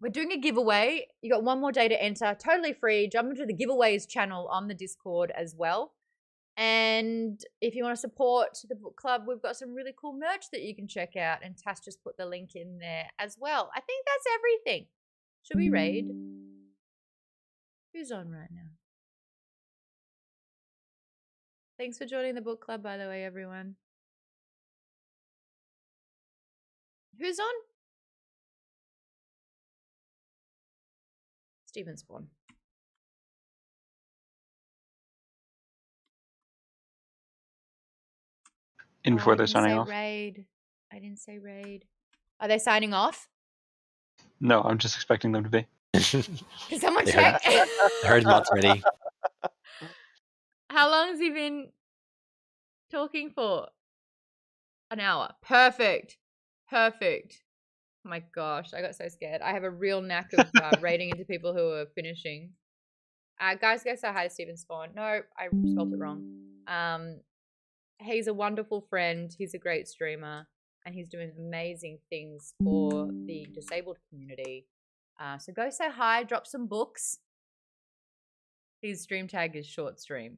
We're doing a giveaway. You got one more day to enter. Totally free. Jump into the giveaways channel on the Discord as well. And if you want to support the book club, we've got some really cool merch that you can check out. And Tass just put the link in there as well. I think that's everything. Should we raid? Who's on right now? Thanks for joining the book club, by the way, everyone. Who's on? Steven Spawn. In before they're signing off. Raid. I didn't say raid. Are they signing off? No, I'm just expecting them to be. Can someone check? I heard Mott's ready. How long has he been talking for? An hour. Perfect. Perfect. Oh my gosh, I got so scared. I have a real knack of raiding into people who are finishing. Guys, go say hi to Steven Spawn. No, I spelled it wrong. He's a wonderful friend. He's a great streamer. And he's doing amazing things for the disabled community. So go say hi, drop some books. His stream tag is short stream.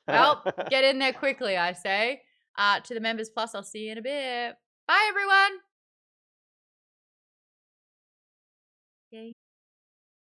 Well, get in there quickly, I say. To the Members Plus, I'll see you in a bit. Bye, everyone.